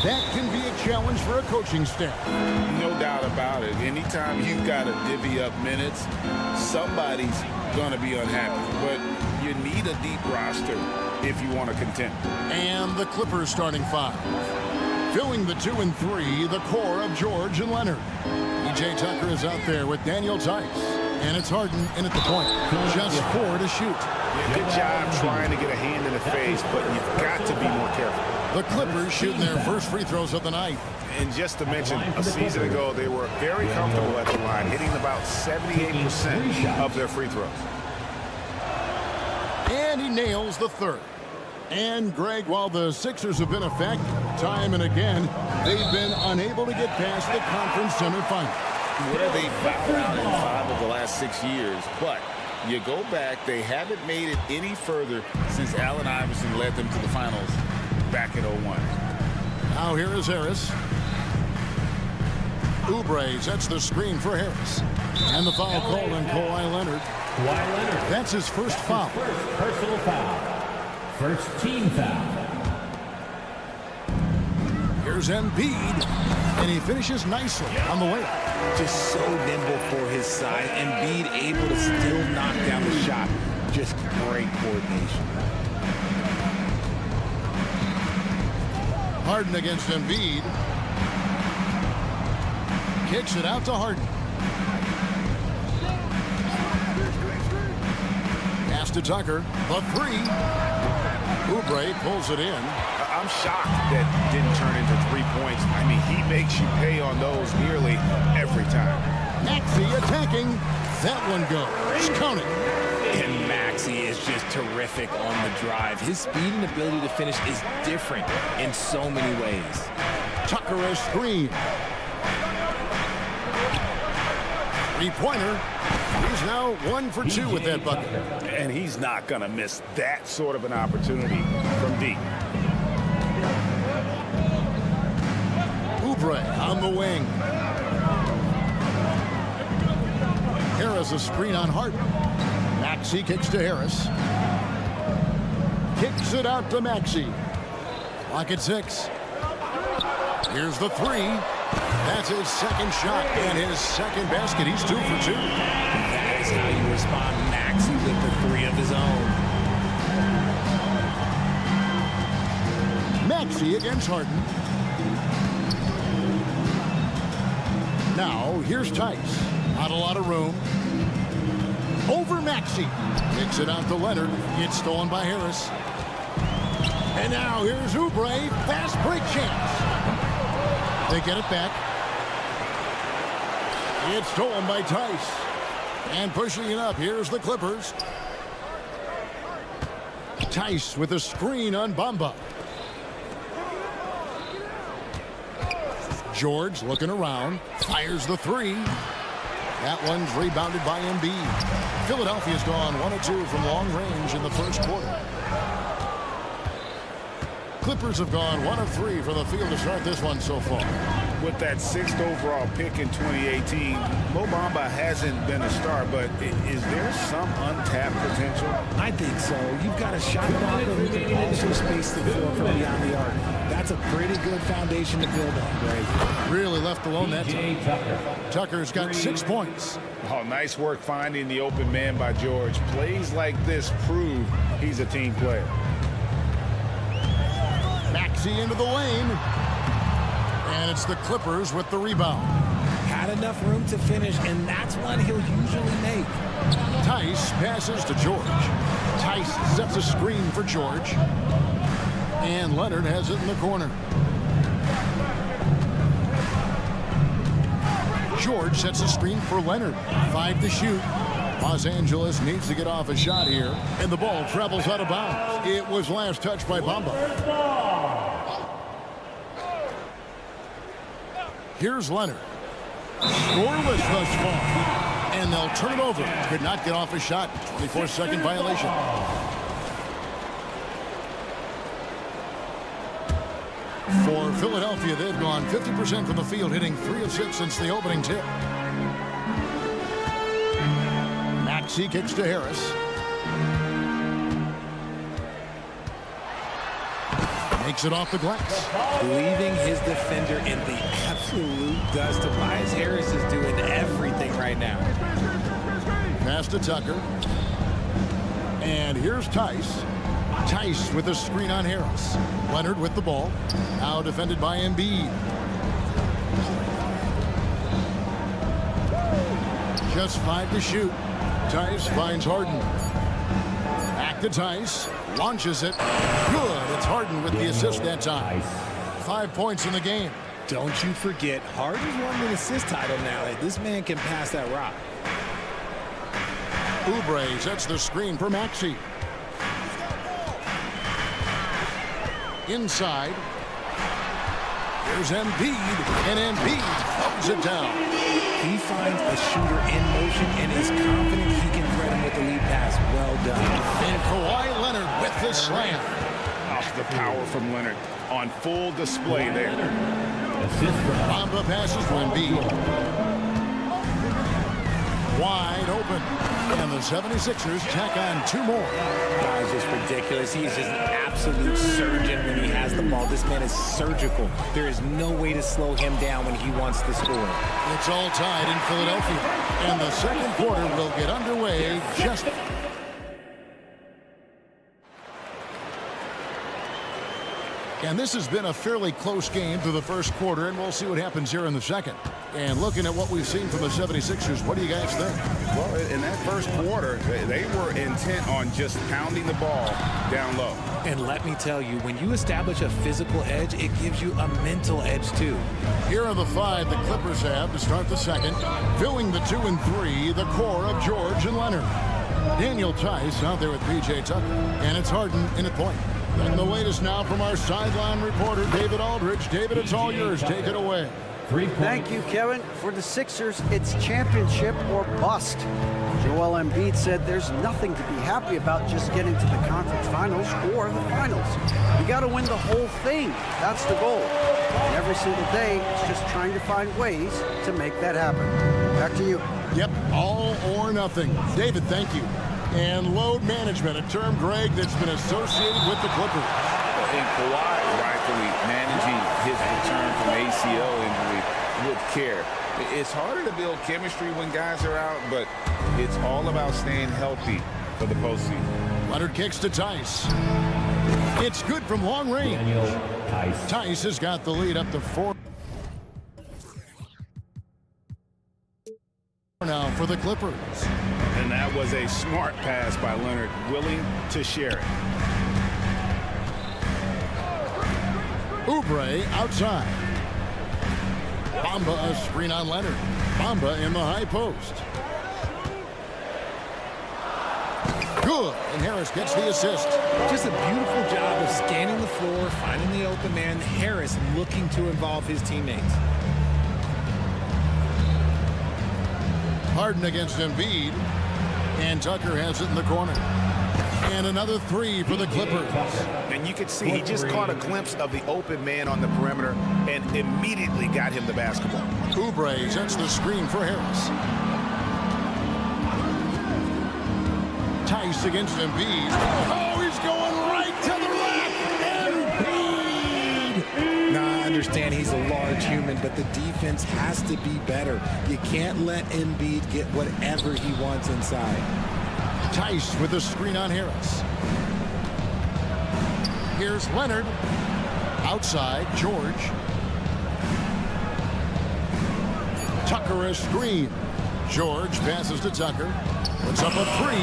That can be a challenge for a coaching staff. No doubt about it. Anytime you've got to divvy up minutes, somebody's going to be unhappy. But you need a deep roster if you want to contend. And the Clippers starting five. Filling the 2 and 3, the core of George and Leonard. P.J. Tucker is out there with Daniel Tice. And it's Harden in at the point. Just 4 to shoot. Yeah, good job trying to get a hand in the face, but you've got to be more careful. The Clippers shooting their first free throws of the night. And just to mention, a season ago, they were very comfortable at the line, hitting about 78% of their free throws. And he nails the third. And, Greg, while the Sixers have been effective time and again, they've been unable to get past the conference semifinal. Where they bowed out in 5 of the last 6 years. But you go back, they haven't made it any further since Allen Iverson led them to the finals back in 01. Now here is Harris. Oubre sets the screen for Harris. And the foul called on Kawhi Leonard. That's his first foul. First personal foul. First team foul. Here's Embiid. And he finishes nicely on the way. Just so nimble for his size. Embiid able to still knock down the shot. Just great coordination. Harden against Embiid. Kicks it out to Harden. Pass to Tucker. The three. Oubre pulls it in. I'm shocked that didn't turn into 3 points. I mean, he makes you pay on those nearly every time. Maxey attacking. That one goes. Count it. And Maxey is just terrific on the drive. His speed and ability to finish is different in so many ways. Tucker a screen. Three-pointer. He's now 1 for 2 with that bucket. And he's not going to miss that sort of an opportunity from deep. Oubre on the wing. Harris a screen on Harden. Maxey kicks to Harris. Kicks it out to Maxey. Clock at 6. Here's the three. That's his second shot and his second basket. He's 2 for 2. That is how you respond. Maxey with the three of his own. Maxey against Harden. Now, here's Tice. Not a lot of room. Over Maxey. Kicks it out to Leonard. It's stolen by Harris. And now here's Oubre. Fast break chance. They get it back. It's stolen by Tice. And pushing it up, here's the Clippers. Tice with a screen on Bamba. George looking around. Fires the three. That one's rebounded by Embiid. Philadelphia's gone 1 of 2 from long range in the first quarter. Clippers have gone 1 of 3 from the field to start this one so far. With that 6th overall pick in 2018, Mo Bamba hasn't been a star, but is there some untapped potential? I think so. You've got a shot blocker who can also space the floor from beyond the arc. That's a pretty good foundation to build on, Greg. Really left alone that time. Tucker's got 6 points. Oh, nice work finding the open man by George. Plays like this prove he's a team player. Maxey into the lane. And it's the Clippers with the rebound. Had enough room to finish, and that's one he'll usually make. Tice passes to George. Tice sets a screen for George. And Leonard has it in the corner. George sets a screen for Leonard. 5 to shoot. Los Angeles needs to get off a shot here. And the ball travels out of bounds. It was last touched by Bamba. Here's Leonard. Scoreless thus far. And they'll turn it over. Could not get off a shot. 24-second violation. For Philadelphia, they've gone 50% from the field, hitting 3 of 6 since the opening tip. Maxey kicks to Harris. Takes it off the glass. Leaving his defender in the absolute dust. Tobias Harris is doing everything right now. Pass to Tucker. And here's Tice. Tice with a screen on Harris. Leonard with the ball. Now defended by Embiid. Just 5 to shoot. Tice finds Harden. Back to Tice. Launches it. Good. It's Harden with the assist that time. 5 points in the game. Don't you forget, Harden's won the assist title now. This man can pass that rock. Oubre sets the screen for Maxey. Inside. Here's Embiid, and Embiid throws it down. He finds a shooter in motion and is confident he can thread him with the lead pass. Well done. And Kawhi Leonard with the slam. Oh, the power from Leonard on full display there. Bamba passes to Embiid. Wide open. And the 76ers tack on 2 more. Guy's just ridiculous. He's just an absolute surgeon when he has the ball. This man is surgical. There is no way to slow him down when he wants to score. It's all tied in Philadelphia. And the second quarter will get underway just... And this has been a fairly close game through the first quarter, and we'll see what happens here in the second. And looking at what we've seen from the 76ers, what do you guys think? Well, in that first quarter, they were intent on just pounding the ball down low. And let me tell you, when you establish a physical edge, it gives you a mental edge too. Here are the 5 the Clippers have to start the second. Filling the 2 and 3, the core of George and Leonard. Daniel Tice out there with P.J. Tucker. And it's Harden in at point. And the latest now from our sideline reporter, David Aldridge. David, it's all yours. Take it away. Thank you, Kevin. For the Sixers, it's championship or bust. Joel Embiid said there's nothing to be happy about just getting to the conference finals or the finals. You got to win the whole thing. That's the goal. And every single day, it's just trying to find ways to make that happen. Back to you. Yep, all or nothing. David, thank you. And load management, a term, Greg, that's been associated with the Clippers. And Kawhi rightfully managing his return from ACL injury with care. It's harder to build chemistry when guys are out, but it's all about staying healthy for the postseason. Leonard kicks to Tice. It's good from long range. Tice has got the lead up to 4. Now for the Clippers. And that was a smart pass by Leonard, willing to share it. Oubre outside. Bamba a screen on Leonard. Bamba in the high post. Good, and Harris gets the assist. Just a beautiful job of scanning the floor, finding the open man. Harris looking to involve his teammates. Harden against Embiid. And Tucker has it in the corner. And another 3 for the Clippers. And you could see he just caught a glimpse of the open man on the perimeter and immediately got him the basketball. Oubre sets the screen for Harris. Tice against Embiid. Oh, he's going right to the rack. Embiid! Now, I understand he's a large human, but the defense has to be better. You can't let Embiid get whatever he wants inside. Tice with the screen on Harris. Here's Leonard. Outside, George. Tucker a screen. George passes to Tucker. Puts up a 3.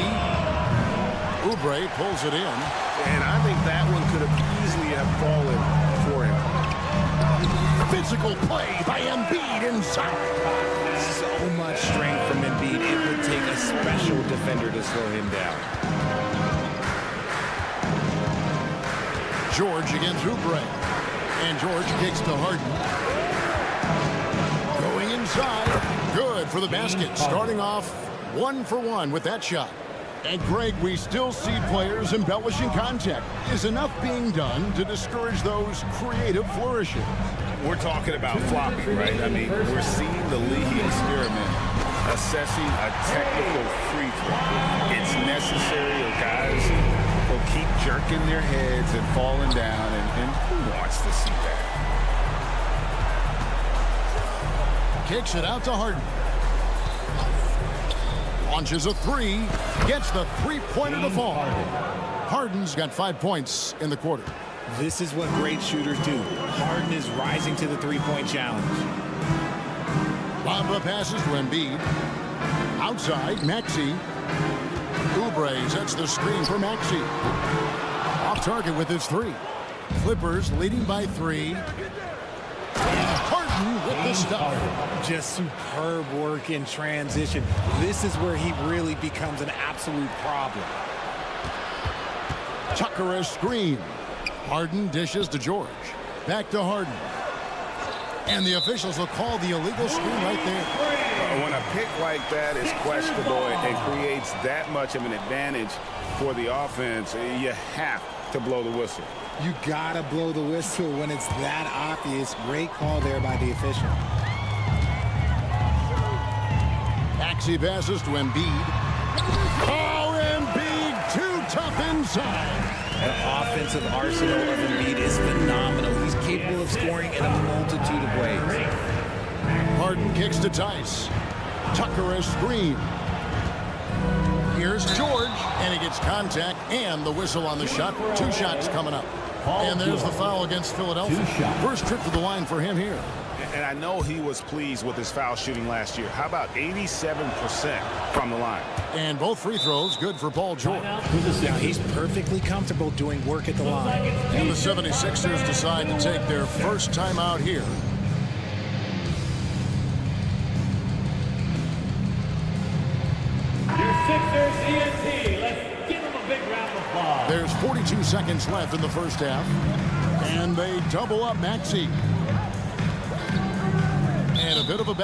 Oubre pulls it in. And I think that one could have easily have fallen for him. Physical play by Embiid inside. So much strength from Embiid. It would take a special defender to slow him down. George against Oubre. And George kicks to Harden. Going inside. Good for the basket. Starting off 1 for 1 with that shot. And Greg, we still see players embellishing contact. Is enough being done to discourage those creative flourishes? We're talking about flopping, right? I mean, we're seeing the league experiment assessing a technical free throw. It's necessary, or guys will keep jerking their heads and falling down, and wants to see that. Kicks it out to Harden. Launches a three. Gets the three-pointer to fall. Harden's got 5 points in the quarter. This is what great shooters do. Harden is rising to the three-point challenge. Bamba passes to Embiid. Outside, Maxey. Oubre sets the screen for Maxey. Off target with his three. Clippers leading by 3. And Harden with the stuff. Just superb work in transition. This is where he really becomes an absolute problem. Tucker a screen. Harden dishes to George. Back to Harden. And the officials will call the illegal screen right there. When a pick like that is questionable and creates that much of an advantage for the offense, you have to blow the whistle. You gotta blow the whistle when it's that obvious. Great call there by the official. Maxey passes to Embiid. Oh, Embiid, too tough inside. The offensive arsenal of Embiid is phenomenal. He's capable of scoring in a multitude of ways. Harden kicks to Tice. Tucker a screen. Here's George, and he gets contact and the whistle on the shot. 2 shots coming up. And there's the foul against Philadelphia. First trip to the line for him here. And I know he was pleased with his foul shooting last year. How about 87% from the line? And both free throws good for Paul George. Now he's perfectly comfortable doing work at the line. And the 76ers decide to take their first time out here. Your Sixers ENT. Let's give them a big round of applause. There's 42 seconds left in the first half. And they double up Maxey. And a bit of a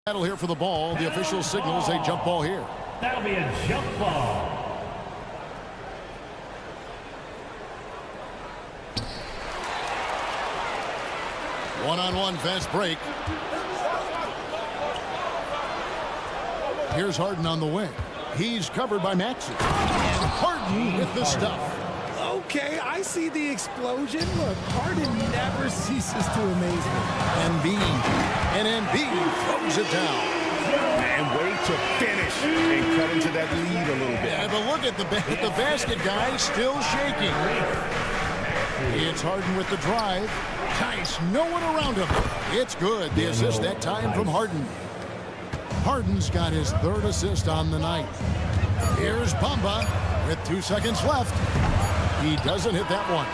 battle here for the ball. The official signals a jump ball here. That'll be a jump ball. One-on-one fast break. Here's Harden on the wing. He's covered by Maxey. And Harden with the stuff. Okay, I see the explosion. Look, Harden never ceases to amaze me. Embiid. And Embiid throws it down. And wait to finish and cut into that lead a little bit. Yeah, but look at the basket guy still shaking. It's Harden with the drive. Tice, no one around him. It's good. The assist that time from Harden. Harden's got his 3rd assist on the night. Here's Bamba with 2 seconds left. He doesn't hit that one.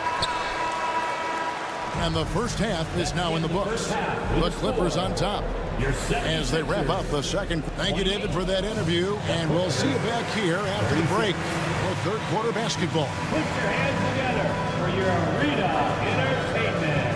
And the first half is now in the books. The Clippers on top as they wrap up the second. Thank you, David, for that interview. And we'll see you back here after the break for third quarter basketball. Put your hands together for your arena entertainment.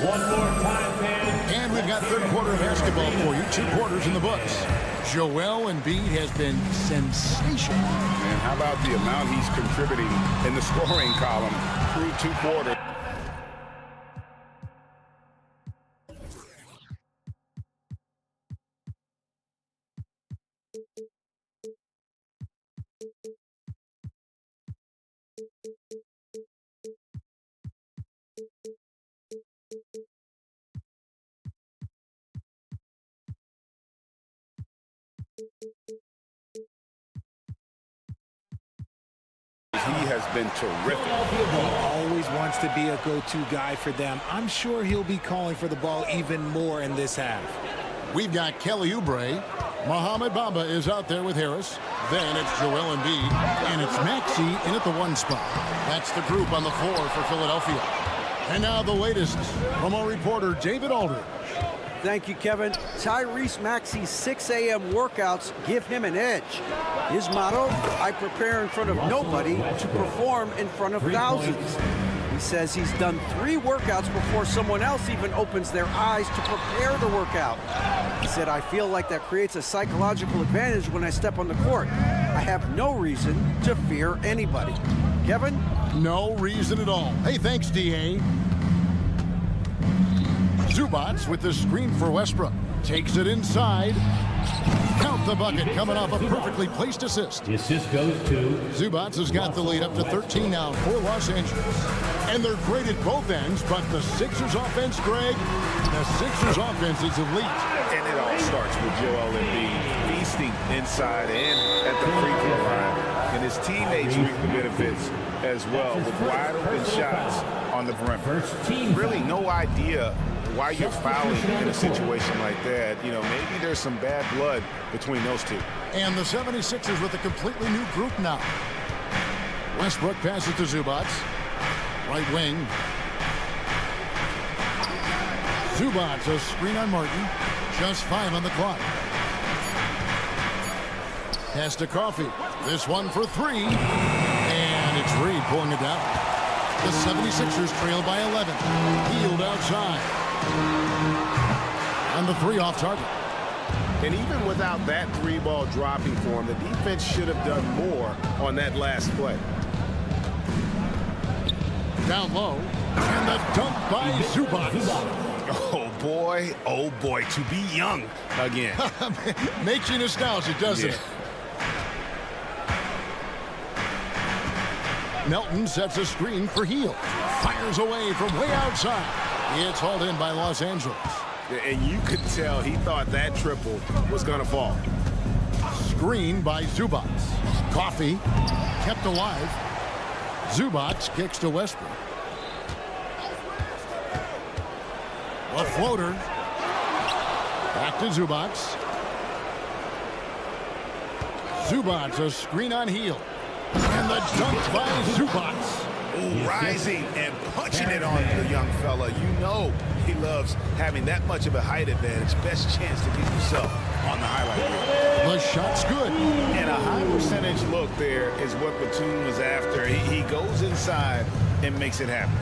One more time, fans. And we've got third quarter basketball for you. 2 quarters in the books. Joel Embiid has been sensational. And how about the amount he's contributing in the scoring column through 2 quarters? He has been terrific. He always wants to be a go-to guy for them. I'm sure he'll be calling for the ball even more in this half. We've got Kelly Oubre. Mohamed Bamba is out there with Harris. Then it's Joel Embiid. And it's Maxey in at the 1 spot. That's the group on the floor for Philadelphia. And now the latest from our reporter, David Aldridge. Thank you, Kevin. Tyrese Maxey's 6 a.m. workouts give him an edge. His motto, I prepare in front of nobody to perform in front of thousands. He says he's done 3 workouts before someone else even opens their eyes to prepare the workout. He said, I feel like that creates a psychological advantage when I step on the court. I have no reason to fear anybody. Kevin? No reason at all. Hey, thanks, D.A. Zubats with the screen for Westbrook. Takes it inside. Count the bucket coming off a perfectly placed assist. The assist goes to Zubats has got the lead up to 13 now for Los Angeles. And they're great at both ends, but the Sixers offense, Greg, the Sixers offense is elite. And it all starts with Joel Embiid feasting inside and at the free throw line. And his teammates reap the benefits as well with wide open shots on the perimeter. Really no idea why you're fouling in a situation like that. You know, maybe there's some bad blood between those two. And the 76ers with a completely new group now. Westbrook passes to Zubats. Right wing. Zubats, a screen on Martin. Just 5 on the clock. Pass to Coffee. This one for 3. And it's Reed pulling it down. The 76ers trail by 11. Healed outside. And the 3 off target. And even without that 3-ball dropping for him, the defense should have done more on that last play. Down low. And the dunk by Zubats. Oh boy, to be young again. Makes you nostalgic, doesn't it? Melton sets a screen for Heel. Fires away from way outside. It's hauled in by Los Angeles. And you could tell he thought that triple was going to fall. Screen by Zubats. Coffee kept alive. Zubats kicks to Westbrook. A floater. Back to Zubats. Zubats, a screen on Heel. And the dunk by Zubats. Ooh, rising and punching it on the young fella. You know he loves having that much of a height advantage. Best chance to get yourself on the highlight reel. The shot's good. And a high percentage look there is what Batum was after. He goes inside and makes it happen.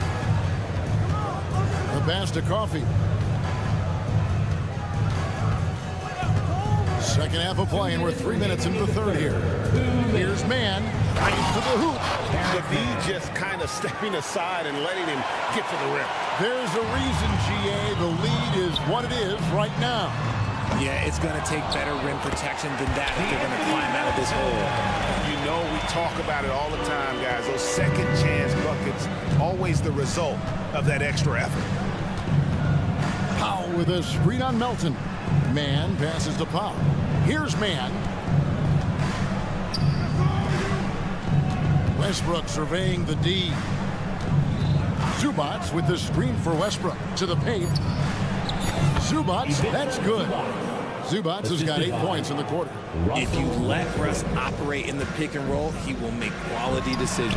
The pass to Coffee. Second half of play, and we're 3 minutes into the third here. Here's Mann. Right to the hoop. David just kind of stepping aside and letting him get to the rim. There's a reason, GA. The lead is what it is right now. Yeah, it's going to take better rim protection than that if they're going to climb out of this hole. You know, we talk about it all the time, guys. Those second chance buckets, always the result of that extra effort. Powell with a screen on Melton. Mann passes to Powell. Here's Mann. Westbrook surveying the D. Zubats with the screen for Westbrook to the paint. Zubats, that's good. Zubats has got 8 points in the quarter. If you let Russ operate in the pick and roll, he will make quality decisions.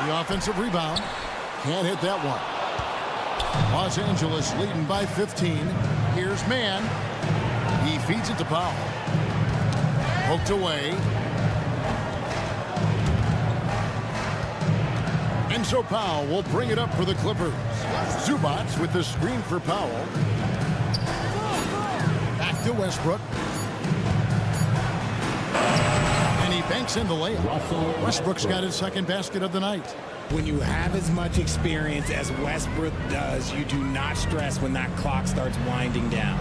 The offensive rebound. Can't hit that one. Los Angeles leading by 15. Here's Mann. He feeds it to Powell. Poked away. And so Powell will bring it up for the Clippers. Zubats with the screen for Powell. Back to Westbrook. And he banks in the layup. Westbrook's got his second basket of the night. When you have as much experience as Westbrook does, you do not stress when that clock starts winding down.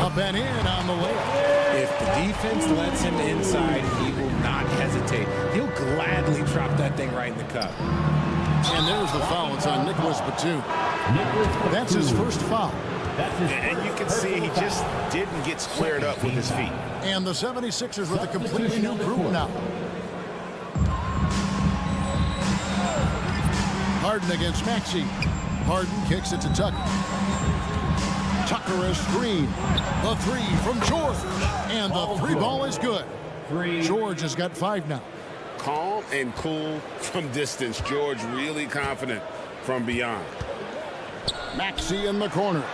Up and in on the layup. If the defense lets him inside, he will not hesitate. He'll gladly drop that thing right in the cup. And there's the foul. It's on Nicholas Batum. That's his first foul. And you can see he just didn't get squared up with his feet. And the 76ers with a completely new group now. Harden against Maxey. Harden kicks it to Tucker. Tucker a screen. The 3 from George. And the 3 ball is good. George has got 5 now. Calm and cool from distance. George really confident from beyond. Maxey in the corner.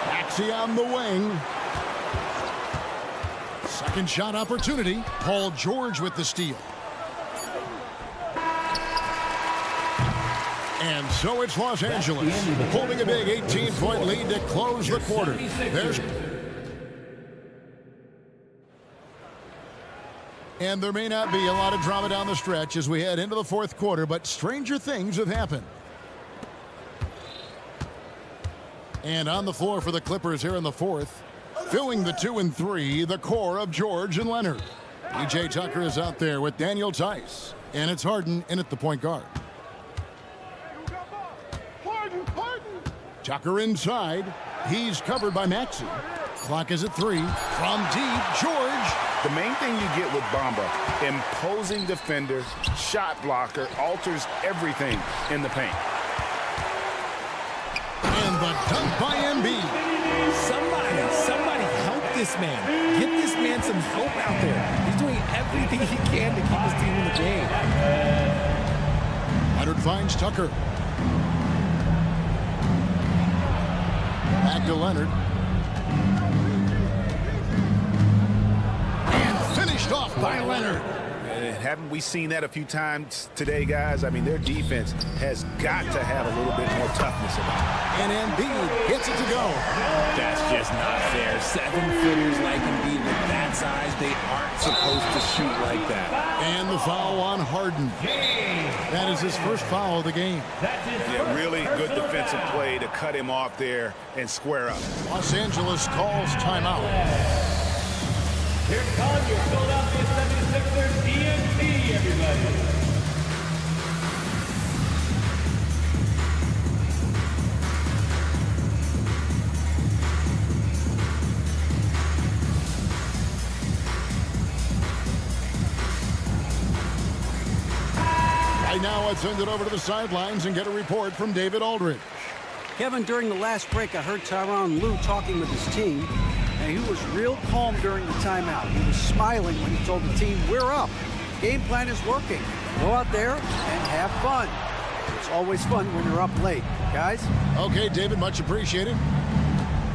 Maxey on the wing. Second shot opportunity. Paul George with the steal. And so it's Los Angeles holding a big 18-point lead to close the quarter. And there may not be a lot of drama down the stretch as we head into the fourth quarter, but stranger things have happened. And on the floor for the Clippers here in the fourth, filling the 2 and 3, the core of George and Leonard. P.J. Tucker is out there with Daniel Tice, and it's Harden in at the point guard. Tucker inside. He's covered by Maxey. Clock is at 3. From deep, George. The main thing you get with Bamba, imposing defender, shot blocker, alters everything in the paint. And the dunk by Embiid. Somebody help this man. Get this man some help out there. He's doing everything he can to keep his team in the game. Leonard finds Tucker. Back to Leonard. And finished off by Leonard. Haven't we seen that a few times today, guys? I mean, their defense has got to have a little bit more toughness about it. And Embiid gets it to go. That's just not fair. 7-footers like Embiid with that size, they aren't supposed to shoot like that. And the foul on Harden. That is his first foul of the game. Yeah, really good defensive play to cut him off there and square up. Los Angeles calls timeout. Here comes your Philadelphia 76ers EMT, everybody. Right now, let's send it over to the sidelines and get a report from David Aldridge. Kevin, during the last break, I heard Tyronn Lue talking with his team, and he was real calm during the timeout. He was smiling when he told the team, we're up. Game plan is working. Go out there and have fun. It's always fun when you're up late. Guys? Okay, David, much appreciated.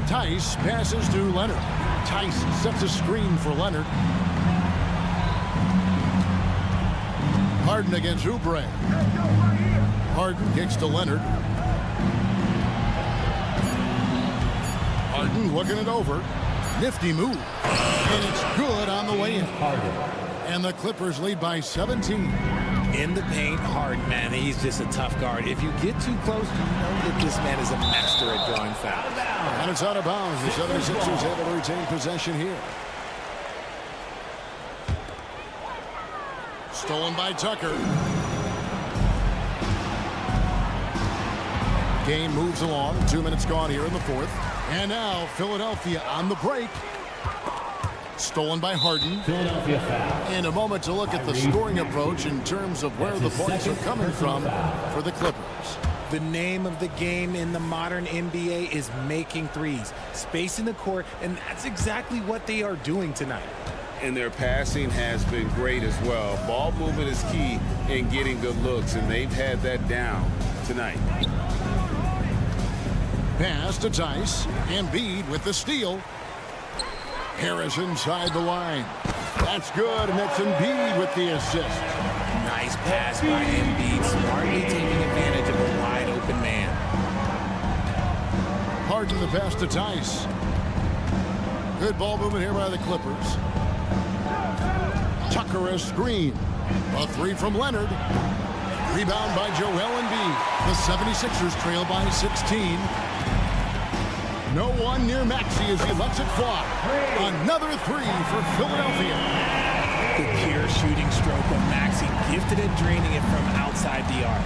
Tice passes to Leonard. Tice sets a screen for Leonard. Harden against Oubre. Harden kicks to Leonard. Harden looking it over. Nifty move. And it's good on the way in. And the Clippers lead by 17. In the paint, Harden, man, he's just a tough guard. If you get too close, you know that this man is a master at drawing fouls. And it's out of bounds. The 76ers able to retain possession here. Stolen by Tucker. Game moves along. 2 minutes gone here in the fourth. And now Philadelphia on the break. Stolen by Harden. Philadelphia foul. In a moment to look at the scoring approach in terms of where the points are coming from for the Clippers. The name of the game in the modern NBA is making threes. Spacing the court, and that's exactly what they are doing tonight. And their passing has been great as well. Ball movement is key in getting good looks, and they've had that down tonight. Pass to Tice. Embiid with the steal. Harris inside the line. That's good, and that's Embiid with the assist. Nice pass by Embiid, smartly taking advantage of a wide-open man. Harden the pass to Tice. Good ball movement here by the Clippers. Tucker a screen. A three from Leonard. Rebound by Joel Embiid. The 76ers trail by 16. No one near Maxey as he lets it fly. Another three for Philadelphia. The pure shooting stroke of Maxey, gifted at draining it from outside the arc.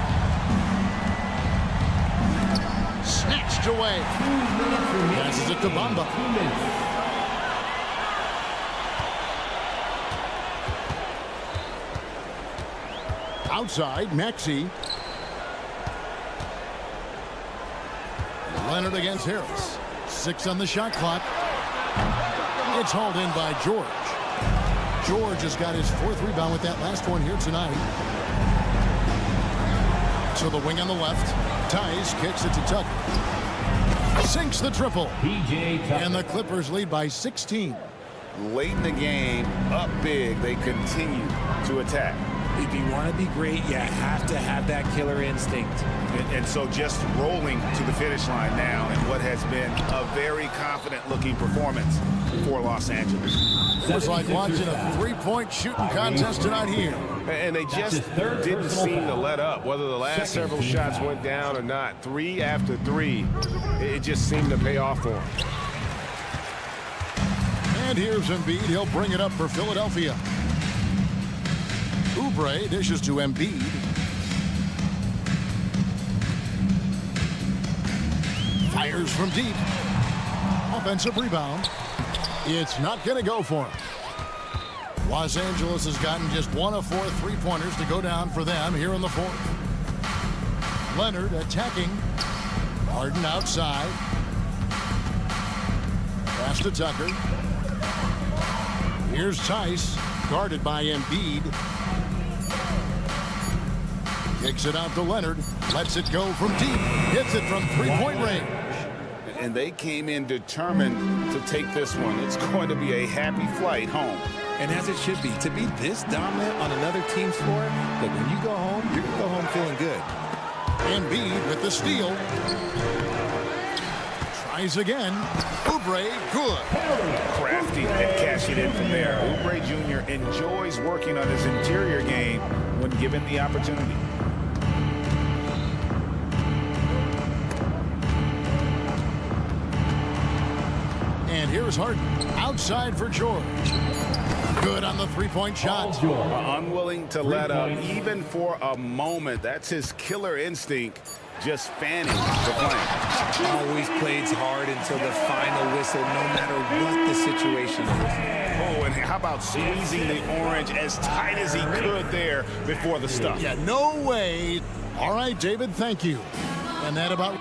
Snatched away. Passes it to Bamba. Outside, Maxey. Leonard against Harris. 6 on the shot clock. It's hauled in by George. George has got his 4th rebound with that last one here tonight. To the wing on the left. Tice kicks it to Tucker. Sinks the triple. And the Clippers lead by 16. Late in the game, up big, they continue to attack. If you want to be great, you have to have that killer instinct. And so just rolling to the finish line now in what has been a very confident-looking performance for Los Angeles. It was like watching a three-point shooting contest tonight here. And they just didn't seem to let up. Whether the last several shots went down or not, 3 after 3, it just seemed to pay off for them. And here's Embiid. He'll bring it up for Philadelphia. Oubre dishes to Embiid. Fires from deep. Offensive rebound. It's not going to go for him. Los Angeles has gotten just 1 of 4 3-pointers to go down for them here in the fourth. Leonard attacking. Harden outside. Pass to Tucker. Here's Tice, guarded by Embiid. Kicks it out to Leonard. Lets it go from deep. Hits it from 3-point range. And they came in determined to take this one. It's going to be a happy flight home. And as it should be, to be this dominant on another team's floor, but when you go home, you're going to go home feeling good. Embiid with the steal. Tries again. Oubre, good. Crafty and cashing in from there. Oubre Jr. enjoys working on his interior game when given the opportunity. And here's Harden. Outside for George. Good on the 3-point shot. Unwilling to let up even for a moment. That's his killer instinct, just fanning the flame. Always plays hard until the final whistle, no matter what the situation is. Oh, and how about squeezing the orange as tight as he could there before the stuff? Yeah, no way. All right, David, thank you. And that about...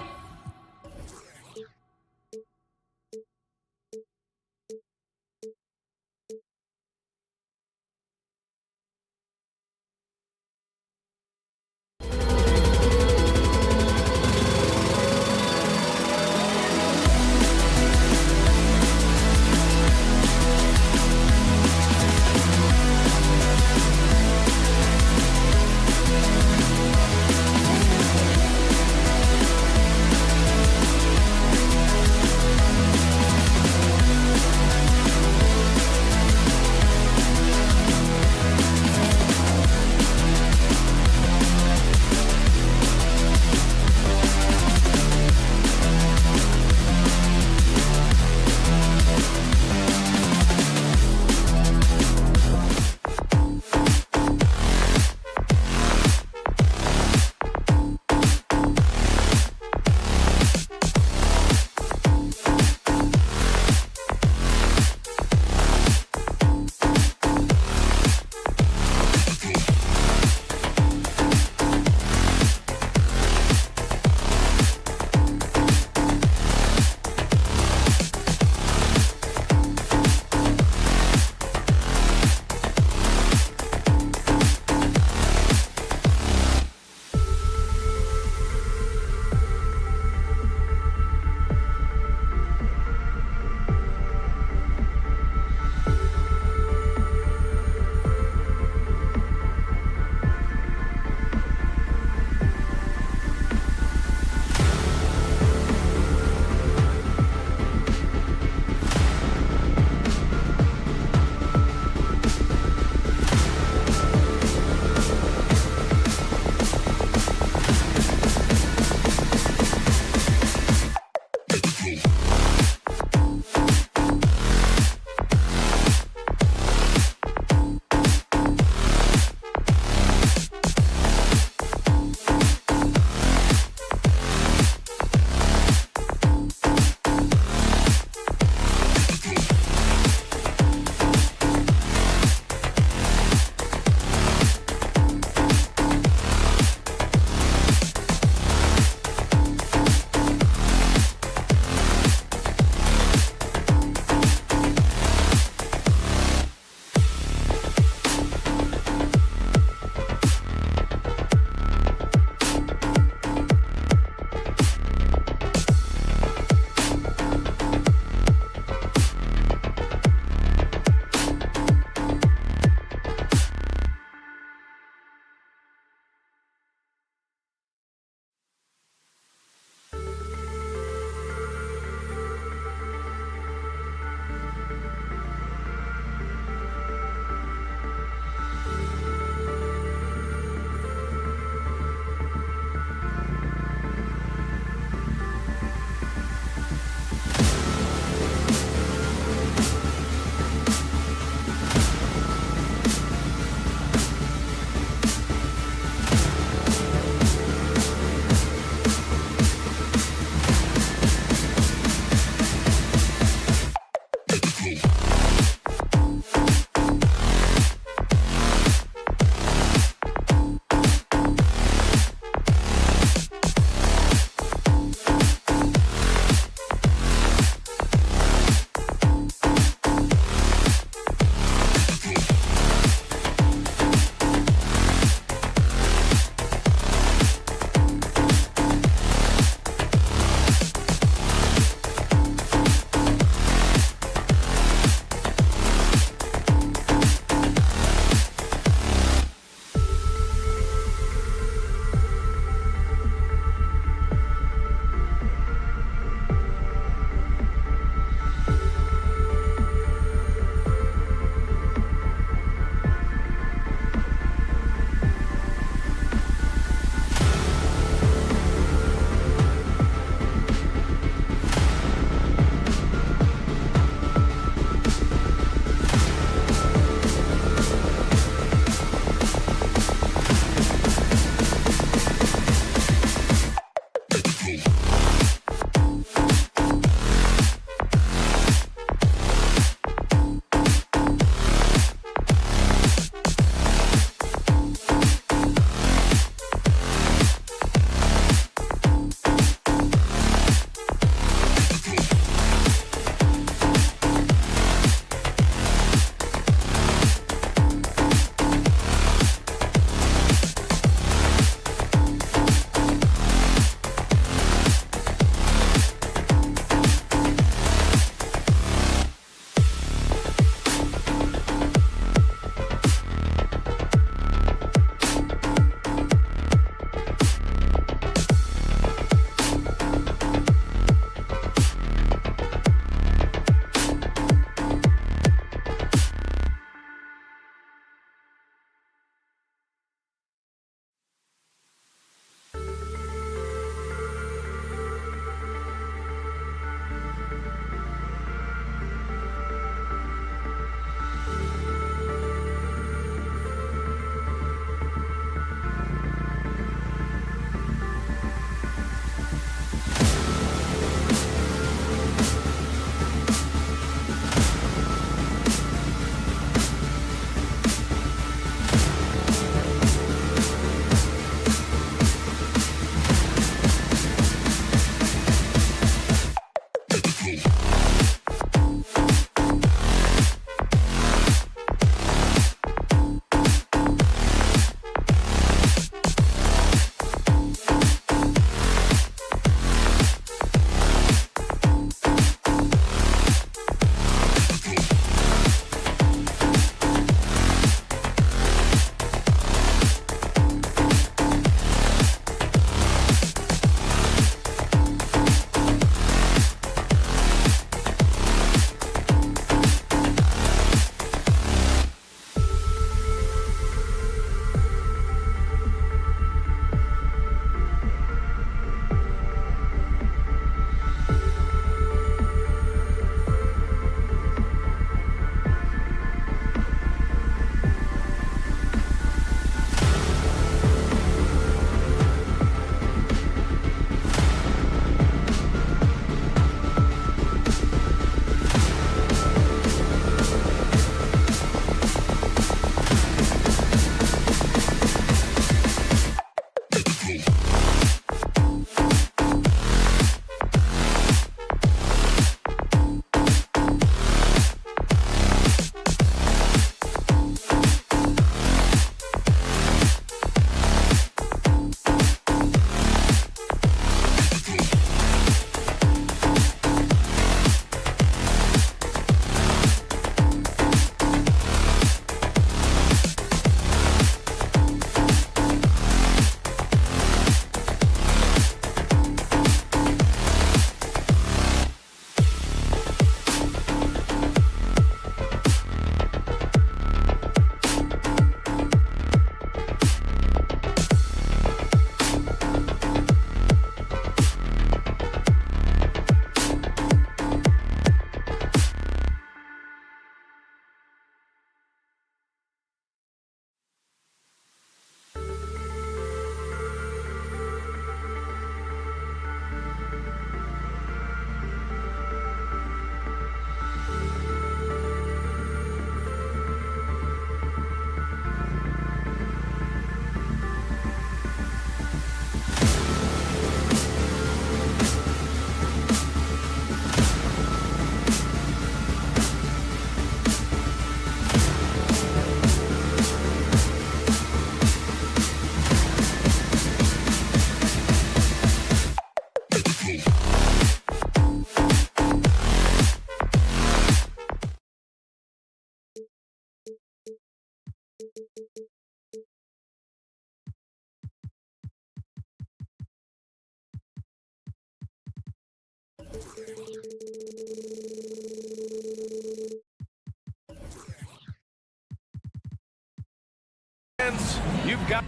You've got...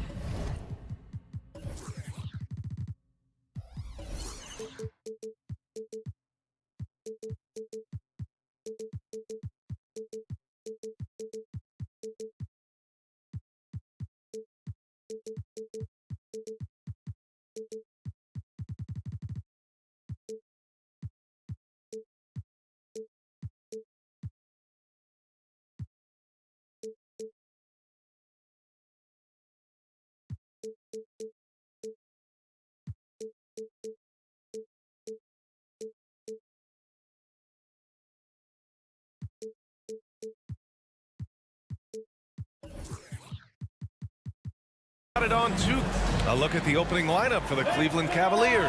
It on to a look at the opening lineup for the Cleveland Cavaliers.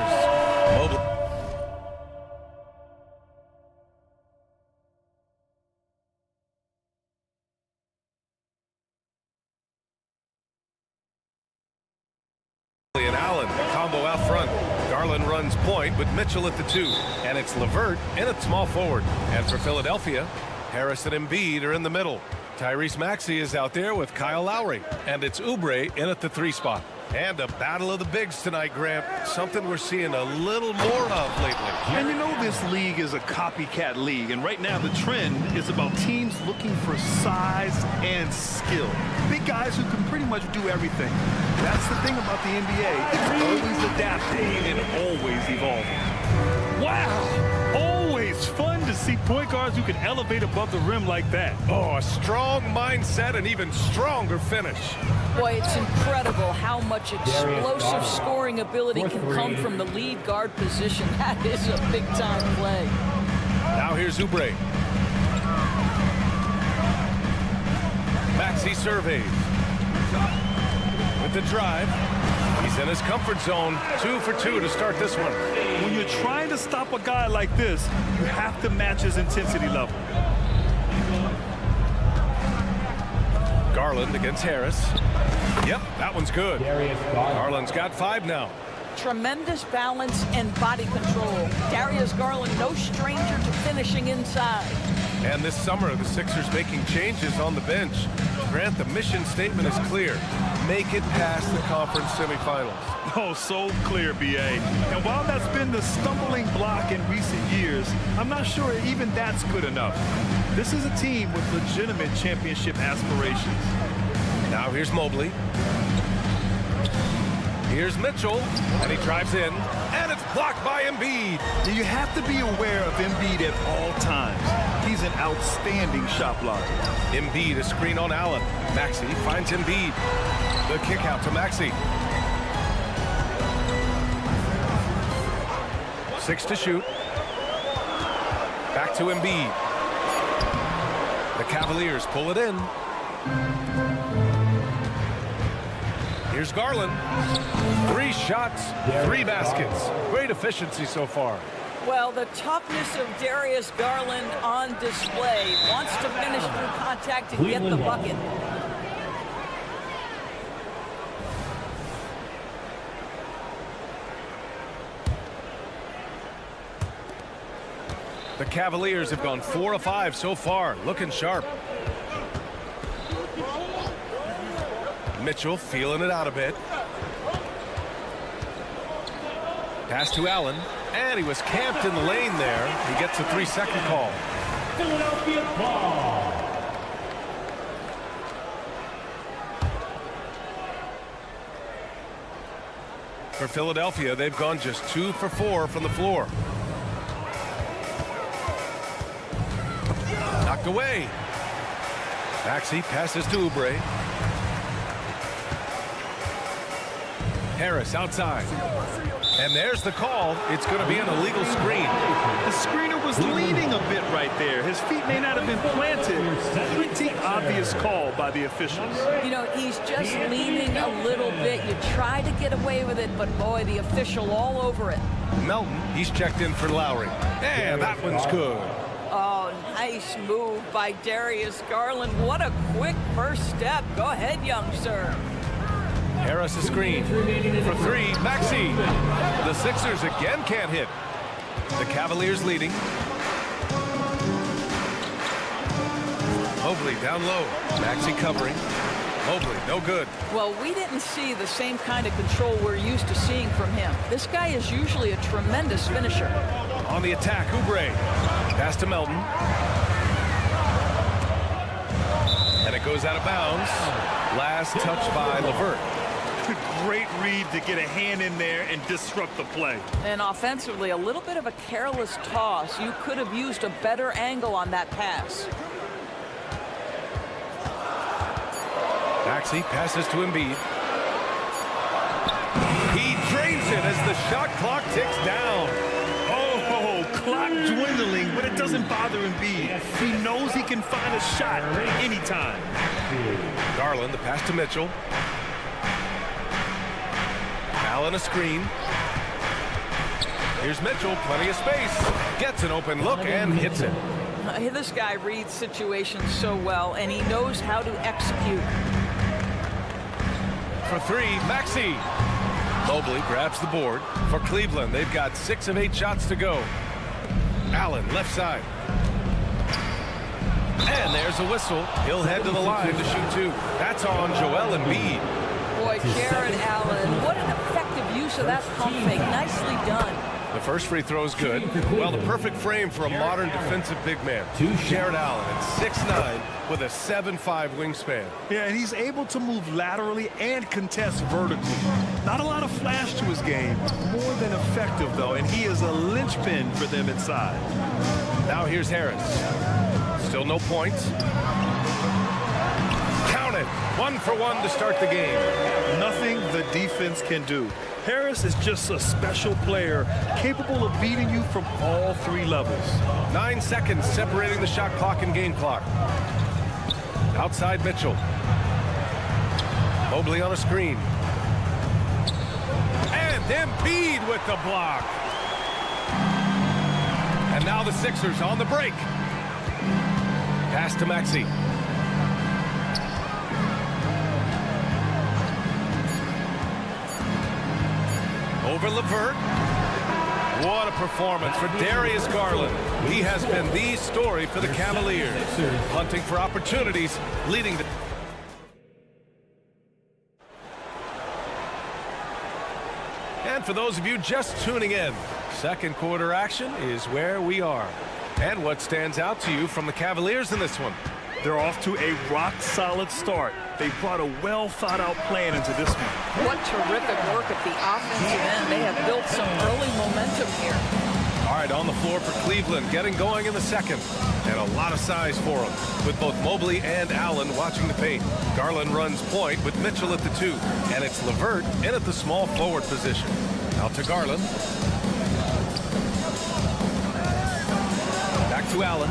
And Allen, the combo out front. Garland runs point with Mitchell at the 2. And it's LeVert in at small forward. And for Philadelphia, Harris and Embiid are in the middle. Tyrese Maxey is out there with Kyle Lowry. And it's Oubre in at the 3 spot. And a battle of the bigs tonight, Grant. Something we're seeing a little more of lately. And you know this league is a copycat league, and right now the trend is about teams looking for size and skill. Big guys who can pretty much do everything. That's the thing about the NBA. It's always adapting and always evolving. Wow! Always fun to see point guards who can elevate above the rim like that. Oh, a strong mindset and even stronger finish. Boy, it's incredible how much explosive scoring ability can come from the lead guard position. That is a big-time play. Here's Oubre. Maxey surveys. With the drive. He's in his comfort zone. 2 for 2 to start this one. When you're trying to stop a guy like this, you have to match his intensity level. Garland against Harris. Yep, that one's good. Garland's got 5 now. Tremendous balance and body control. Darius Garland, no stranger to finishing inside. And this summer, the Sixers making changes on the bench. Grant, the mission statement is clear. Make it past the conference semifinals. Oh, so clear, BA. And while that's been the stumbling block in recent years, I'm not sure even that's good enough. This is a team with legitimate championship aspirations. Now here's Mobley. Here's Mitchell, and he drives in, and it's blocked by Embiid. You have to be aware of Embiid at all times. He's an outstanding shot blocker. Embiid, a screen on Allen. Maxey finds Embiid. The kick out to Maxey. 6 to shoot. Back to Embiid. The Cavaliers pull it in. Here's Garland. 3 shots, 3 baskets. Great efficiency so far. Well, the toughness of Darius Garland on display. Wants to finish through contact and get the bucket. The Cavaliers have gone 4 of 5 so far, looking sharp. Mitchell feeling it out a bit. Pass to Allen, and he was camped in the lane there. He gets a 3-second call. Philadelphia ball. For Philadelphia, they've gone just 2 for 4 from the floor. Knocked away. Maxey passes to Oubre. Harris outside. And there's the call. It's going to be an illegal screen. The screener was leaning a bit right there. His feet may not have been planted. Pretty obvious call by the officials. You know, he's just leaning a little bit. You try to get away with it, but boy, the official all over it. Melton, he's checked in for Lowry. And that one's good. Oh, nice move by Darius Garland. What a quick first step. Go ahead, young sir. Harris a screen. For 3, Maxey. The Sixers again can't hit. The Cavaliers leading. Mobley down low. Maxey covering. Mobley, no good. Well, we didn't see the same kind of control we're used to seeing from him. This guy is usually a tremendous finisher. On the attack, Oubre. Pass to Melton. And it goes out of bounds. Last touch by LeVert. Great read to get a hand in there and disrupt the play. And offensively, a little bit of a careless toss. You could have used a better angle on that pass. Maxey passes to Embiid. He drains it as the shot clock ticks down. Oh, clock dwindling, but it doesn't bother Embiid. He knows he can find a shot anytime. Garland, the pass to Mitchell. Allen a screen. Here's Mitchell, plenty of space. Gets an open look and hits it. This guy reads situations so well, and he knows how to execute. For 3, Maxey. Mobley grabs the board. For Cleveland, they've got 6 of 8 shots to go. Allen, left side. And there's a whistle. He'll head to the line to shoot 2. That's on Joel Embiid. Boy, Jared Allen, what an effective use of that pump fake. Nicely done. The first free throw is good. Well, the perfect frame for a modern defensive big man. Jared Allen at 6'9" with a 7'5" wingspan. Yeah, and he's able to move laterally and contest vertically. Not a lot of flash to his game. More than effective, though, and he is a linchpin for them inside. Now here's Harris. Still no points. Count it. 1 for 1 to start the game. Nothing the defense can do. Harris is just a special player, capable of beating you from all three levels. 9 seconds separating the shot clock and game clock. Outside Mitchell. Mobley on a screen. And Embiid with the block. And now the Sixers on the break. Pass to Maxey. Over LeVert. What a performance for Darius Garland. He has been the story for the Cavaliers. Hunting for opportunities, leading to... And for those of you just tuning in, second quarter action is where we are. And what stands out to you from the Cavaliers in this one? They're off to a rock-solid start. They brought a well-thought-out plan into this one. What terrific work at the offensive end. They have built some early momentum here. All right, on the floor for Cleveland, getting going in the second. And a lot of size for them, with both Mobley and Allen watching the paint. Garland runs point with Mitchell at the 2. And it's LeVert in at the small forward position. Out to Garland. Back to Allen.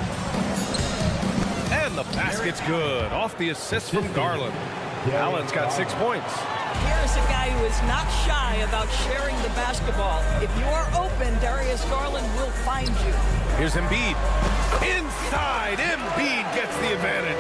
And the basket's good. Off the assist from Garland. Allen's got 6 points. Here's a guy who is not shy about sharing the basketball. If you are open, Darius Garland will find you. Here's Embiid. Inside, Embiid gets the advantage.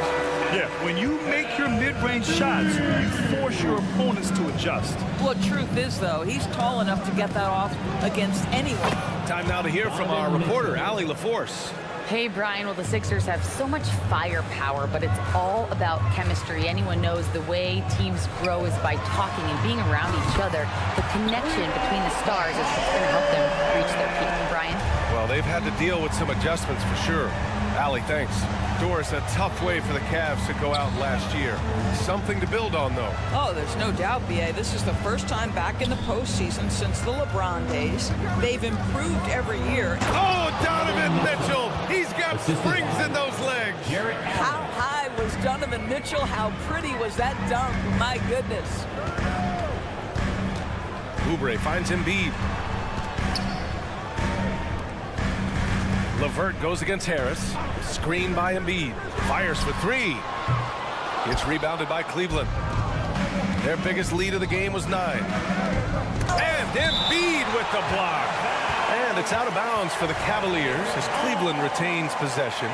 Yeah, when you make your mid-range shots, you force your opponents to adjust. Well, truth is, though, he's tall enough to get that off against anyone. Time now to hear from our reporter, Allie LaForce. Hey, Brian. Well, the Sixers have so much firepower, but it's all about chemistry. Anyone knows the way teams grow is by talking and being around each other. The connection between the stars is what's going to help them reach their peak. Brian? Well, they've had to deal with some adjustments for sure. Allie, thanks. Doris, a tough way for the Cavs to go out last year. Something to build on, though. Oh, there's no doubt, B.A. This is the first time back in the postseason since the LeBron days. They've improved every year. Oh, Donovan Mitchell! He's got springs in those legs. How high was Donovan Mitchell? How pretty was that dunk? My goodness. Oubre finds Embiid. LeVert goes against Harris. Screen by Embiid. Fires for 3. It's rebounded by Cleveland. Their biggest lead of the game was 9. And Embiid with the block. And it's out of bounds for the Cavaliers as Cleveland retains possession.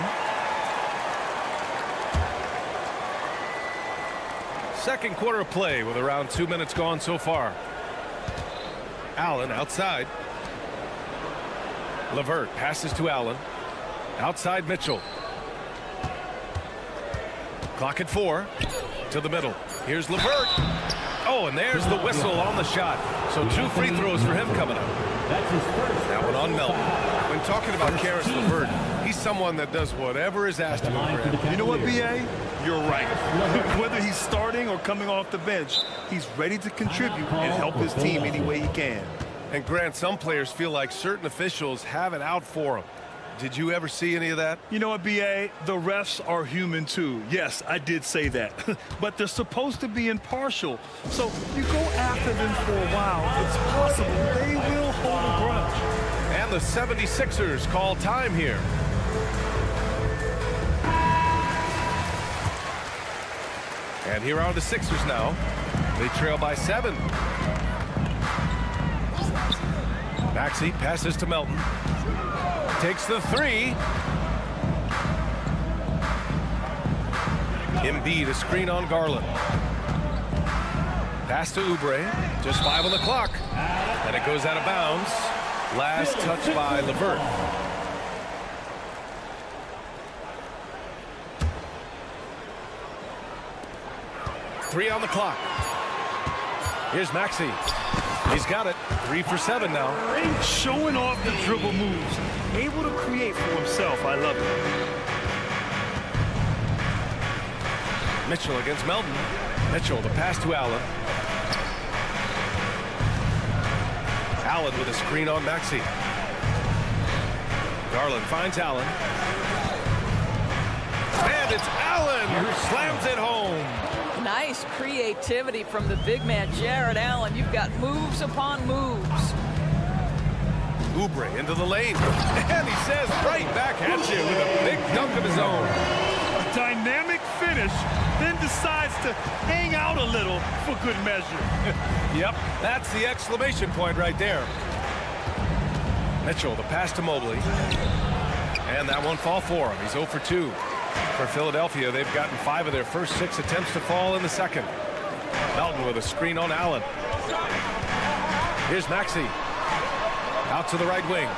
Second quarter of play with around 2 minutes gone so far. Allen outside. LeVert passes to Allen. Outside Mitchell. Clock at 4. To the middle. Here's LeVert. Oh, and there's the whistle on the shot. So 2 free throws for him coming up. That one on Melton. When talking about Karis LeVert, he's someone that does whatever is asked of him. You know what, B.A.? You're right. Whether he's starting or coming off the bench, he's ready to contribute and help his team any way he can. And Grant, some players feel like certain officials have it out for them. Did you ever see any of that? You know what, B.A.? The refs are human too. Yes, I did say that. But they're supposed to be impartial. So you go after them for a while, it's possible they will hold a grudge. And the 76ers call time here. And here are the Sixers now. They trail by 7. Maxey passes to Melton. Takes the 3. Embiid, a screen on Garland. Pass to Oubre. Just 5 on the clock. And it goes out of bounds. Last touch by LeVert. Three on the clock. Here's Maxey. He's got it. 3 for 7 now. Showing off the dribble moves. Able to create for himself. I love it. Mitchell against Melton. Mitchell, the pass to Allen. Allen with a screen on Maxey. Garland finds Allen. And it's Allen who slams it home. Nice. Nice creativity from the big man, Jared Allen. You've got moves upon moves. Oubre into the lane. And he says right back at you with a big dunk of his own. A dynamic finish, then decides to hang out a little for good measure. Yep, that's the exclamation point right there. Mitchell, the pass to Mobley. And that won't fall for him. He's 0 for 2. For Philadelphia, they've gotten 5 of their first 6 attempts to fall in the second. Melton with a screen on Allen. Here's Maxey. Out to the right wing.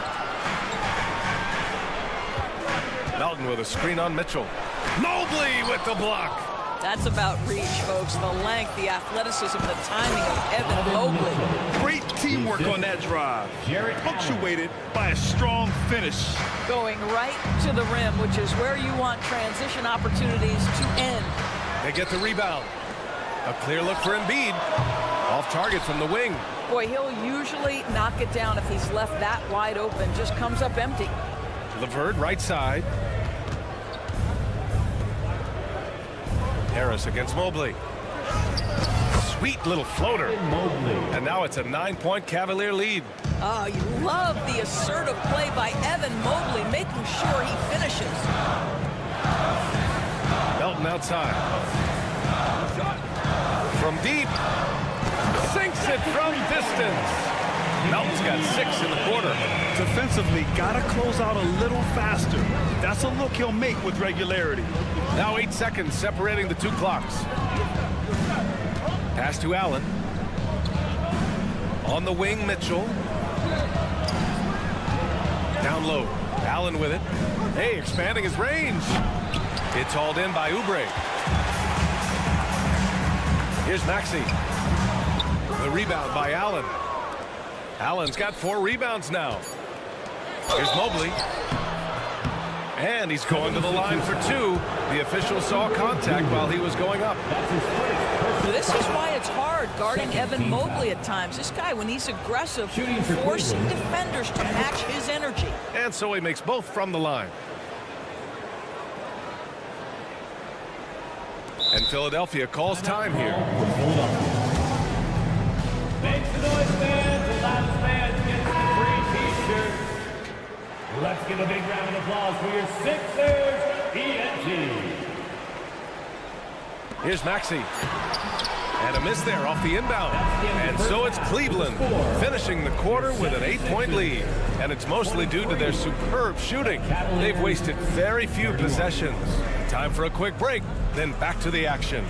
Melton with a screen on Mitchell. Mobley with the block. That's about reach, folks. The length, the athleticism, the timing of Evan Mobley. Great teamwork on that drive. Punctuated by a strong finish. Going right to the rim, which is where you want transition opportunities to end. They get the rebound. A clear look for Embiid. Off target from the wing. Boy, he'll usually knock it down if he's left that wide open. Just comes up empty. LeVert, right side. Harris against Mobley. Sweet little floater. And now it's a 9-point Cavalier lead. Oh, you love the assertive play by Evan Mobley, making sure he finishes. Melton outside. From deep. Sinks it from distance. Melton's got 6 in the quarter. Defensively, gotta close out a little faster. That's a look he'll make with regularity. Now 8 seconds separating the 2 clocks. Pass to Allen. On the wing, Mitchell. Down low. Allen with it. Hey, expanding his range. It's hauled in by Oubre. Here's Maxey. The rebound by Allen. Allen's got 4 rebounds now. Here's Mobley. And he's going to the line for 2. The official saw contact while he was going up. This is why it's hard guarding Evan Mobley at times. This guy, when he's aggressive, forcing defenders to match his energy. And so he makes both from the line. And Philadelphia calls time here. Make some noise, fans. The last man gets the free t-shirt. Let's give a big round of applause for your Sixers, ENT. Here's Maxey. And a miss there off the inbound. And so it's Cleveland finishing the quarter with an 8-point lead. And it's mostly due to their superb shooting. They've wasted very few possessions. Time for a quick break, then back to the action.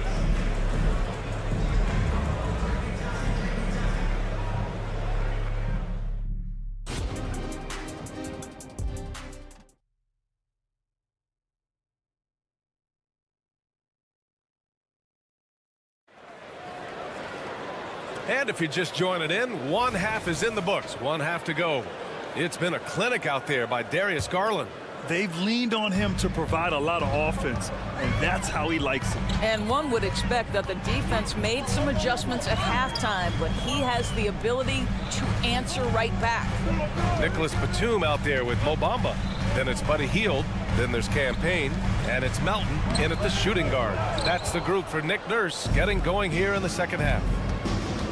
And if you're just joining in, 1 half is in the books, 1 half to go. It's been a clinic out there by Darius Garland. They've leaned on him to provide a lot of offense, and that's how he likes it. And one would expect that the defense made some adjustments at halftime, but he has the ability to answer right back. Nicholas Batum out there with Mo Bamba. Then it's Buddy Hield. Then there's Campaign. And it's Melton in at the shooting guard. That's the group for Nick Nurse getting going here in the second half.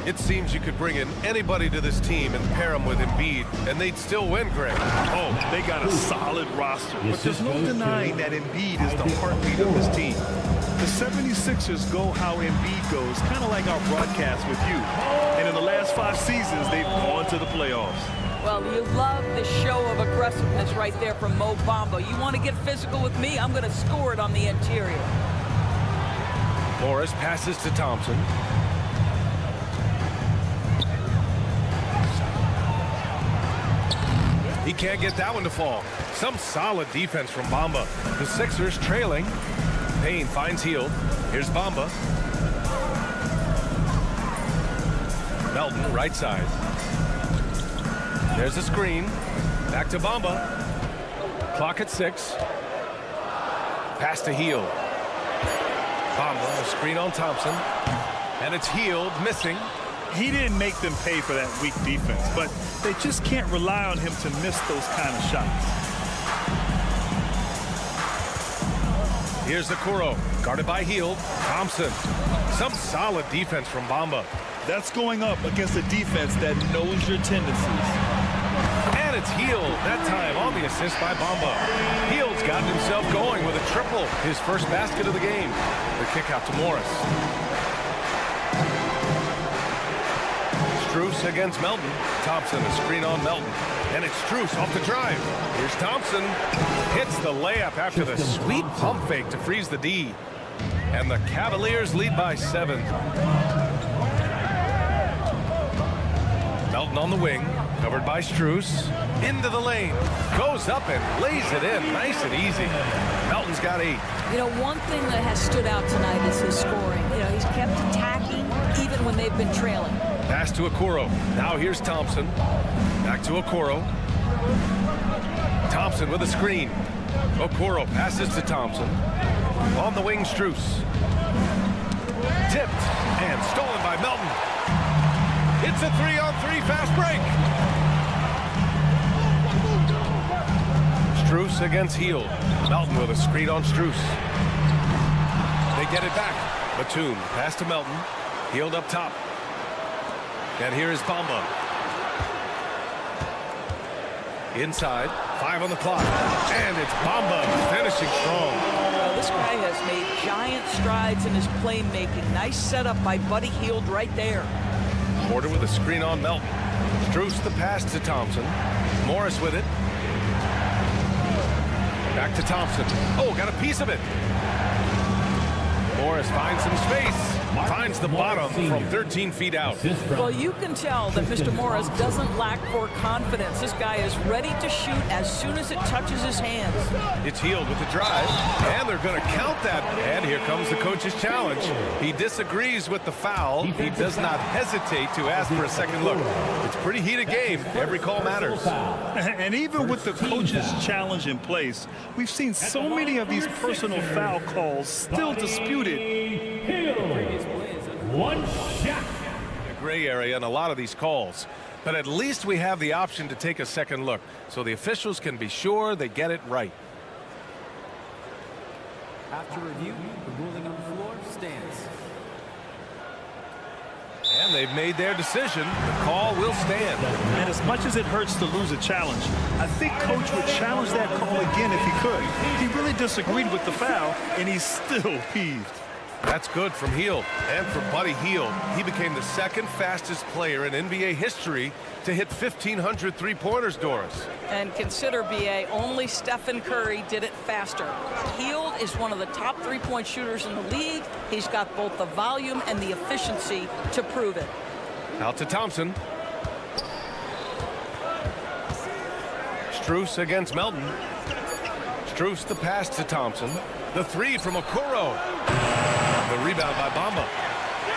It seems you could bring in anybody to this team and pair them with Embiid, and they'd still win, Greg. Oh, they got a solid roster, but there's no denying that Embiid is the heartbeat of this team. The 76ers go how Embiid goes, kind of like our broadcast with you. And in the last 5 seasons, they've gone to the playoffs. Well, you love the show of aggressiveness right there from Mo Bamba. You want to get physical with me? I'm going to score it on the interior. Morris passes to Thompson. He can't get that one to fall. Some solid defense from Bamba. The Sixers trailing. Payne finds Hield. Here's Bamba. Melton, right side. There's a screen. Back to Bamba. Clock at 6. Pass to Hield. Bamba, a screen on Thompson. And it's Hield missing. He didn't make them pay for that weak defense, but they just can't rely on him to miss those kind of shots. Here's Okoro, guarded by Hield. Thompson. Some solid defense from Bamba. That's going up against a defense that knows your tendencies. And it's Hield, that time on the assist by Bamba. Hield's gotten himself going with a triple, his first basket of the game. The kick out to Morris. Strus against Melton. Thompson, a screen on Melton. And it's Strus off the drive. Here's Thompson. Hits the layup after the sweet pump fake to freeze the D. And the Cavaliers lead by 7. Melton on the wing, covered by Strus. Into the lane. Goes up and lays it in. Nice and easy. Melton's got 8. You know, one thing that has stood out tonight is his scoring. You know, he's kept attacking even when they've been trailing. Pass to Okoro. Now here's Thompson. Back to Okoro. Thompson with a screen. Okoro passes to Thompson. On the wing, Strus. Tipped and stolen by Melton. It's a 3-on-3 fast break. Strus against Hield. Melton with a screen on Strus. They get it back. Batum, pass to Melton. Hield up top. And here is Bamba. Inside, 5 on the clock. And it's Bamba finishing strong. Well, this guy has made giant strides in his playmaking. Nice setup by Buddy Hield right there. Porter with a screen on Melton. Strus the pass to Thompson. Morris with it. Back to Thompson. Oh, got a piece of it. Morris finds some space. Finds the bottom from 13 feet out. Well, you can tell that Mr. Morris doesn't lack for confidence. This guy is ready to shoot as soon as it touches his hands. It's Hield with the drive, and they're going to count that. And here comes the coach's challenge. He disagrees with the foul. He does not hesitate to ask for a second look. It's a pretty heated game. Every call matters. And even with the coach's challenge in place, we've seen so many of these personal foul calls still disputed. One shot. A gray area in a lot of these calls. But at least we have the option to take a second look, so the officials can be sure they get it right. After review, the ruling on the floor stands. And they've made their decision. The call will stand. And as much as it hurts to lose a challenge, I think Coach would challenge that call again if he could. He really disagreed with the foul, and he's still peeved. That's good from Hield. And for Buddy Hield, he became the second fastest player in NBA history to hit 1,500 three-pointers, Doris. And consider, B.A., only Stephen Curry did it faster. Hield is one of the top three-point shooters in the league. He's got both the volume and the efficiency to prove it. Out to Thompson. Strus against Melton. Strus the pass to Thompson. The 3 from Okoro. The rebound by Bamba.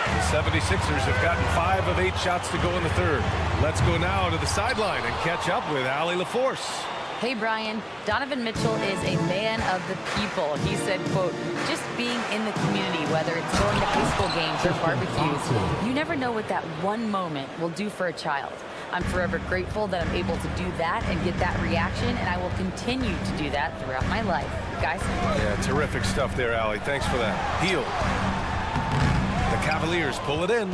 The 76ers have gotten 5 of 8 shots to go in the third. Let's go now to the sideline and catch up with Allie LaForce. Hey, Brian, Donovan Mitchell is a man of the people. He said, quote, just being in the community, whether it's going to high school games or barbecues, you never know what that one moment will do for a child. I'm forever grateful that I'm able to do that and get that reaction, and I will continue to do that throughout my life. Guys? Yeah, terrific stuff there, Allie. Thanks for that. Hield. The Cavaliers pull it in.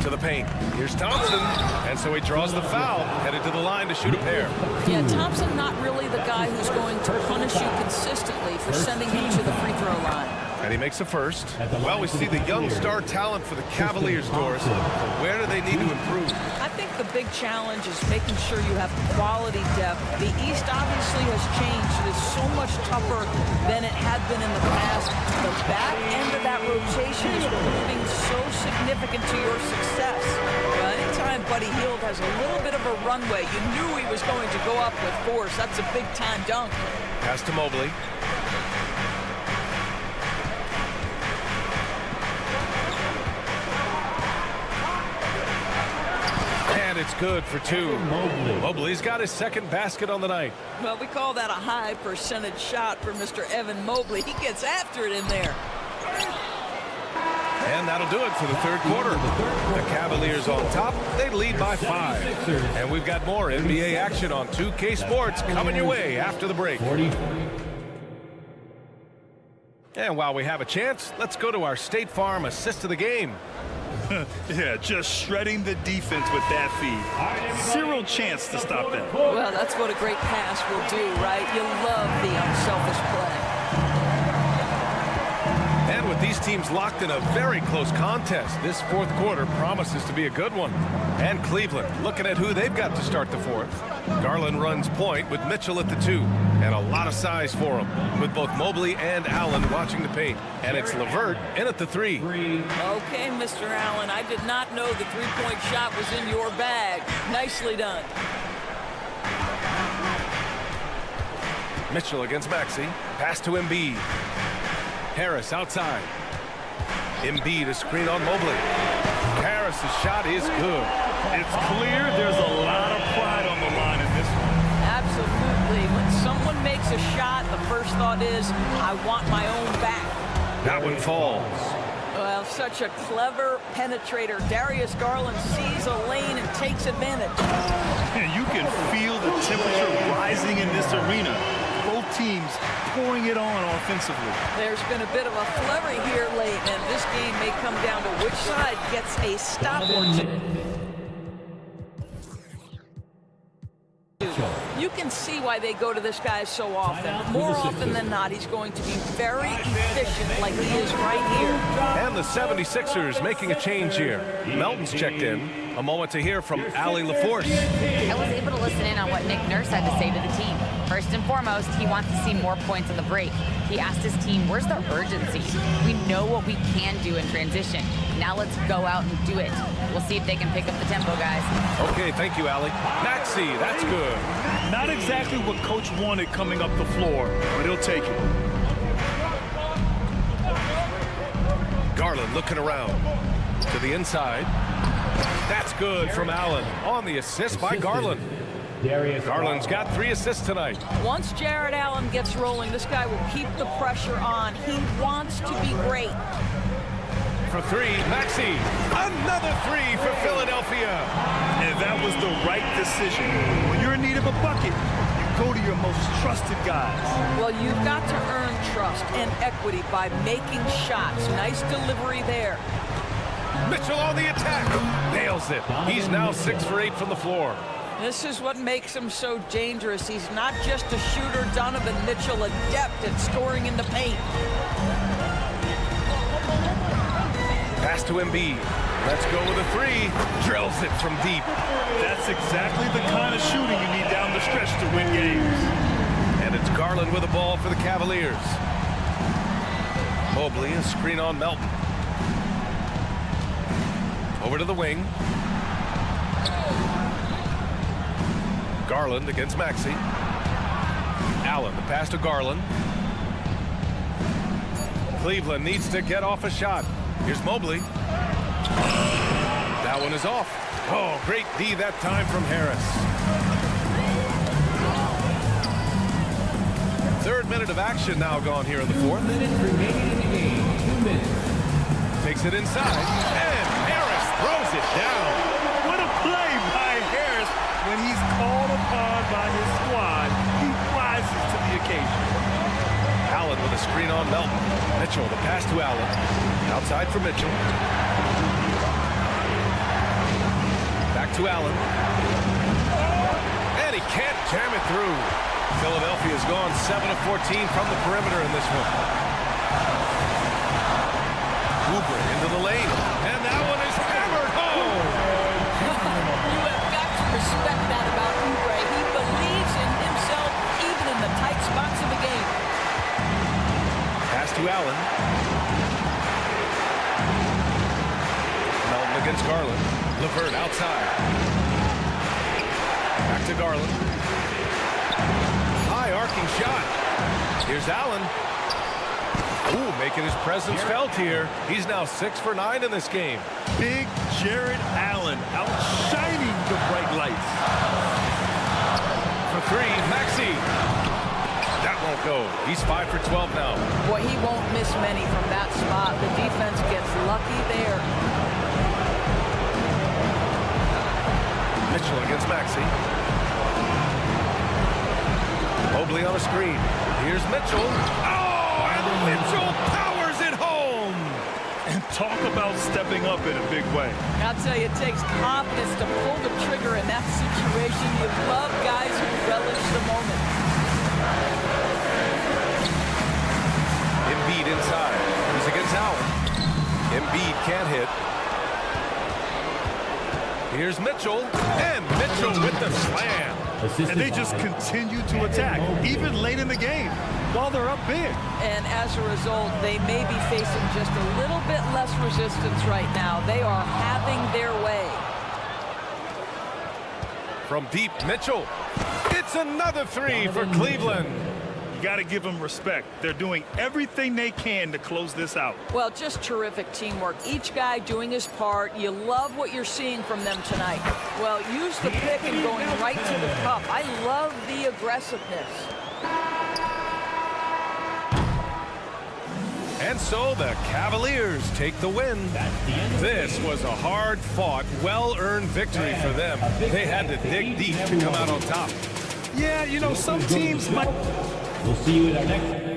To the paint. Here's Thompson. And so he draws the foul. Headed to the line to shoot a pair. Yeah, Thompson not really the guy who's going to punish you consistently for sending him to the free throw line. And he makes a first. Well, we see the young star talent for the Cavaliers, Doris. Where do they need to improve? I think the big challenge is making sure you have quality depth. The East obviously has changed. It is so much tougher than it had been in the past. The back end of that rotation is proving so significant to your success. Anytime Buddy Hield has a little bit of a runway, you knew he was going to go up with force. That's a big-time dunk. Pass to Mobley. It's good for 2. Mobley's got his second basket on the night. Well, we call that a high percentage shot for Mr. Evan Mobley. He gets after it in there. And that'll do it for the third quarter. The Cavaliers on top. They lead by 5. And we've got more NBA action on 2K Sports coming your way after the break. And while we have a chance, let's go to our State Farm assist of the game. Yeah, just shredding the defense with that feed. Zero chance to stop that. Well, that's what a great pass will do, right? You love the unselfish play. And with these teams locked in a very close contest, this fourth quarter promises to be a good one. And Cleveland looking at who they've got to start the fourth. Garland runs point with Mitchell at the 2. And a lot of size for him, with both Mobley and Allen watching the paint. And it's LeVert in at the 3. Okay, Mr. Allen, I did not know the three-point shot was in your bag. Nicely done. Mitchell against Maxey. Pass to Embiid. Harris outside. Embiid a screen on Mobley. Harris's shot is good. It's clear there's a lot of pride on the line in this one. Absolutely. When someone makes a shot, the first thought is, I want my own back. That one falls. Well, such a clever penetrator. Darius Garland sees a lane and takes advantage. You can feel the temperature rising in this arena. Both teams pouring it on offensively. There's been a bit of a flurry here late, and this game may come down to which side gets a stoppage. You can see why they go to this guy so often. More often than not, he's going to be very efficient like he is right here. And the 76ers making a change here. Melton's checked in. A moment to hear from Allie LaForce. I was able to listen in on what Nick Nurse had to say to the team. First and foremost, he wants to see more points on the break. He asked his team, where's the urgency? We know what we can do in transition. Now let's go out and do it. We'll see if they can pick up the tempo, guys. Okay, thank you, Allie. Maxey, that's good. Not exactly what Coach wanted coming up the floor, but he'll take it. Garland looking around to the inside. That's good from Allen on the assist by Garland. Garland's got 3 assists tonight. Once Jared Allen gets rolling, this guy will keep the pressure on. He wants to be great. For 3, Maxey. Another 3 for Philadelphia. And that was the right decision. When you're in need of a bucket, you go to your most trusted guys. Well, you've got to earn trust and equity by making shots. Nice delivery there. Mitchell on the attack. Nails it. He's now 6 for 8 from the floor. This is what makes him so dangerous. He's not just a shooter. Donovan Mitchell, adept at scoring in the paint. Pass to Embiid. Let's go with a 3. Drills it from deep. That's exactly the kind of shooting you need down the stretch to win games. And it's Garland with the ball for the Cavaliers. Mobley, a screen on Melton. Over to the wing. Garland against Maxey. Allen, the pass to Garland. Cleveland needs to get off a shot. Here's Mobley. That one is off. Oh, great D that time from Harris. 3rd minute of action now gone here in the 4th. Takes it inside, and Harris throws it down. What a play by Harris. When he's called upon by his squad, he rises to the occasion. Allen with a screen on Melton. Mitchell, the pass to Allen. Outside for Mitchell. Back to Allen. And he can't jam it through. Philadelphia's gone 7 of 14 from the perimeter in this one. Oubre into the lane. And that one is hammered home. You have got to respect that about Oubre. He believes in himself even in the tight spots of the game. Pass to Allen. Melton against Garland. LeVert outside. Back to Garland. High arcing shot. Here's Allen. Ooh, making his presence felt here. He's now 6 for 9 in this game. Big Jared Allen outshining the bright lights. For 3, Maxey. That won't go. He's 5 for 12 now. Boy, he won't miss many from that spot. The defense gets lucky there. Mitchell against Maxey. Mobley on a screen. Here's Mitchell. Oh, and Mitchell powers it home. And talk about stepping up in a big way. I'll tell you, it takes confidence to pull the trigger in that situation. You love guys who relish the moment. Embiid inside. He's against Allen. Embiid can't hit. Here's Mitchell. And Mitchell with the slam. And they just continue to attack, even late in the game, while they're up big. And as a result, they may be facing just a little bit less resistance right now. They are having their way. From deep, Mitchell. It's another three for Cleveland. You got to give them respect. They're doing everything they can to close this out. Well, just terrific teamwork. Each guy doing his part. You love what you're seeing from them tonight. Well, use the pick and going right to the cup. I love the aggressiveness. And so the Cavaliers take the win. This was a hard-fought, well-earned victory for them. They had to dig deep to come out on top. Yeah, you know, some teams might... We'll see you at our next.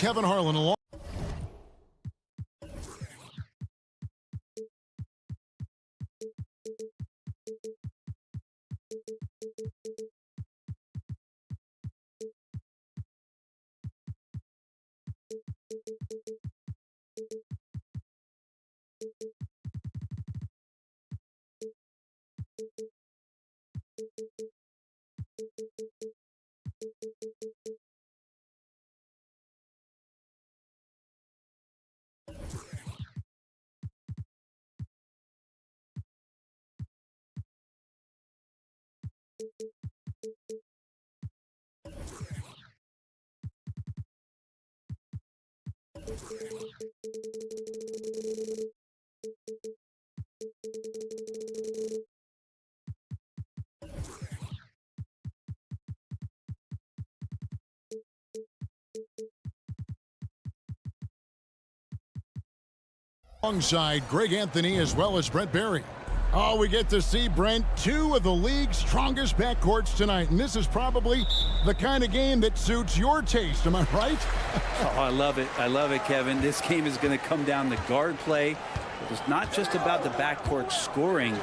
Kevin Harlan along. Alongside Greg Anthony as well as Brent Barry. Oh, we get to see, Brent, two of the league's strongest backcourts tonight, and this is probably the kind of game that suits your taste. Am I right? Oh, I love it. I love it, Kevin. This game is going to come down to guard play. It's not just about the backcourt scoring.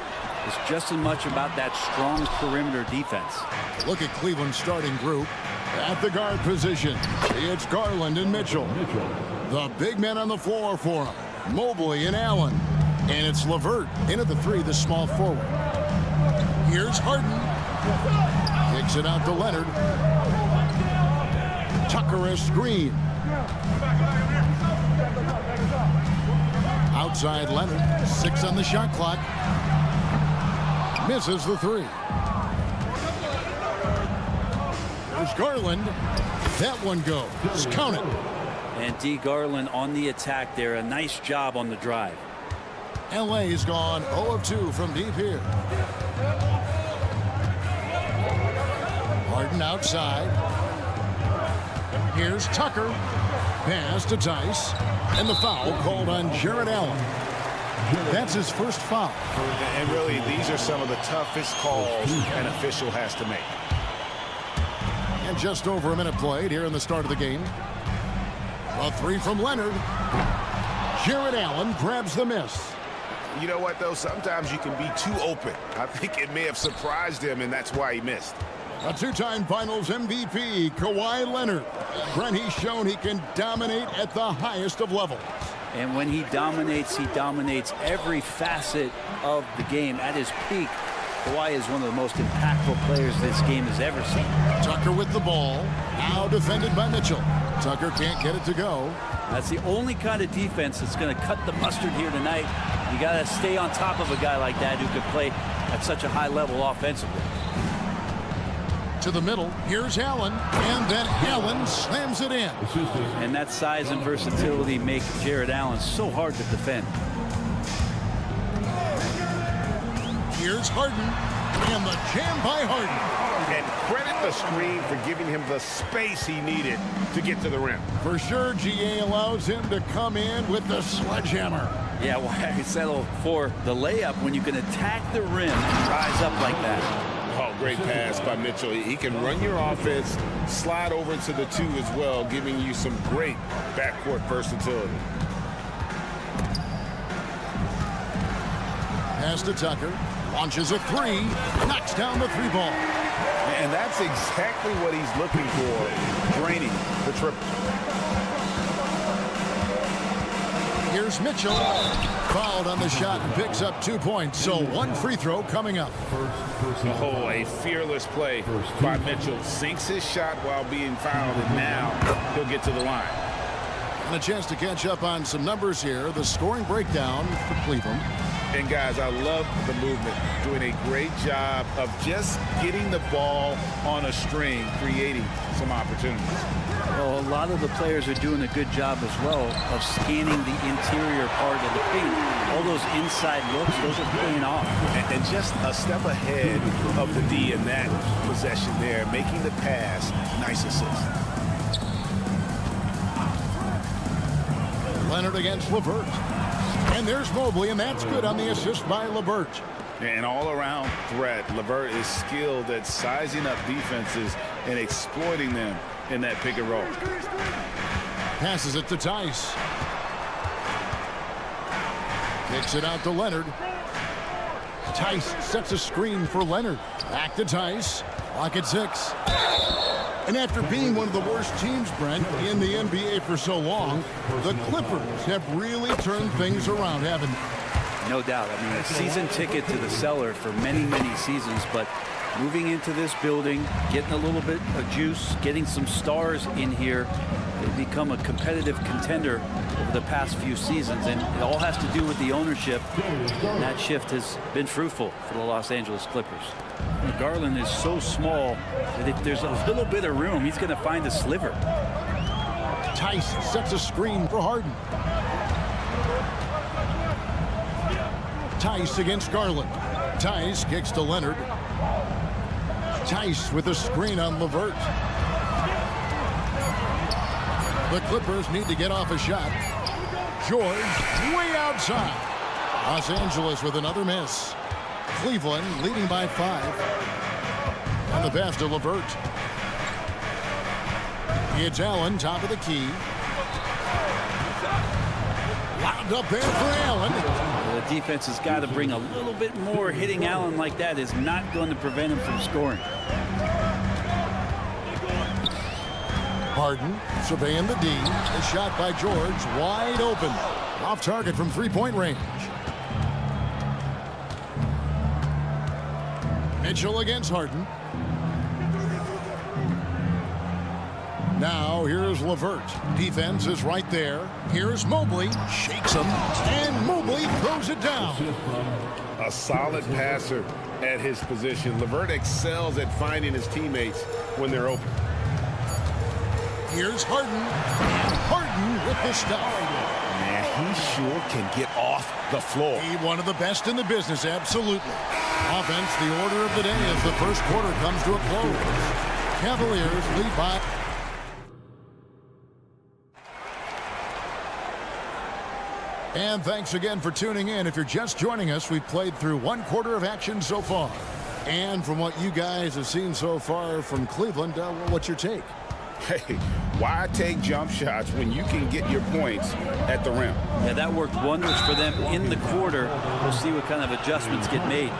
It's just as much about that strong perimeter defense. Look at Cleveland's starting group. At the guard position, it's Garland and Mitchell. The big men on the floor for them. Mobley and Allen. And it's LeVert into the three, the small forward. Here's Harden. Kicks it out to Leonard. Tucker a screen. Outside Leonard. 6 on the shot clock. Misses the three. There's Garland. That one goes. Count it. And D. Garland on the attack there. A nice job on the drive. LA's gone 0 of 2 from deep here. Harden outside. Here's Tucker. Pass to Tice. And the foul called on Jared Allen. That's his first foul. And really, these are some of the toughest calls an official has to make. And just over a minute played here in the start of the game. A three from Leonard. Jared Allen grabs the miss. You know what, though? Sometimes you can be too open. I think it may have surprised him, and that's why he missed. A two-time Finals MVP, Kawhi Leonard. Brent, he's shown he can dominate at the highest of levels. And when he dominates every facet of the game. At his peak, Kawhi is one of the most impactful players this game has ever seen. Tucker with the ball. Now defended by Mitchell. Tucker can't get it to go. That's the only kind of defense that's going to cut the mustard here tonight. You got to stay on top of a guy like that who can play at such a high level offensively. To the middle, here's Allen, and then Allen slams it in. And that size and versatility make Jared Allen so hard to defend. Here's Harden, and the jam by Harden. And credit the screen for giving him the space he needed to get to the rim. For sure, GA allows him to come in with the sledgehammer. Yeah, why settle for the layup when you can attack the rim and rise up like that? Oh, great pass by Mitchell. He can run your offense, slide over to the two as well, giving you some great backcourt versatility. Pass to Tucker. Launches a three. Knocks down the three ball. And that's exactly what he's looking for, draining the triple. Here's Mitchell. Fouled on the shot and picks up 2 points. So one free throw coming up. Oh, a fearless play by Mitchell. Sinks his shot while being fouled, and now he'll get to the line. And a chance to catch up on some numbers here. The scoring breakdown for Cleveland. And guys, I love the movement. Doing a great job of just getting the ball on a string, creating some opportunities. Well, a lot of the players are doing a good job as well of scanning the interior part of the paint. All those inside looks, those are paying off. And just a step ahead of the D in that possession there, making the pass. Nice assist. Leonard against LeVert. And there's Mobley, and that's good on the assist by LeVert. An all-around threat. LeVert is skilled at sizing up defenses and exploiting them in that pick and roll. Passes it to Tice. Kicks it out to Leonard. Tice sets a screen for Leonard. Back to Tice. Clock at 6. And after being one of the worst teams, Brent, in the NBA for so long, the Clippers have really turned things around, haven't they? No doubt. I mean, a season ticket to the cellar for many, many seasons, but moving into this building, getting a little bit of juice, getting some stars in here, they've become a competitive contender over the past few seasons, and it all has to do with the ownership. And that shift has been fruitful for the Los Angeles Clippers. And Garland is so small that if there's a little bit of room, he's going to find a sliver. Tice sets a screen for Harden. Tice against Garland. Tice kicks to Leonard. Tice with a screen on LeVert. The Clippers need to get off a shot. George way outside. Los Angeles with another miss. Cleveland leading by 5. On the pass to LeVert. It's Allen, top of the key. Lobbed up there for Allen. The defense has got to bring a little bit more. Hitting Allen like that is not going to prevent him from scoring. Harden surveying the D. A shot by George, wide open. Off target from three-point range. Mitchell against Harden. Now here's LeVert. Defense is right there. Here's Mobley. Shakes him. And Mobley throws it down. A solid passer at his position. LeVert excels at finding his teammates when they're open. Here's Harden. And Harden with the stuff. Man, he sure can get off the floor. He one of the best in the business, absolutely. Offense, the order of the day as the first quarter comes to a close. Cavaliers lead by... And thanks again for tuning in. If you're just joining us, we've played through one quarter of action so far. And from what you guys have seen so far from Cleveland, what's your take? Hey, why take jump shots when you can get your points at the rim? Yeah, that worked wonders for them in the quarter. We'll see what kind of adjustments get made.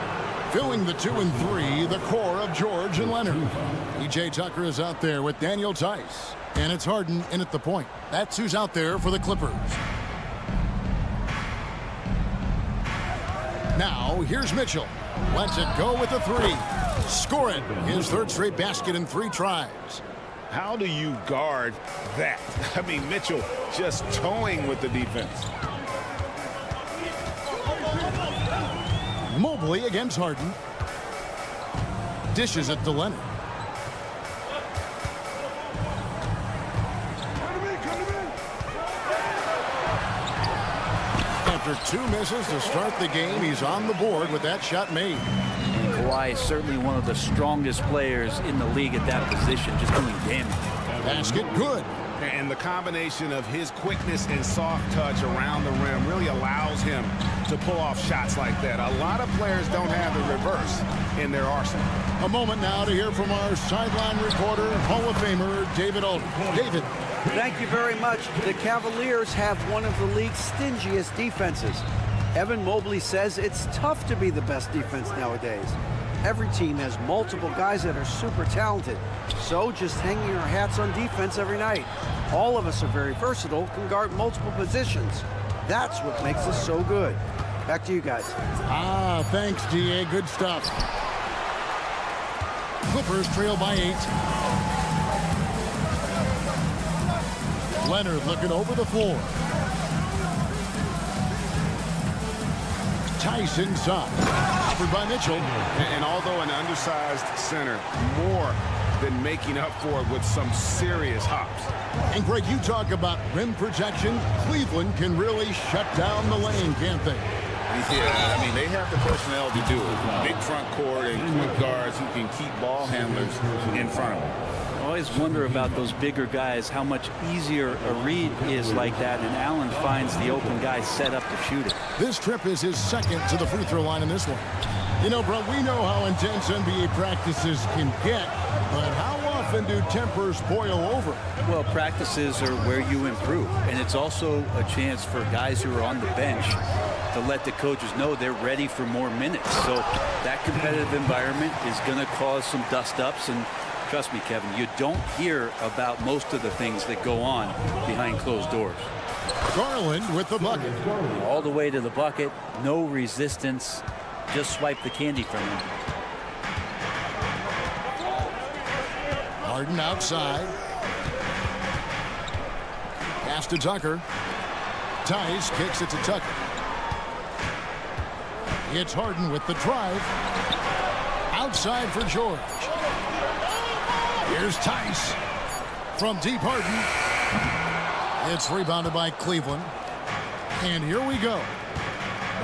Filling the 2 and 3, the core of George and Leonard. E.J. Tucker is out there with Daniel Tice. And it's Harden in at the point. That's who's out there for the Clippers. Now, here's Mitchell. Lets it go with a 3. Score it. His third straight basket in 3 tries. How do you guard that? I mean, Mitchell just towing with the defense. Mobley against Harden. Dishes it to Leonard. After 2 misses to start the game, he's on the board with that shot made. And Kawhi is certainly one of the strongest players in the league at that position, just doing damage. Basket good. And the combination of his quickness and soft touch around the rim really allows him to pull off shots like that. A lot of players don't have the reverse in their arsenal. A moment now to hear from our sideline reporter, Hall of Famer David Alden. David. Thank you very much. The Cavaliers have one of the league's stingiest defenses. Evan Mobley says it's tough to be the best defense nowadays. Every team has multiple guys that are super talented. So just hanging our hats on defense every night. All of us are very versatile, can guard multiple positions. That's what makes us so good. Back to you guys. Thanks, D.A. Good stuff. Clippers trail by 8. Leonard looking over the floor. Tice inside. Offered by Mitchell. And although an undersized center, more than making up for it with some serious hops. And Greg, you talk about rim protection. Cleveland can really shut down the lane, can't they? Yeah, I mean, they have the personnel to do it. Big front court and quick guards who can keep ball handlers in front of them. I always wonder about those bigger guys, how much easier a read is like that, and Allen finds the open guy set up to shoot it. This trip is his second to the free throw line in this one. You know, bro, we know how intense NBA practices can get, but how often do tempers boil over? Well, practices are where you improve, and it's also a chance for guys who are on the bench to let the coaches know they're ready for more minutes. So that competitive environment is going to cause some dust-ups, and trust me, Kevin, you don't hear about most of the things that go on behind closed doors. Garland with the bucket. All the way to the bucket, no resistance, just swipe the candy from him. Harden outside. Pass to Tucker. Tice kicks it to Tucker. It's Harden with the drive. Outside for George. Here's Tice from deep. Harden. It's rebounded by Cleveland. And here we go.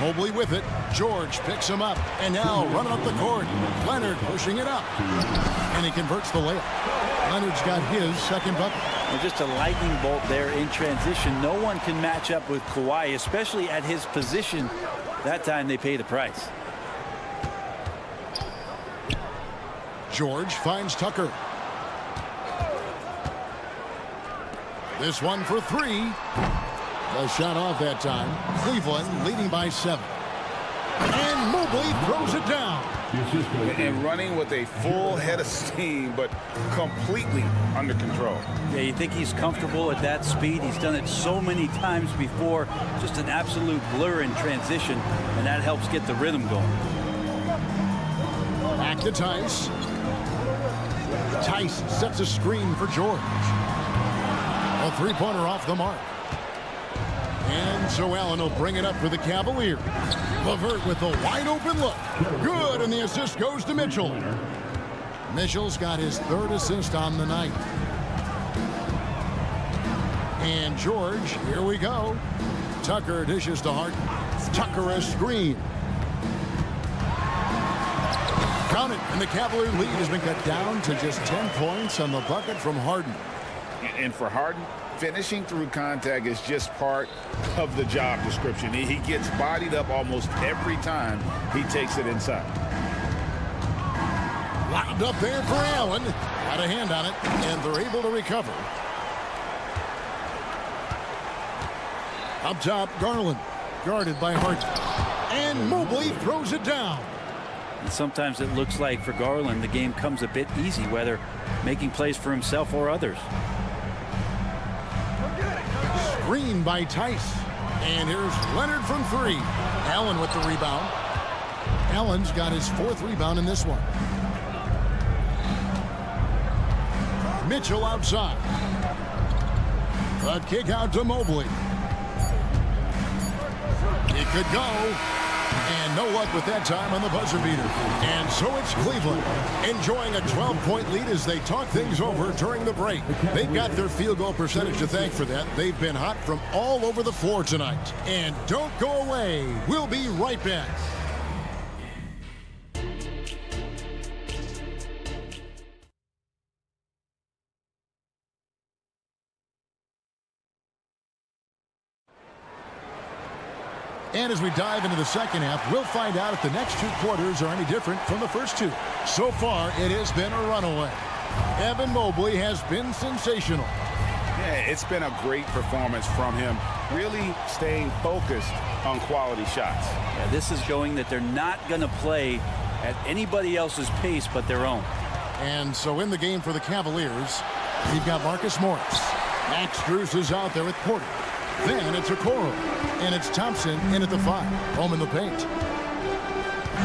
Mobley with it. George picks him up. And now running up the court. Leonard pushing it up. And he converts the layup. Leonard's got his second bucket. Well, just a lightning bolt there in transition. No one can match up with Kawhi, especially at his position. That time they pay the price. George finds Tucker. This one for three. The shot off that time. Cleveland leading by 7. And Mobley throws it down. And running with a full head of steam, but completely under control. Yeah, you think he's comfortable at that speed. He's done it so many times before. Just an absolute blur in transition, and that helps get the rhythm going. Back to Tice. Tice sets a screen for George. A three-pointer off the mark. And so Allen will bring it up for the Cavaliers. LeVert with a wide-open look. Good, and the assist goes to Mitchell. Mitchell's got his third assist on the night. And George, here we go. Tucker dishes to Harden. Tucker a screen. Count it, and the Cavalier lead has been cut down to just 10 points on the bucket from Harden. And for Harden, finishing through contact is just part of the job description. He gets bodied up almost every time he takes it inside. Lobbed up there for Allen. Got a hand on it, and they're able to recover. Up top, Garland, guarded by Harden. And Mobley throws it down. And sometimes it looks like for Garland, the game comes a bit easy, whether making plays for himself or others. Screen by Tice. And here's Leonard from 3. Allen with the rebound. Allen's got his 4th rebound in this one. Mitchell outside. A kick out to Mobley. It could go. And no luck with that time on the buzzer beater. And so it's Cleveland enjoying a 12-point lead as they talk things over during the break. They've got their field goal percentage to thank for that. They've been hot from all over the floor tonight. And don't go away. We'll be right back. And as we dive into the second half, we'll find out if the next 2 quarters are any different from the first 2. So far, it has been a runaway. Evan Mobley has been sensational. Yeah, it's been a great performance from him, really staying focused on quality shots. Yeah, this is showing that they're not going to play at anybody else's pace but their own. And so in the game for the Cavaliers, you've got Marcus Morris. Max Strus is out there with Porter. Then it's Okoro, and it's Thompson in at the 5, home in the paint.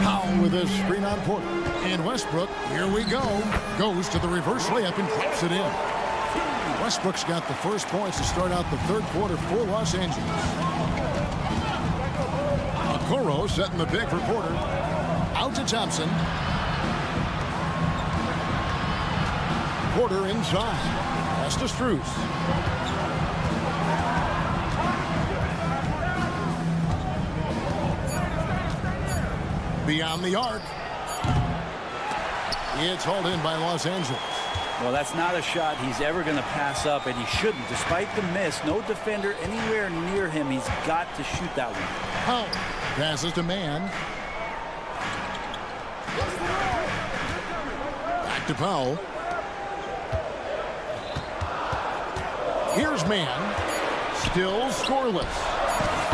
Powell with a screen on Porter. And Westbrook, here we go, goes to the reverse layup and drops it in. Westbrook's got the first points to start out the 3rd quarter for Los Angeles. Okoro setting the pick for Porter. Out to Thompson. Porter inside. Pass to Strus. Beyond the arc. It's hauled in by Los Angeles. Well, that's not a shot he's ever going to pass up, and he shouldn't. Despite the miss, no defender anywhere near him. He's got to shoot that one. Powell passes to Mann. Back to Powell. Here's Mann. Still scoreless.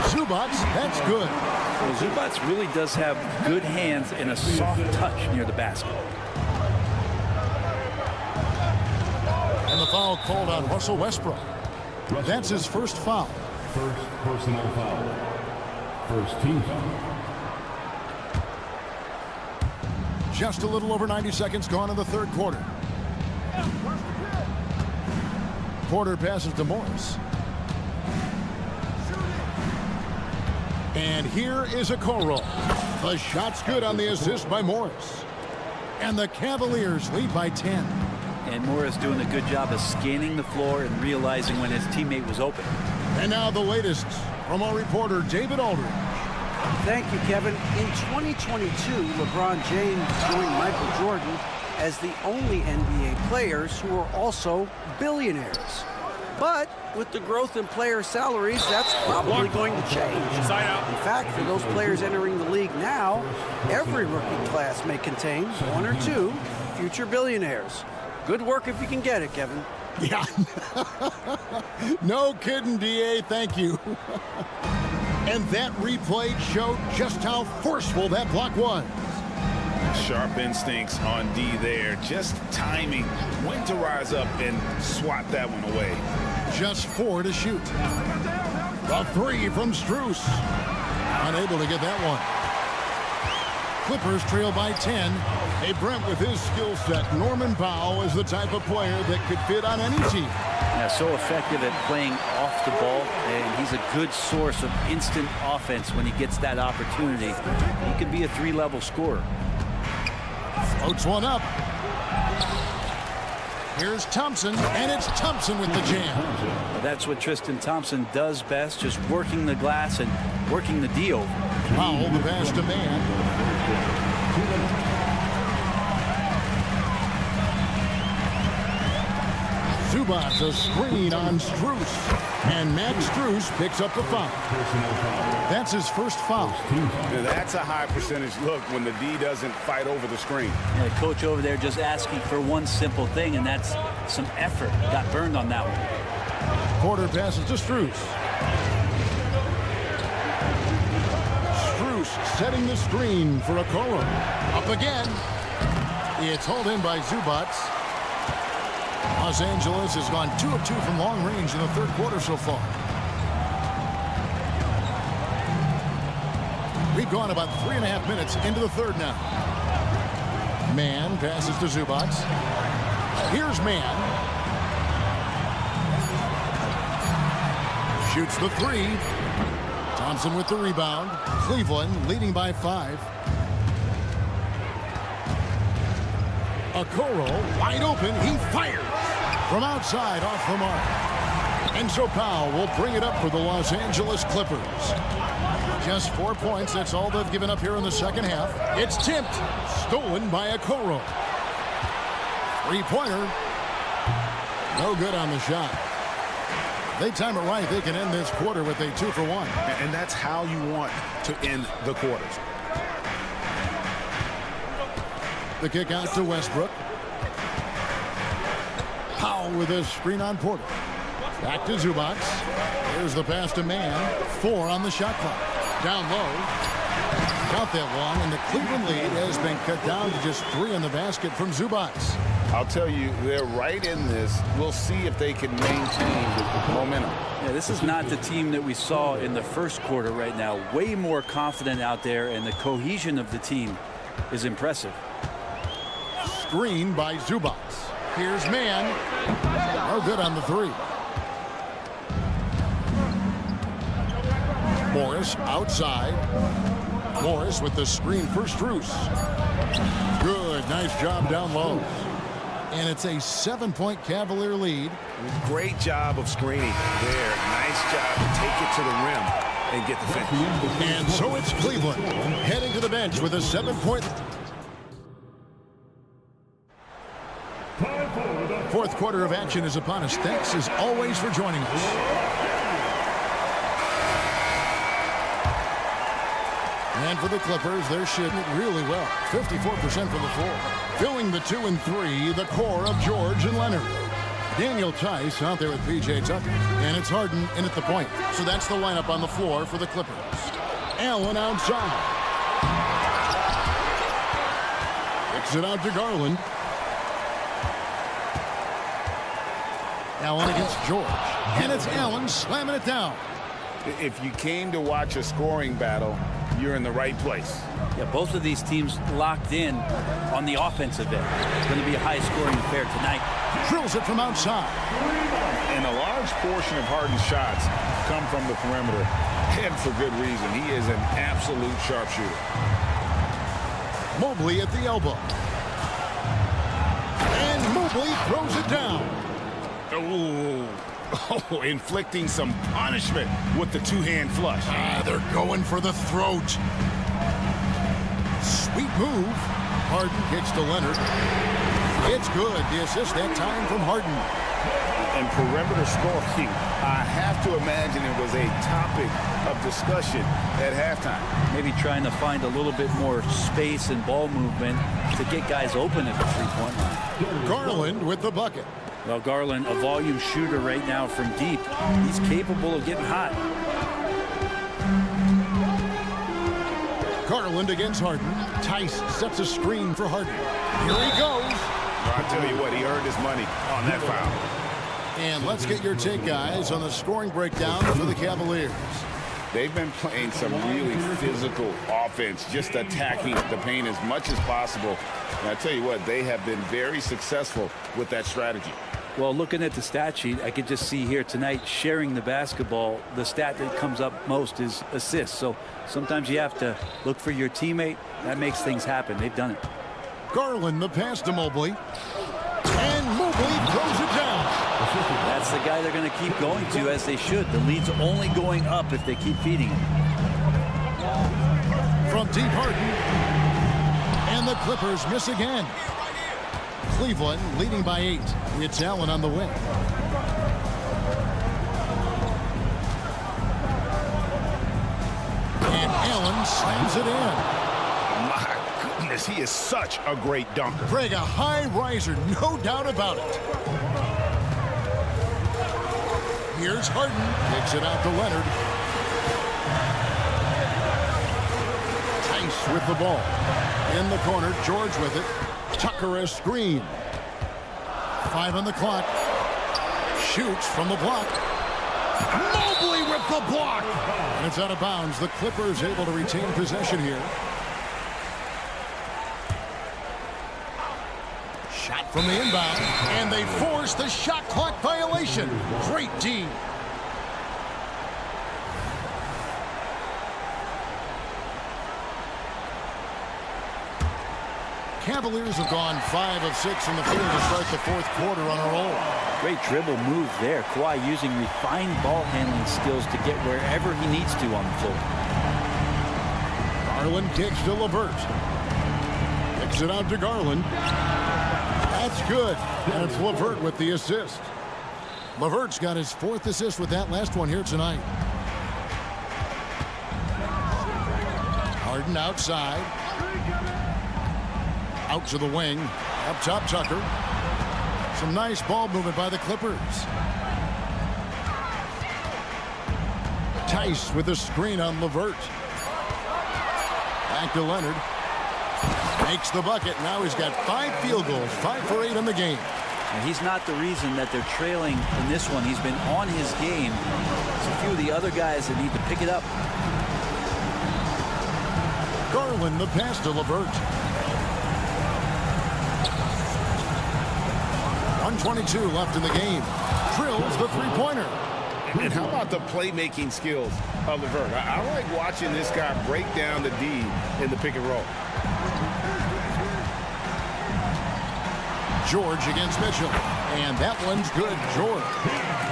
Zubats, that's good. Well, Zubats really does have good hands and a soft touch near the basket. And the foul called on Russell Westbrook. That's his first foul. First personal foul. First team foul. Just a little over 90 seconds gone in the third quarter. Porter passes to Morris. And here is Okoro. The shot's good on the assist by Morris. And the Cavaliers lead by 10. And Morris doing a good job of scanning the floor and realizing when his teammate was open. And now the latest from our reporter, David Aldridge. Thank you, Kevin. In 2022, LeBron James joined Michael Jordan as the only NBA players who are also billionaires. But with the growth in player salaries, that's probably going to change. In fact, for those players entering the league now, every rookie class may contain one or two future billionaires. Good work if you can get it, Kevin. Yeah. No kidding, DA. Thank you. And that replay showed just how forceful that block was. Sharp instincts on D there. Just timing when to rise up and swat that one away. Just 4 to shoot. A 3 from Strus. Unable to get that one. Clippers trail by 10. Hey, Brent, with his skill set, Norman Powell is the type of player that could fit on any team. Yeah, so effective at playing off the ball, and he's a good source of instant offense when he gets that opportunity. He could be a 3-level scorer. Floats one up. Here's Thompson, and it's Thompson with the jam. Well, that's what Tristan Thompson does best, just working the glass and working the D over. Powell, the pass to Mann. Zubats a screen on Strus. And Max Strus picks up the foul. That's his first foul. Now, that's a high percentage look when the D doesn't fight over the screen. Yeah, the coach over there just asking for one simple thing, and that's some effort. Got burned on that one. Porter passes to Strus. Strus setting the screen for Okoro. Up again. It's hauled in by Zubats. Los Angeles has gone 2 of 2 from long range in the third quarter so far. We've gone about 3.5 minutes into the third now. Mann passes to Zubats. Here's Mann. Shoots the 3. Thompson with the rebound. Cleveland leading by 5. Okoro wide open. He fires from outside off the mark. And so Powell will bring it up for the Los Angeles Clippers. Just 4 points. That's all they've given up here in the second half. It's tipped. Stolen by Okoro. 3-pointer. No good on the shot. They time it right. They can end this quarter with a 2 for 1. And that's how you want to end the quarters. The kick out to Westbrook. Powell with a screen on Porter. Back to Zubats. Here's the pass to Mann. 4 on the shot clock. Down low. Count that one, and the Cleveland lead has been cut down to just 3 in the basket from Zubats. I'll tell you, they're right in this. We'll see if they can maintain momentum. Yeah, this is not the team that we saw in the first quarter right now. Way more confident out there, and the cohesion of the team is impressive. Screen by Zubats. Here's Mann. No good on the 3. Morris outside. Morris with the screen for Strus. Good, nice job down low. And it's a 7-point Cavalier lead. Great job of screening there. Nice job to take it to the rim and get the finish. And so it's Cleveland heading to the bench with a 7-point. Fourth quarter of action is upon us. Thanks as always for joining us. And for the Clippers, they're shooting it really well. 54% from the floor. Filling the 2 and 3, the core of George and Leonard. Daniel Tice out there with P.J. Tucker. And it's Harden in at the point. So that's the lineup on the floor for the Clippers. Allen outside. Kicks it out to Garland. Allen against George. And it's Allen slamming it down. If you came to watch a scoring battle, you're in the right place. Yeah, both of these teams locked in on the offensive end. It's going to be a high-scoring affair tonight. Drills it from outside. And a large portion of Harden's shots come from the perimeter, and for good reason. He is an absolute sharpshooter. Mobley at the elbow. And Mobley throws it down. Oh, inflicting some punishment with the two-hand flush. They're going for the throat. Sweet move. Harden kicks to Leonard. It's good. The assist that time from Harden. And perimeter scoring, I have to imagine it was a topic of discussion at halftime. Maybe trying to find a little bit more space and ball movement to get guys open at the three-point line. Garland with the bucket. Well, Garland, a volume shooter right now from deep. He's capable of getting hot. Garland against Harden. Tice sets a screen for Harden. Here he goes. I tell you what, he earned his money on that foul. And let's get your take, guys, on the scoring breakdown for the Cavaliers. They've been playing some really physical offense, just attacking the paint as much as possible. And I tell you what, they have been very successful with that strategy. Well, looking at the stat sheet, I could just see here tonight sharing the basketball. The stat that comes up most is assists. So sometimes you have to look for your teammate. That makes things happen. They've done it. Garland, the pass to Mobley. And Mobley throws it down. That's the guy they're going to keep going to, as they should. The lead's only going up if they keep feeding him. From deep, Harden. And the Clippers miss again. Cleveland leading by 8. It's Allen on the wing. And Allen slams it in. My goodness, he is such a great dunker. Greg, a high riser, no doubt about it. Here's Harden. Kicks it out to Leonard. Tice with the ball. In the corner, George with it. Tucker a screen. 5 on the clock. Shoots from the block. Mobley with the block. And it's out of bounds. The Clippers able to retain possession here. Shot from the inbound. And they force the shot clock violation. Great D. Cavaliers have gone 5 of 6 in the field to start the fourth quarter on a roll. Great dribble move there. Kawhi using refined ball handling skills to get wherever he needs to on the floor. Garland kicks to LeVert. Kicks it out to Garland. That's good. And it's LeVert with the assist. LeVert's got his 4th assist with that last one here tonight. Harden outside. Out to the wing. Up top, Tucker. Some nice ball movement by the Clippers. Tice with a screen on LeVert. Back to Leonard. Makes the bucket. Now he's got 5 field goals. 5 for 8 in the game. And he's not the reason that they're trailing in this one. He's been on his game. There's a few of the other guys that need to pick it up. Garland, the pass to LeVert. 1:22 left in the game. Drills the three-pointer. And how about the playmaking skills of LeVert? I like watching this guy break down the D in the pick and roll. George against Mitchell. And that one's good. George.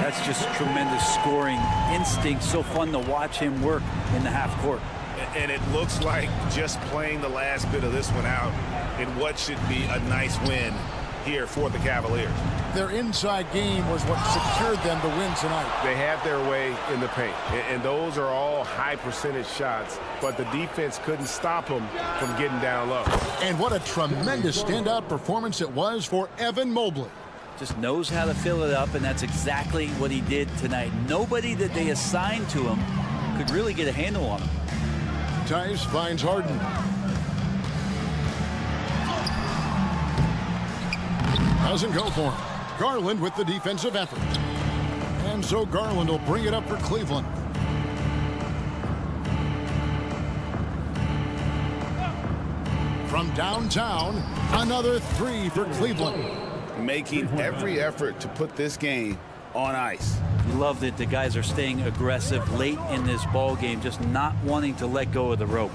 That's just tremendous scoring instinct. So fun to watch him work in the half court. And it looks like just playing the last bit of this one out in what should be a nice win here for the Cavaliers. Their inside game was what secured them to win tonight. They had their way in the paint, and those are all high percentage shots, but the defense couldn't stop them from getting down low. And what a tremendous standout performance it was for Evan Mobley. Just knows how to fill it up, and that's exactly what he did tonight. Nobody that they assigned to him could really get a handle on him. Tice finds Harden. Doesn't go for him. Garland with the defensive effort. And so Garland will bring it up for Cleveland. From downtown, another three for Cleveland. Making every effort to put this game on ice. You love that the guys are staying aggressive late in this ball game, just not wanting to let go of the rope.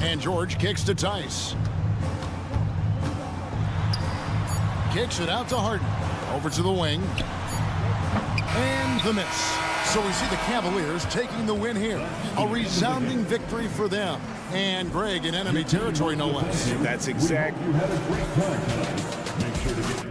And George kicks to Tice. Kicks it out to Harden. Over to the wing. And the miss. So we see the Cavaliers taking the win here. A resounding victory for them. And Greg in enemy territory, no less. That's exactly. You had a great time tonight. Make sure to get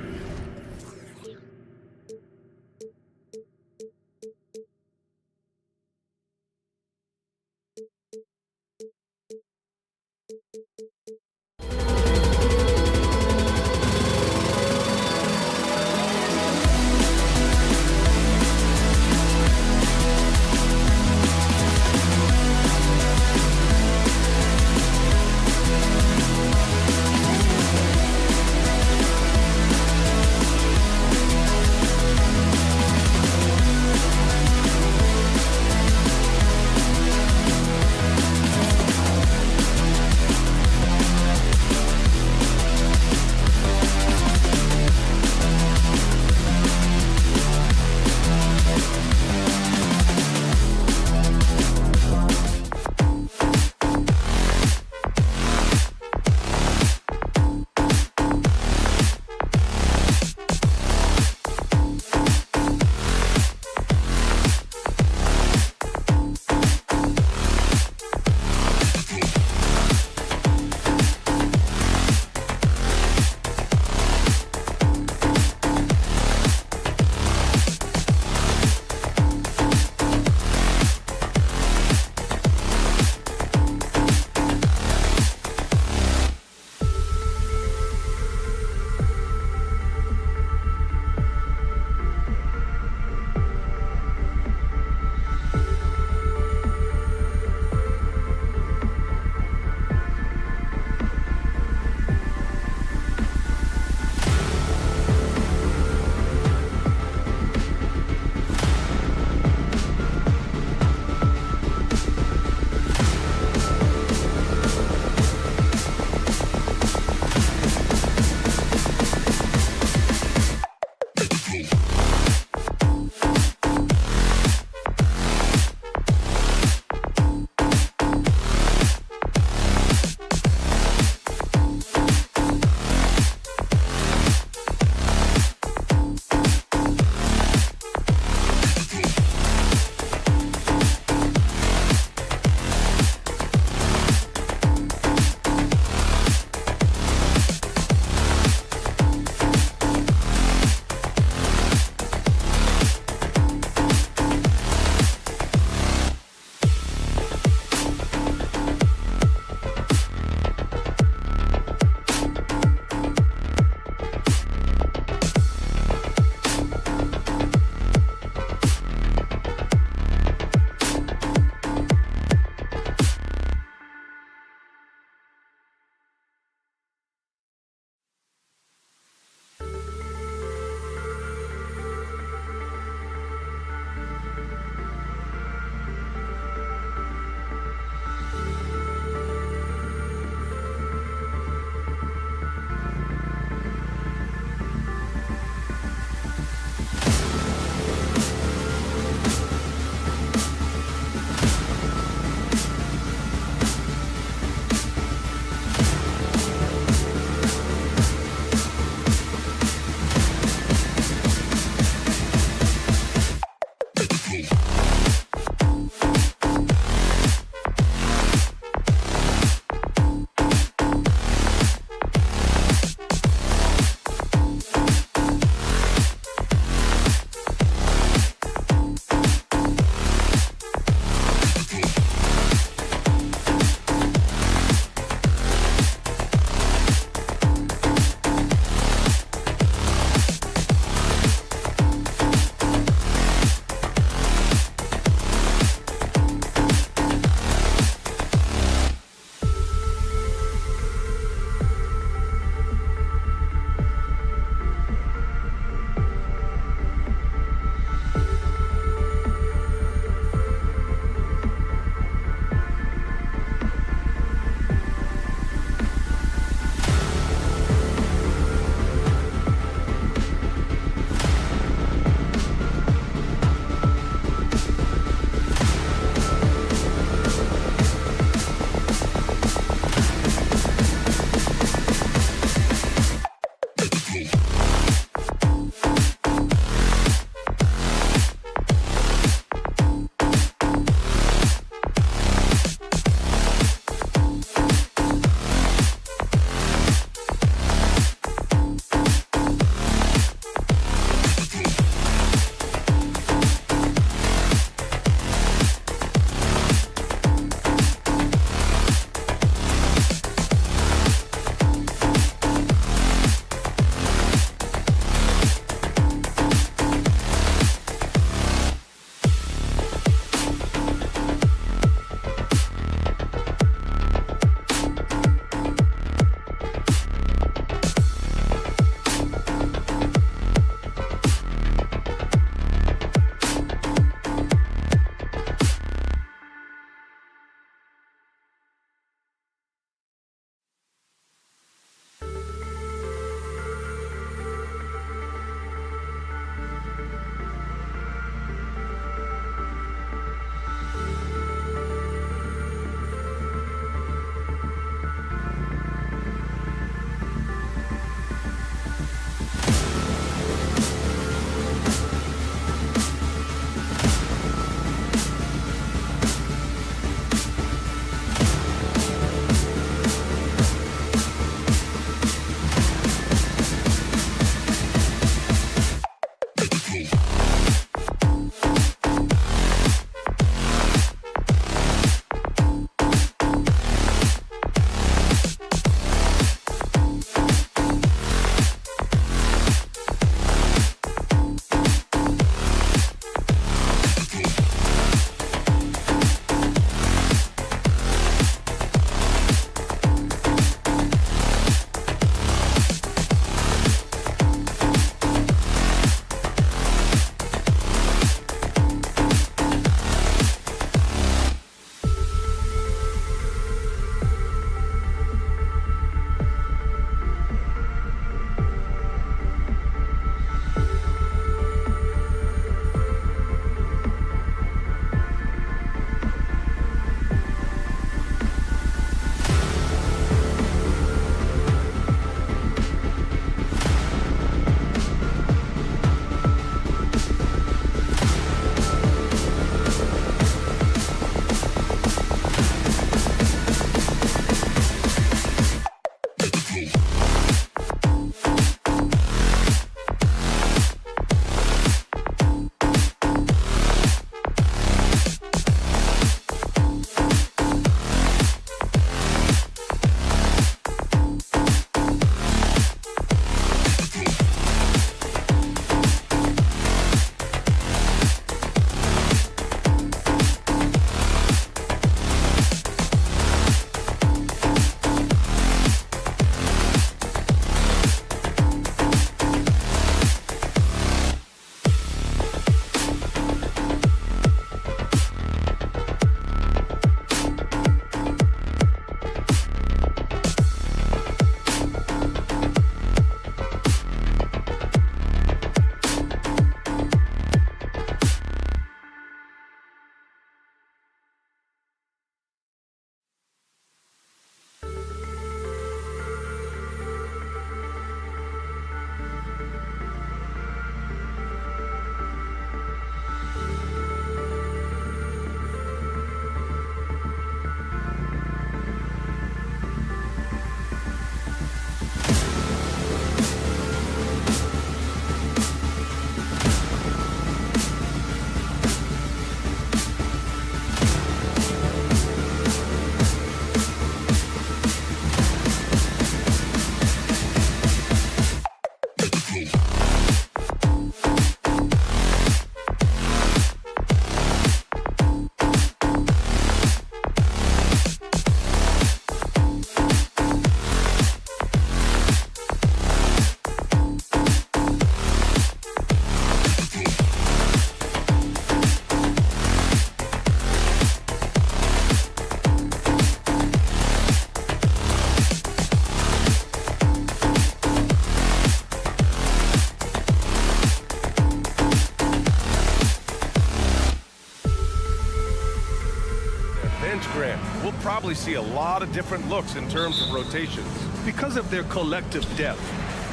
bench, Grant. We'll probably see a lot of different looks in terms of rotations. Because of their collective depth,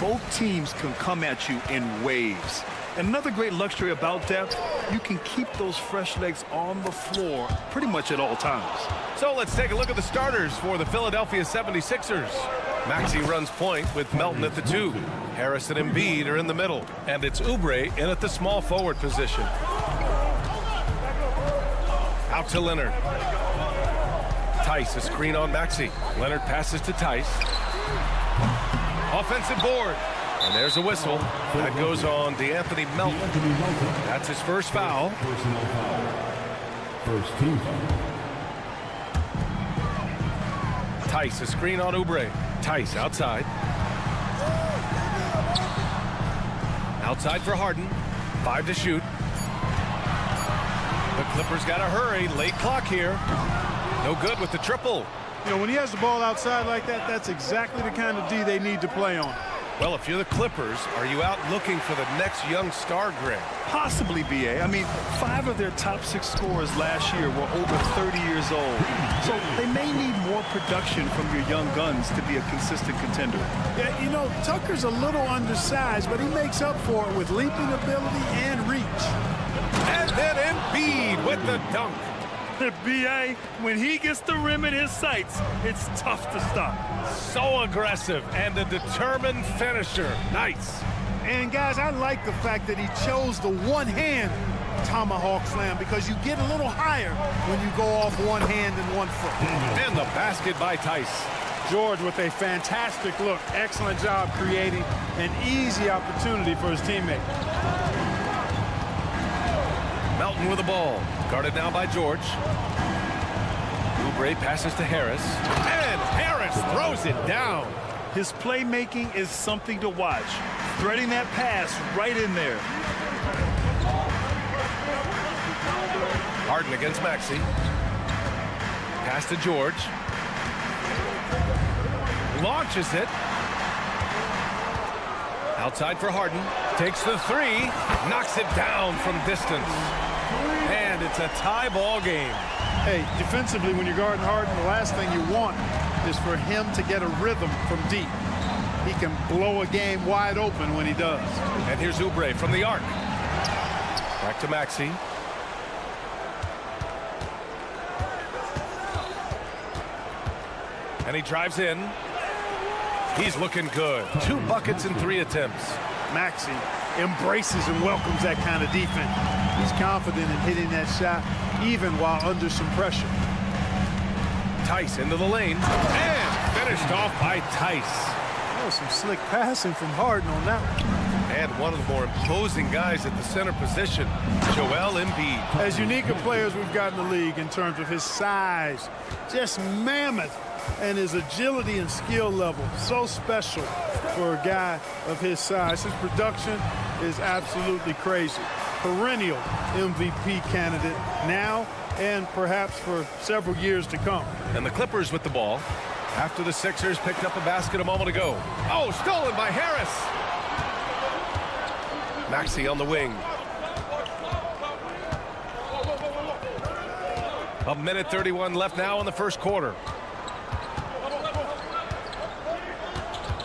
both teams can come at you in waves. And another great luxury about depth, you can keep those fresh legs on the floor pretty much at all times. So let's take a look at the starters for the Philadelphia 76ers. Maxey runs point with Melton at the 2. Harris and Embiid are in the middle. And it's Oubre in at the small forward position. Out to Leonard. Tice, a screen on Maxey. Leonard passes to Tice. Offensive board. And there's a whistle. That goes on DeAnthony Melton. That's his first foul. First team foul. Tice, a screen on Oubre. Tice outside. Outside for Harden. 5 to shoot. The Clippers got to hurry. Late clock here. No good with the triple. You know, when he has the ball outside like that, that's exactly the kind of D they need to play on. Well, if you're the Clippers, are you out looking for the next young star, Grant? Possibly, B.A. I mean, 5 of their top 6 scorers last year were over 30 years old. So they may need more production from your young guns to be a consistent contender. Yeah, you know, Tucker's a little undersized, but he makes up for it with leaping ability and reach. And then Embiid with the dunk. B.A., when he gets the rim in his sights, it's tough to stop. So aggressive and a determined finisher. Nice. And, guys, I like the fact that he chose the one-hand tomahawk slam because you get a little higher when you go off one hand and one foot. And the basket by Tice. George with a fantastic look. Excellent job creating an easy opportunity for his teammate. Melton with the ball. Guarded now by George. Oubre passes to Harris. And Harris throws it down. His playmaking is something to watch. Threading that pass right in there. Harden against Maxey. Pass to George. Launches it. Outside for Harden. Takes the 3. Knocks it down from distance. And it's a tie ball game. Hey, defensively, when you're guarding Harden, the last thing you want is for him to get a rhythm from deep. He can blow a game wide open when he does. And here's Oubre from the arc. Back to Maxey. And he drives in. He's looking good. 2 buckets in 3 attempts. Maxey embraces and welcomes that kind of defense. He's confident in hitting that shot even while under some pressure. Tice into the lane. And finished off by Tice. Oh, some slick passing from Harden on that one. And one of the more imposing guys at the center position, Joel Embiid. As unique a player as we've got in the league in terms of his size, just mammoth, and his agility and skill level, so special for a guy of his size. His production is absolutely crazy. Perennial MVP candidate now and perhaps for several years to come. And the Clippers with the ball after the Sixers picked up a basket a moment ago. Oh, stolen by Harris. Maxey on the wing. A minute 31 left now in the first quarter.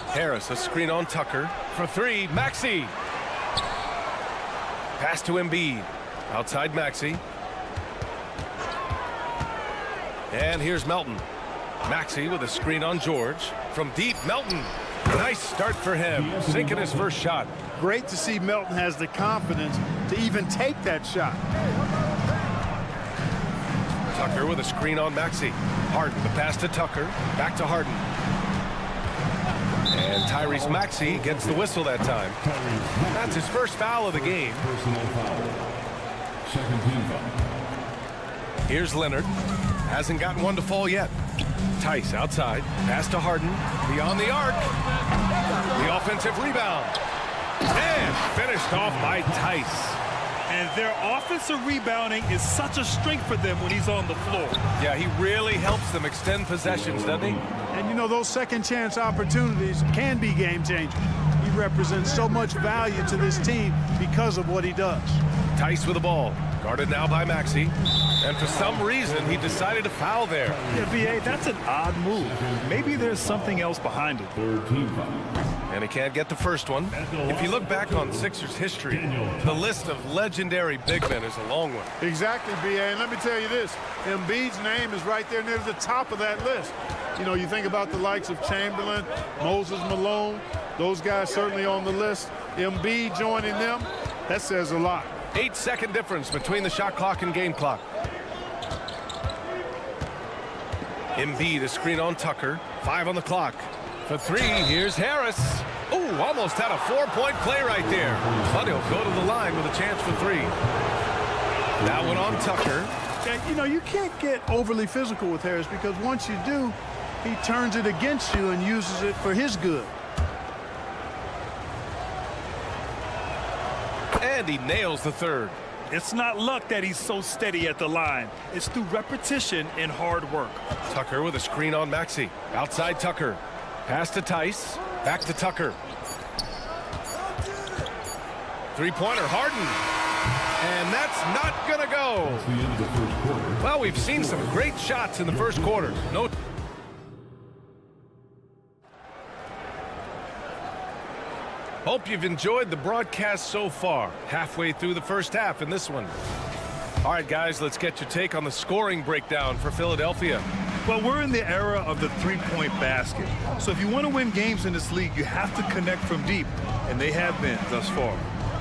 Harris, a screen on Tucker. For 3, Maxey. Pass to Embiid. Outside Maxey. And here's Melton. Maxey with a screen on George. From deep, Melton. Nice start for him. Sinking his first shot. Great to see Melton has the confidence to even take that shot. Tucker with a screen on Maxey. Harden, the pass to Tucker. Back to Harden. And Tyrese Maxey gets the whistle that time. That's his first foul of the game. Personal foul. Second team foul. Here's Leonard. Hasn't gotten one to fall yet. Tice outside. Pass to Harden. Beyond the arc. The offensive rebound. And finished off by Tice. And their offensive rebounding is such a strength for them when he's on the floor. Yeah, he really helps them extend possessions, doesn't he? And, you know, those second chance opportunities can be game changers. He represents so much value to this team because of what he does. Tice with the ball. Guarded now by Maxey. And for some reason, he decided to foul there. Yeah, B.A., that's an odd move. Maybe there's something else behind it. Third team foul. And he can't get the first one. If you look back on Sixers history, the list of legendary big men is a long one. Exactly, B.A. And let me tell you this. Embiid's name is right there near the top of that list. You know, you think about the likes of Chamberlain, Moses Malone, those guys certainly on the list. Embiid joining them, that says a lot. 8-second difference between the shot clock and game clock. Embiid, a screen on Tucker. 5 on the clock. For 3, here's Harris. Ooh, almost had a 4-point play right there. But he'll go to the line with a chance for 3. That one on Tucker. And, you know, you can't get overly physical with Harris because once you do, he turns it against you and uses it for his good. And he nails the third. It's not luck that he's so steady at the line. It's through repetition and hard work. Tucker with a screen on Maxey. Outside Tucker. Pass to Tice. Back to Tucker. Three-pointer, Harden. And that's not going to go. That's the end of the first quarter. Well, we've seen some great shots in the first quarter. No. Hope you've enjoyed the broadcast so far. Halfway through the first half in this one. All right, guys, let's get your take on the scoring breakdown for Philadelphia. Well, we're in the era of the three-point basket. So if you want to win games in this league, you have to connect from deep, and they have been thus far.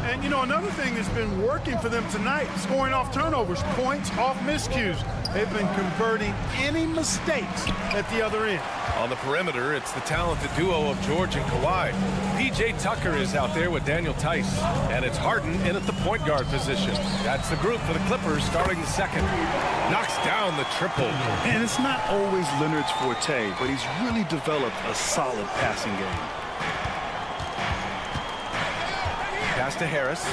And, you know, another thing that's been working for them tonight, scoring off turnovers, points off miscues. They've been converting any mistakes at the other end. On the perimeter, it's the talented duo of George and Kawhi. P.J. Tucker is out there with Daniel Tice. And it's Harden in at the point guard position. That's the group for the Clippers starting the second. Knocks down the triple. And it's not always Leonard's forte, but he's really developed a solid passing game. Pass to Harris.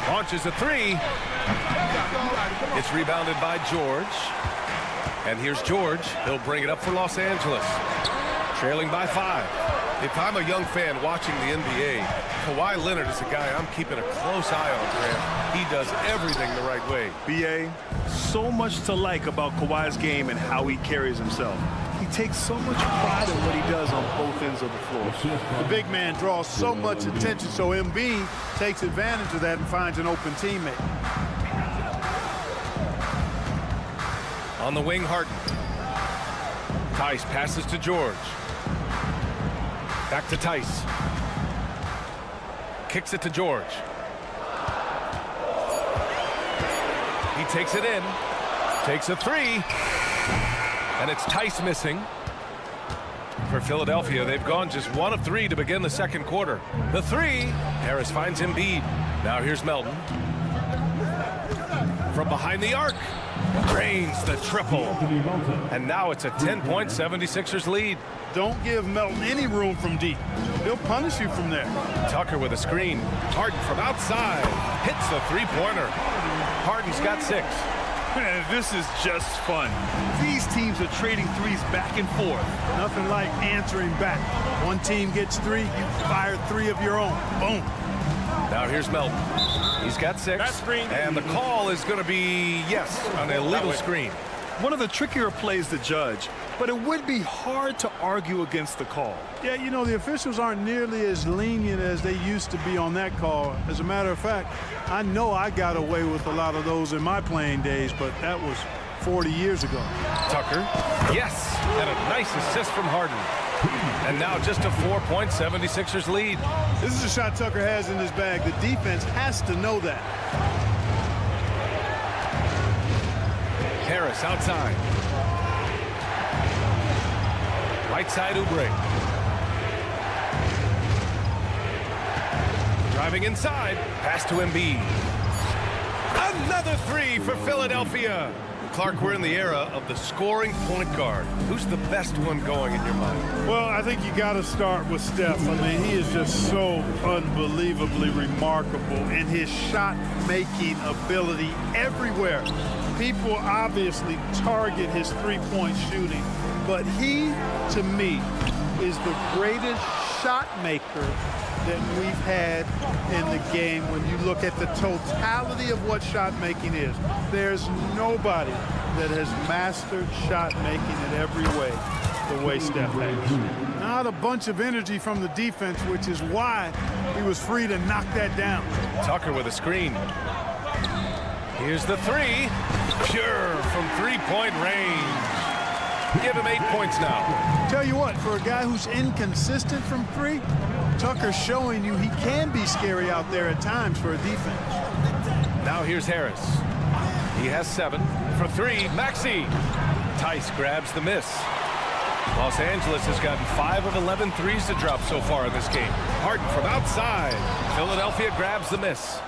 Launches a three. It's rebounded by George. And here's George. He'll bring it up for Los Angeles. Trailing by 5. If I'm a young fan watching the NBA, Kawhi Leonard is a guy I'm keeping a close eye on, Grant. He does everything the right way. B.A., so much to like about Kawhi's game and how he carries himself. He takes so much pride in what he does on both ends of the floor. The big man draws so much attention, so Embiid takes advantage of that and finds an open teammate. On the wing, Harden. Tice passes to George. Back to Tice. Kicks it to George. He takes it in. Takes a three. And it's Tice missing. For Philadelphia, they've gone just 1 of 3 to begin the second quarter. The three. Harris finds Embiid. Now here's Melton. From behind the arc. Drains the triple. And now it's a 10-point 76ers lead. Don't give Melton any room from deep. He'll punish you from there. Tucker with a screen. Harden from outside. Hits the three-pointer. Harden's got 6. Man, this is just fun. These teams are trading threes back and forth. Nothing like answering back. One team gets 3, you fire 3 of your own. Boom. Now here's Melton. He's got 6. And the call is going to be, yes, an illegal screen. One of the trickier plays to judge, but it would be hard to argue against the call. Yeah, you know, the officials aren't nearly as lenient as they used to be on that call. As a matter of fact, I know I got away with a lot of those in my playing days, but that was 40 years ago. Tucker, yes, and a nice assist from Harden. And now just a 4-point 76ers lead. This is a shot Tucker has in his bag. The defense has to know that. Harris outside. Right side, Oubre. Driving inside. Pass to Embiid. Another 3 for Philadelphia. Clark, we're in the era of the scoring point guard. Who's the best one going in your mind? Well, I think you got to start with Steph. I mean, he is just so unbelievably remarkable in his shot-making ability everywhere. People obviously target his three-point shooting, but he, to me, is the greatest shot maker that we've had in the game when you look at the totality of what shot making is. There's nobody that has mastered shot making in every way the way Steph has. Not a bunch of energy from the defense, which is why he was free to knock that down. Tucker with a screen. Here's the three. Pure from three-point range. Give him 8 points now. Tell you what, for a guy who's inconsistent from three, Tucker's showing you he can be scary out there at times for a defense. Now here's Harris. He has 7. For 3, Maxey. Tice grabs the miss. Los Angeles has gotten 5 of 11 threes to drop so far in this game. Harden from outside. Philadelphia grabs the miss.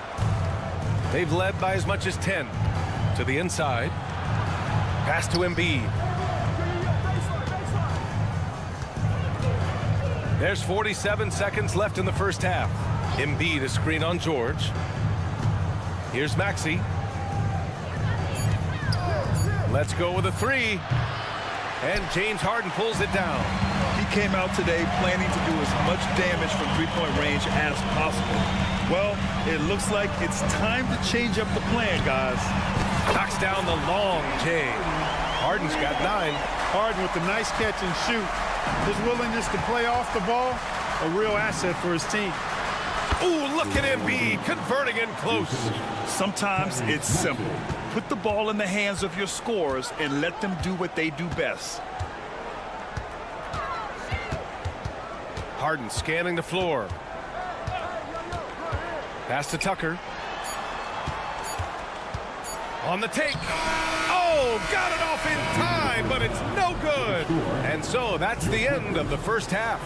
They've led by as much as 10. To the inside. Pass to Embiid. There's 47 seconds left in the first half. Embiid a screen on George. Here's Maxey. Let's go with a 3. And James Harden pulls it down. He came out today planning to do as much damage from three-point range as possible. Well, it looks like it's time to change up the plan, guys. Knocks down the long J. Harden's got 9. Harden with the nice catch and shoot. His willingness to play off the ball, a real asset for his team. Ooh, look at Embiid converting in close. Sometimes it's simple. Put the ball in the hands of your scorers and let them do what they do best. Harden scanning the floor. Pass to Tucker. On the take. Oh, got it off in time, but it's no good. And so that's the end of the first half.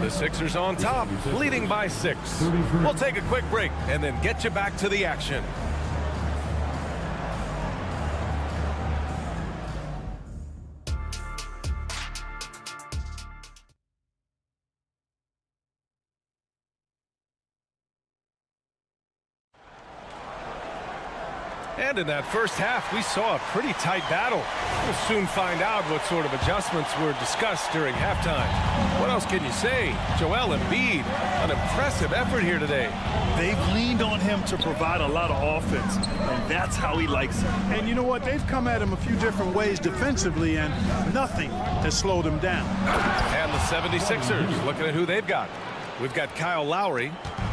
The Sixers on top, leading by 6. We'll take a quick break and then get you back to the action. And in that first half, we saw a pretty tight battle. We'll soon find out what sort of adjustments were discussed during halftime. What else can you say? Joel Embiid, an impressive effort here today. They've leaned on him to provide a lot of offense, and that's how he likes it. And you know what? They've come at him a few different ways defensively, and nothing has slowed him down. And the 76ers, looking at who they've got. We've got Kyle Lowry,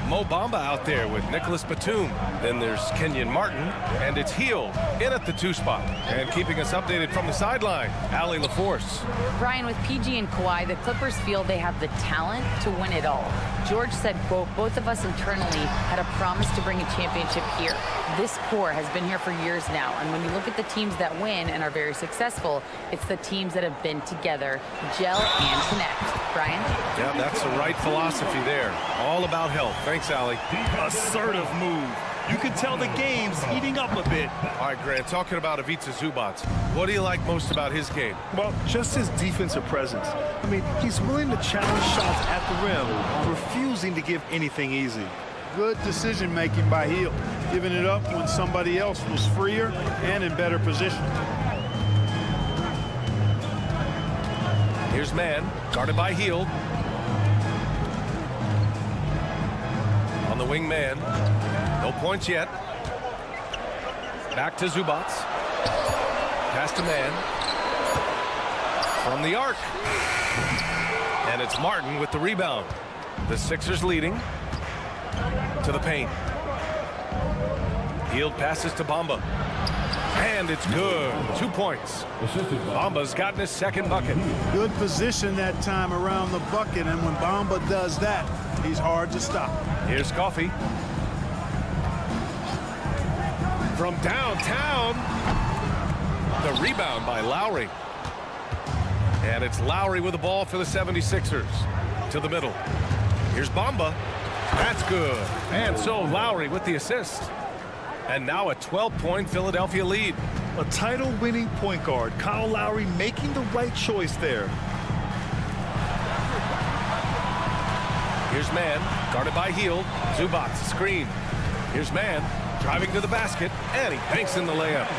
Mo Bamba out there with Nicholas Batum. Then there's Kenyon Martin, and it's Heel in at the 2 spot. And keeping us updated from the sideline, Allie LaForce. Brian, with PG and Kawhi, the Clippers feel they have the talent to win it all. George said, quote, both of us internally had a promise to bring a championship here. This core has been here for years now, and when you look at the teams that win and are very successful, it's the teams that have been together, gel and connect. Brian? Yeah, that's the right philosophy there. All about health. Thanks, Allie. Assertive move. You can tell the game's heating up a bit. All right, Grant, talking about Ivica Zubac, what do you like most about his game? Well, just his defensive presence. I mean, he's willing to challenge shots at the rim, refusing to give anything easy. Good decision-making by Hield, giving it up when somebody else was freer and in better position. Here's Mann, guarded by Hield. On the wing, Mann. No points yet. Back to Zubac. Pass to Mann. From the arc. And it's Martin with the rebound. The Sixers leading. To the paint. Hield passes to Bamba. And it's good. 2 points. Bamba's gotten his second bucket. Good position that time around the bucket, and when Bamba does that, he's hard to stop. Here's Coffey. From downtown. The rebound by Lowry. And it's Lowry with the ball for the 76ers. To the middle. Here's Bamba. That's good. And so Lowry with the assist. And now a 12-point Philadelphia lead. A title-winning point guard, Kyle Lowry, making the right choice there. Here's Mann, guarded by Hield. Zubac, screen. Here's Mann, driving to the basket, and he banks in the layup.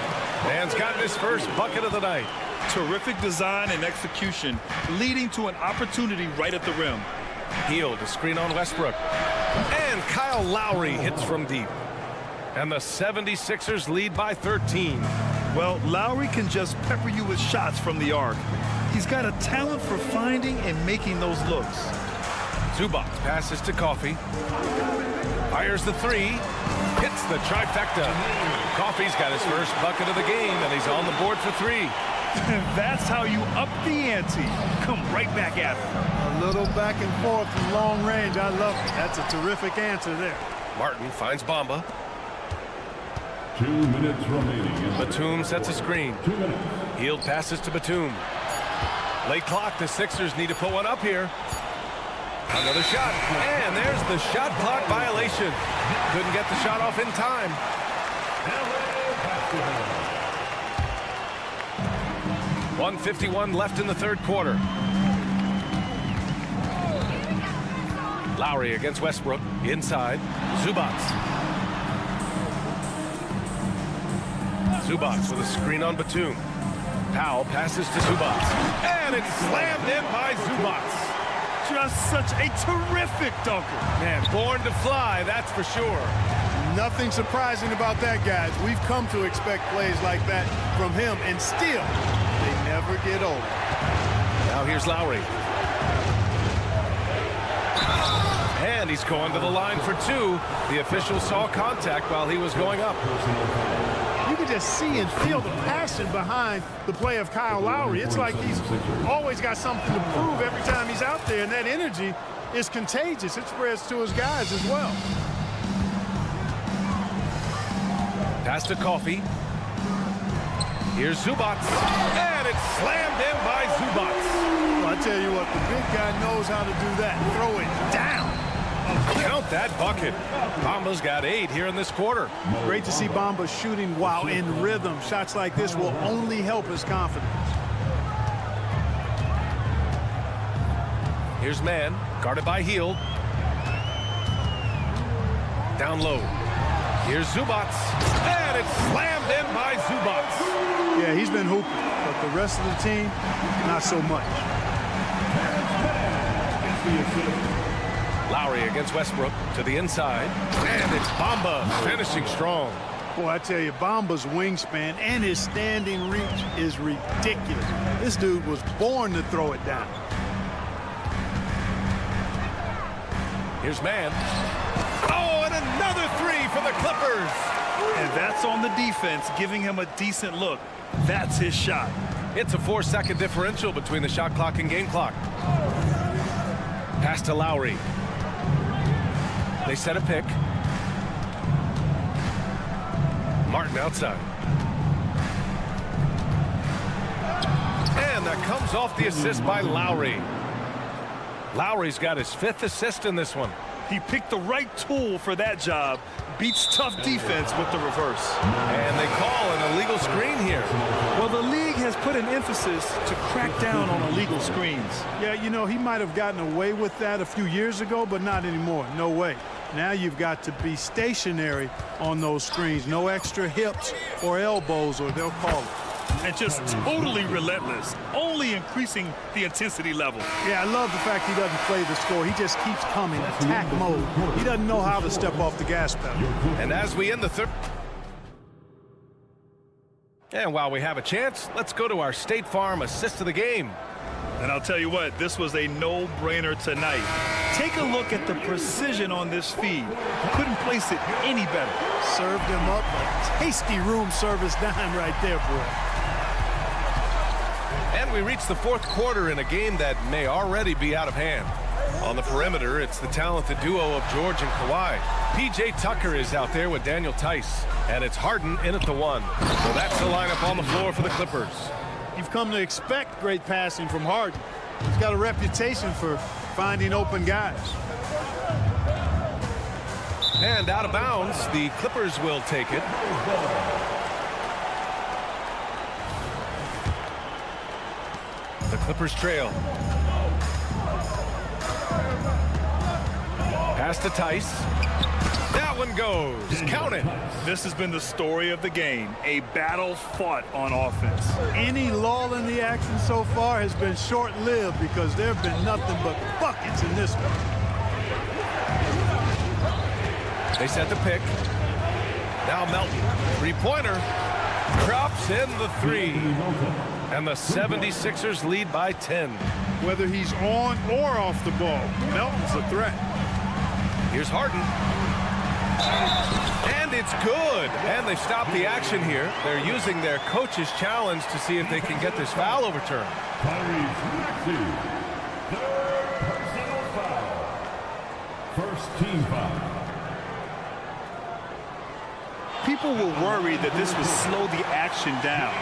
Mann's gotten his first bucket of the night. Terrific design and execution, leading to an opportunity right at the rim. Hield to screen on Westbrook. And Kyle Lowry hits from deep. And the 76ers lead by 13. Well, Lowry can just pepper you with shots from the arc. He's got a talent for finding and making those looks. Zubac passes to Coffey. Fires the three. Hits the trifecta. Coffey's got his first bucket of the game, and he's on the board for three. That's how you up the ante. Come right back at him. A little back and forth from long range. I love it. That's a terrific answer there. Martin finds Bamba. 2 minutes remaining. Batum sets a screen. 2 minutes. Hield passes to Batum. Late clock. The Sixers need to put one up here. Another shot. And there's the shot clock violation. Couldn't get the shot off in time. 1:51 left in the third quarter. Lowry against Westbrook. Inside. Zubac. Zubac with a screen on Batum. Powell passes to Zubac. And it's slammed in by Zubac. Just such a terrific dunker. Man, born to fly, that's for sure. Nothing surprising about that, guys. We've come to expect plays like that from him, and still, they never get old. Now here's Lowry. And he's going to the line for two. The official saw contact while he was going up. You can just see and feel the passion behind the play of Kyle Lowry. It's like he's always got something to prove every time he's out there, and that energy is contagious. It spreads to his guys as well. Pass to Coffey. Here's Zubac. And it's slammed in by Zubac. Well, I tell you what, the big guy knows how to do that. Throw it down. Count that bucket. Bamba's got 8 here in this quarter. Great to see Bamba shooting while in rhythm. Shots like this will only help his confidence. Here's Mann, guarded by Hield. Down low. Here's Zubac. And it's slammed in by Zubac. Yeah, he's been hooping, but the rest of the team, not so much. Lowry against Westbrook to the inside. And it's Bamba finishing strong. Boy, I tell you, Bamba's wingspan and his standing reach is ridiculous. This dude was born to throw it down. Here's Mann. Oh, and another three for the Clippers. And that's on the defense, giving him a decent look. That's his shot. It's a 4-second differential between the shot clock and game clock. Pass to Lowry. They set a pick. Martin outside. And that comes off the assist by Lowry. Lowry's got his 5th assist in this one. He picked the right tool for that job. Beats tough defense with the reverse. And they call an illegal screen here. Well, the league has put an emphasis to crack down on illegal screens. Yeah, you know, he might have gotten away with that a few years ago, but not anymore. No way. Now you've got to be stationary on those screens. No extra hips or elbows, or they'll call it. And just totally relentless, only increasing the intensity level. Yeah, I love the fact he doesn't play the score. He just keeps coming, attack mode. He doesn't know how to step off the gas pedal. And as we end the third... And while we have a chance, let's go to our State Farm assist of the game. And I'll tell you what, this was a no-brainer tonight. Take a look at the precision on this feed. Couldn't place it any better. Served him up a tasty room service dime right there, boy. And we reach the fourth quarter in a game that may already be out of hand. On the perimeter, it's the talented duo of George and Kawhi. P.J. Tucker is out there with Daniel Tice. And it's Harden in at the 1. So that's the lineup on the floor for the Clippers. You've come to expect great passing from Harden. He's got a reputation for finding open guys. And out of bounds, the Clippers will take it. The Clippers trail. Pass to Tice. That one one goes. Count it. This has been the story of the game, a battle fought on offense. Any lull in the action so far has been short-lived because there have been nothing but buckets in this one. They set the pick. Now Melton, three-pointer, drops in the three. And the 76ers lead by 10. Whether he's on or off the ball, Melton's a threat. Here's Harden. And it's good. And they stopped the action here. They're using their coach's challenge to see if they can get this foul overturned. Personal foul. First team foul. People were worried that this would slow the action down.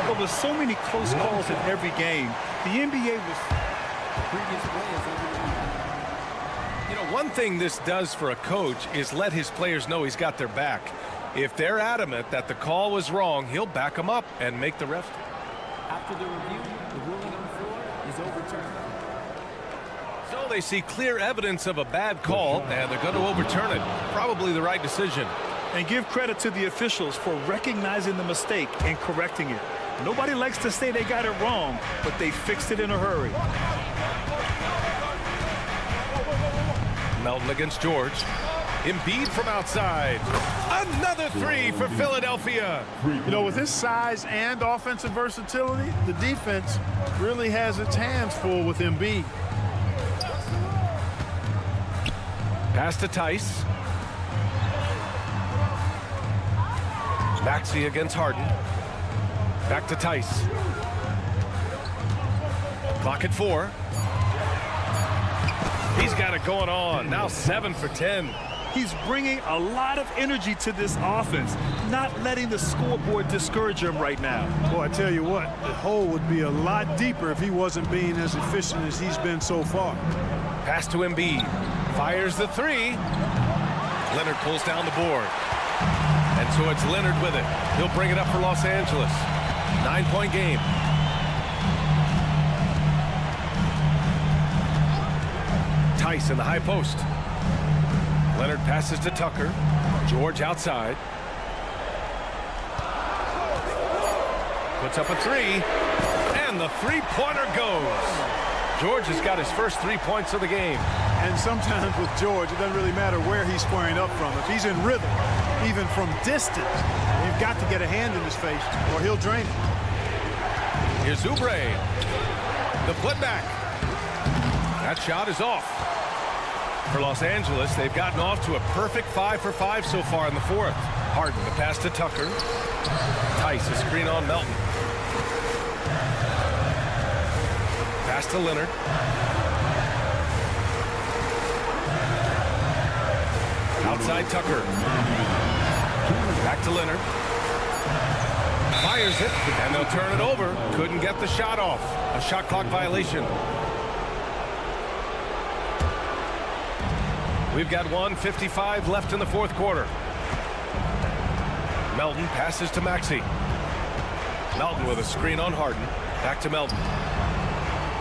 But with so many close calls in every game, the NBA was... You know, one thing this does for a coach is let his players know he's got their back. If they're adamant that the call was wrong, he'll back them up and make the ref. After the review, the ruling on the floor is overturned. So they see clear evidence of a bad call, and they're going to overturn it. Probably the right decision. And give credit to the officials for recognizing the mistake and correcting it. Nobody likes to say they got it wrong, but they fixed it in a hurry. Melton against George. Embiid from outside. Another three for Philadelphia. You know, with his size and offensive versatility, the defense really has its hands full with Embiid. Pass to Tice. Maxey against Harden. Back to Tice. Clock at 4. He's got it going on. Now 7 for 10. He's bringing a lot of energy to this offense, not letting the scoreboard discourage him right now. Boy, I tell you what, the hole would be a lot deeper if he wasn't being as efficient as he's been so far. Pass to Embiid. Fires the 3. Leonard pulls down the board. And so it's Leonard with it. He'll bring it up for Los Angeles. 9-point game. Tice in the high post. Leonard passes to Tucker. George outside. Puts up a 3. And the three-pointer goes. George has got his first 3 points of the game. And sometimes with George, it doesn't really matter where he's squaring up from. If he's in rhythm, even from distance, you've got to get a hand in his face or he'll drain it. Here's Oubre. The putback. That shot is off. For Los Angeles, they've gotten off to a perfect 5 for 5 so far in the 4th. Harden, the pass to Tucker. Tice, a screen on Melton. Pass to Leonard. Outside Tucker. Back to Leonard. Fires it, and they'll turn it over. Couldn't get the shot off. A shot clock violation. We've got 1:55 left in the 4th quarter. Melton passes to Maxey. Melton with a screen on Harden. Back to Melton.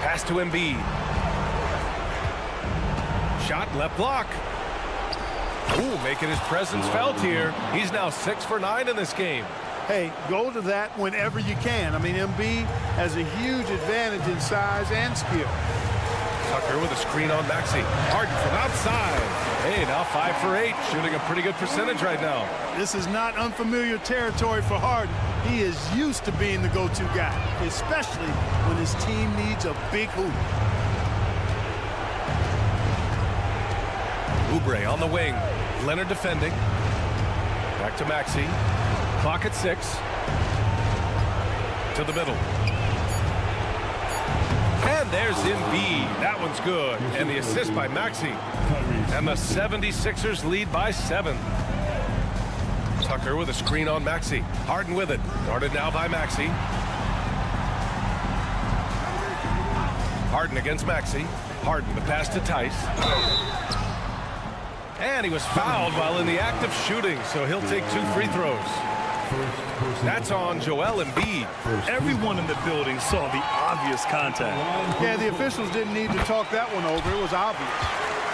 Pass to Embiid. Shot left block. Ooh, making his presence felt here. He's now 6 for 9 in this game. Hey, go to that whenever you can. I mean, Embiid has a huge advantage in size and skill. Tucker with a screen on Maxey. Harden from outside. Hey, now 5 for 8, shooting a pretty good percentage right now. This is not unfamiliar territory for Harden. He is used to being the go-to guy, especially when his team needs a big hoop. Oubre on the wing. Leonard defending. Back to Maxey. Clock at 6. To the middle. And there's Embiid. That one's good. And the assist by Maxey. And the 76ers lead by 7. Tucker with a screen on Maxey. Harden with it. Guarded now by Maxey. Harden against Maxey. Harden, the pass to Tice. And he was fouled while in the act of shooting, so he'll take 2 free throws. That's on Joel Embiid. Everyone in the building saw the obvious contact. Yeah, the officials didn't need to talk that one over. It was obvious.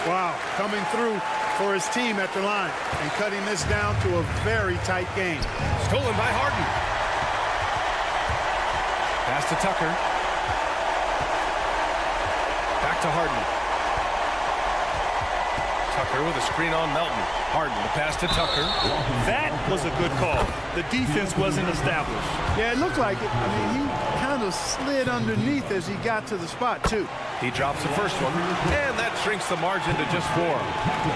Wow, coming through for his team at the line and cutting this down to a very tight game. Stolen by Harden. Pass to Tucker. Back to Harden. Tucker with a screen on Melton. Harden, the pass to Tucker. That was a good call. The defense wasn't established. Yeah, it looked like it. I mean, he kind of slid underneath as he got to the spot, too. He drops the first one, and that shrinks the margin to just 4.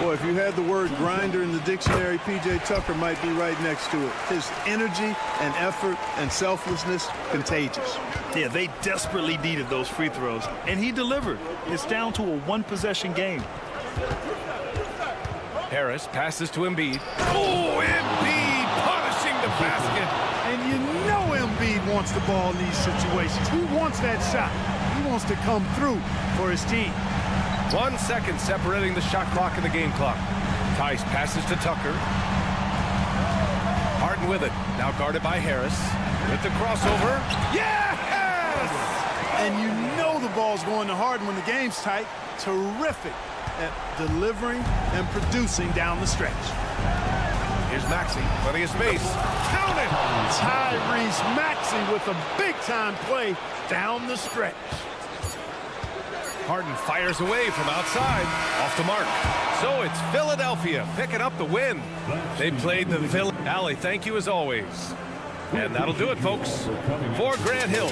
Boy, if you had the word grinder in the dictionary, P.J. Tucker might be right next to it. His energy and effort and selflessness, contagious. Yeah, they desperately needed those free throws, and he delivered. It's down to a one-possession game. Harris passes to Embiid. Oh, Embiid punishing the basket. And you know Embiid wants the ball in these situations. He wants that shot. He wants to come through for his team. 1 second separating the shot clock and the game clock. Tice passes to Tucker. Harden with it. Now guarded by Harris. With the crossover. Yes! And you know the ball's going to Harden when the game's tight. Terrific at delivering and producing down the stretch. Here's Maxey, plenty of space. Count it! Tyrese Maxey with a big-time play down the stretch. Harden fires away from outside, off the mark. So it's Philadelphia picking up the win. They played the Philly. Allie, thank you as always. And that'll do it, folks, for Grant Hill.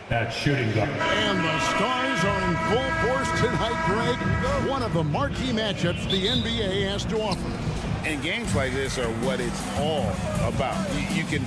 At shooting guard. And the Stars are in full force tonight, Greg. One of the marquee matchups the NBA has to offer. And games like this are what it's all about. You can...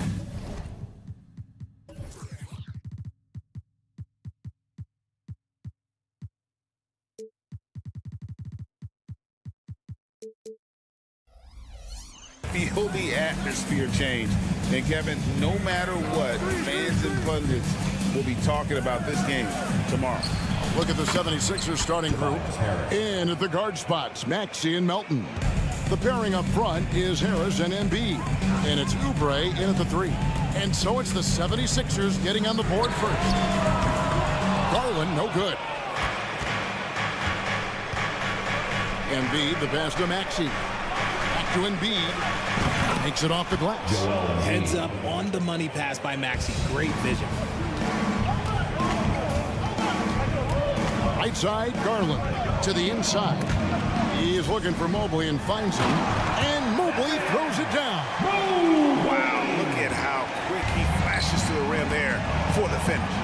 feel the atmosphere change. And Kevin, no matter what, fans and pundits will be talking about this game tomorrow. Look at the 76ers starting group. In at the guard spots, Maxey and Melton. The pairing up front is Harris and Embiid. And it's Oubre in at the 3. And so it's the 76ers getting on the board first. Garland, no good. Embiid, the pass to Maxey. Back to Embiid. Takes it off the glass. Heads up on the money pass by Maxey. Great vision. Right side, Garland to the inside. He is looking for Mobley and finds him. And Mobley throws it down. Wow, look at how quick he flashes to the rim there for the finish.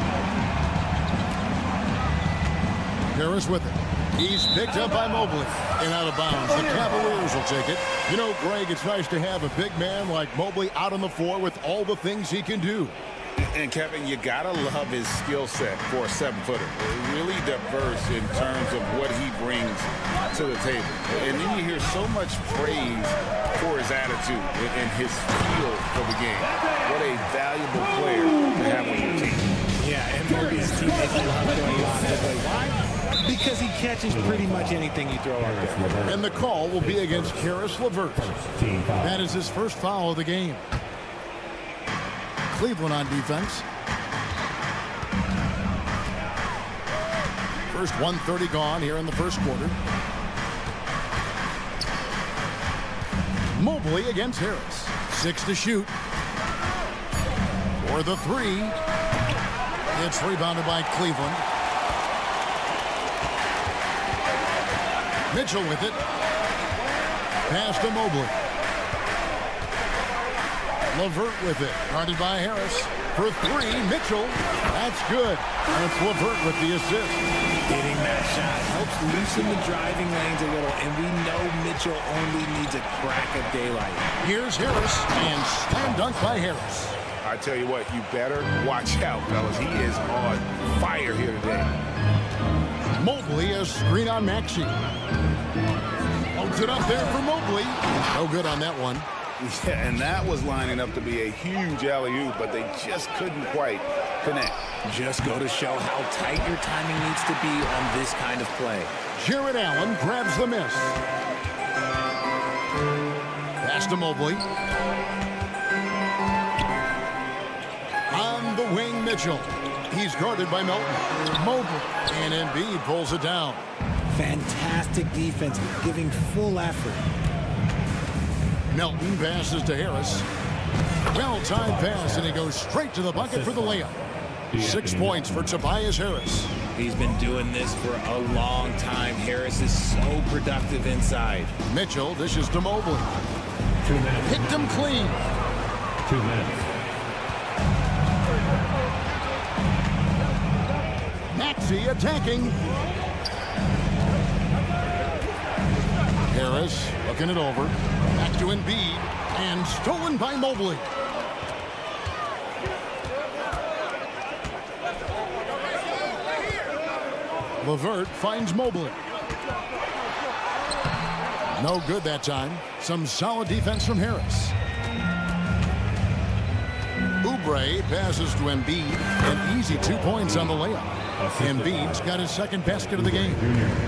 Harris with it. He's picked up by Mobley and out of bounds. The Cavaliers will take it. You know, Greg, it's nice to have a big man like Mobley out on the floor with all the things he can do. And Kevin, you gotta love his skill set for a 7-footer. Really diverse in terms of what he brings to the table. And then you hear so much praise for his attitude and his feel for the game. What a valuable player to have on your team. Yeah, and maybe his teammates love going on his way. Why? Because he catches pretty much anything you throw out there. And the call will be against Caris LeVert. That is his first foul of the game. Cleveland on defense. First 1:30 gone here in the first quarter. Mobley against Harris. 6 to shoot. For the 3. It's rebounded by Cleveland. Mitchell with it. Pass to Mobley. LeVert with it. Guarded by Harris. For 3, Mitchell. That's good. That's LeVert with the assist. Getting that shot helps loosen the driving lanes a little, and we know Mitchell only needs a crack of daylight. Here's Harris, and slam dunk by Harris. I tell you what, you better watch out, fellas. He is on fire here today. Mobley, a screen on Maxey. Holds it up there for Mobley. No good on that one. Yeah, and that was lining up to be a huge alley-oop, but they just couldn't quite connect. Just go to show how tight your timing needs to be on this kind of play. Jared Allen grabs the miss. Pass to Mobley. On the wing, Mitchell. He's guarded by Melton. Mobley. And Embiid pulls it down. Fantastic defense, giving full effort. Melton passes to Harris. Well-timed pass, and he goes straight to the bucket for the layup. 6 points for Tobias Harris. He's been doing this for a long time. Harris is so productive inside. Mitchell dishes to Mobley. 2 minutes. Picked him clean. 2 minutes. Maxey attacking. Harris looking it over. Back to Embiid. And stolen by Mobley. LeVert finds Mobley. No good that time. Some solid defense from Harris. Oubre passes to Embiid. An easy 2 points on the layup. Embiid's got his second basket of the game.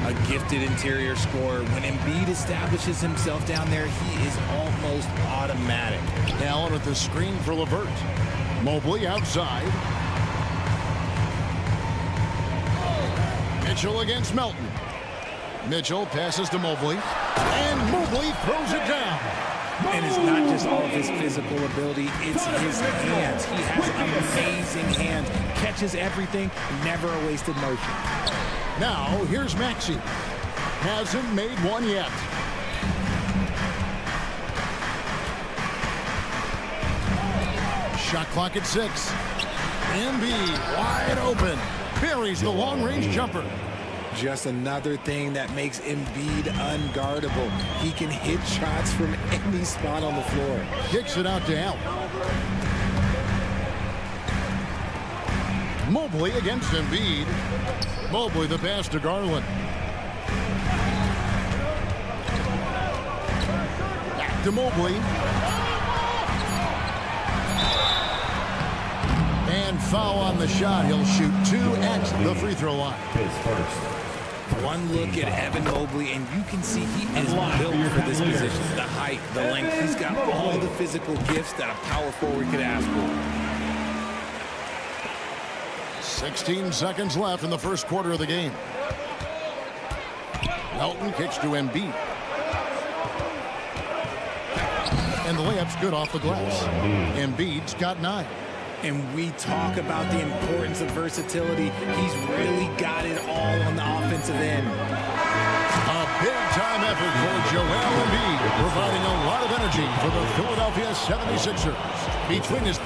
A gifted interior scorer. When Embiid establishes himself down there, he is almost automatic. Allen with the screen for LeVert. Mobley outside. Mitchell against Melton. Mitchell passes to Mobley. And Mobley throws it down. And it's not just all of his physical ability, it's his hands. He has amazing hands. Catches everything, never a wasted motion. Now, here's Maxey. Hasn't made one yet. Shot clock at 6. Embiid wide open. Buries the long-range jumper. Just another thing that makes Embiid unguardable. He can hit shots from any spot on the floor. Kicks it out to Allen. Mobley against Embiid. Mobley the pass to Garland. Back to Mobley. And foul on the shot. He'll shoot 2 at the free throw line. One look at Evan Mobley, and you can see he is built for this position. The height, the length. He's got all the physical gifts that a power forward could ask for. 16 seconds left in the first quarter of the game. Melton kicks to Embiid. And the layup's good off the glass. Embiid's got 9. And we talk about the importance of versatility. He's really got it all on the offensive end. A big-time effort for Joel Embiid, providing a lot of energy for the Philadelphia 76ers. Between his...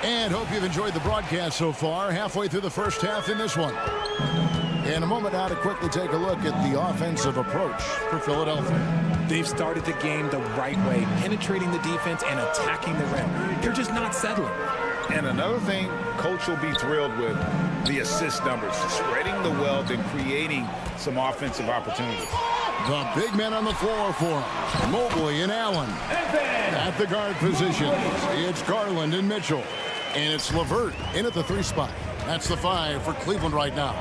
And hope you've enjoyed the broadcast so far. Halfway through the first half in this one. In a moment now to quickly take a look at the offensive approach for Philadelphia. They've started the game the right way, penetrating the defense and attacking the rim. They're just not settling. And another thing Coach will be thrilled with, the assist numbers, spreading the wealth and creating some offensive opportunities. The big men on the floor for him. Mobley and Allen. At the guard positions, it's Garland and Mitchell. And it's LeVert in at the 3 spot. That's the 5 for Cleveland right now.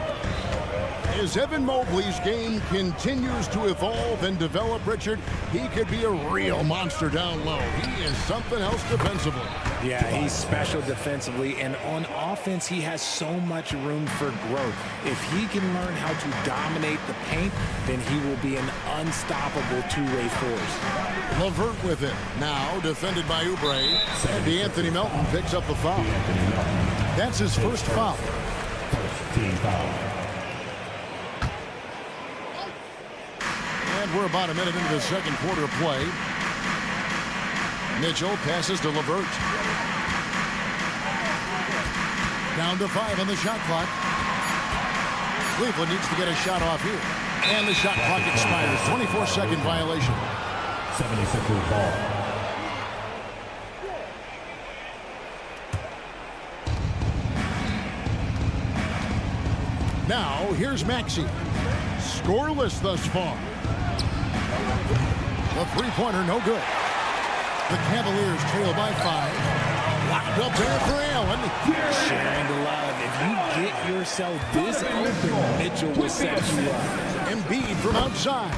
As Evan Mobley's game continues to evolve and develop, Richard, he could be a real monster down low. He is something else defensively. Yeah, he's special defensively, and on offense, he has so much room for growth. If he can learn how to dominate the paint, then he will be an unstoppable two-way force. LeVert with it. Now defended by Oubre. And Anthony Melton picks up the foul. That's his first foul. Team foul. And we're about a minute into the second quarter of play. Mitchell passes to LeVert. Down to 5 on the shot clock. Cleveland needs to get a shot off here. And the shot clock expires. 24-second violation. 76ers ball. Now, here's Maxey. Scoreless thus far. The three-pointer, no good. The Cavaliers trail by 5. Locked up there for Allen. Sharing the love. If you get yourself this open, Mitchell will set you up. Embiid from outside.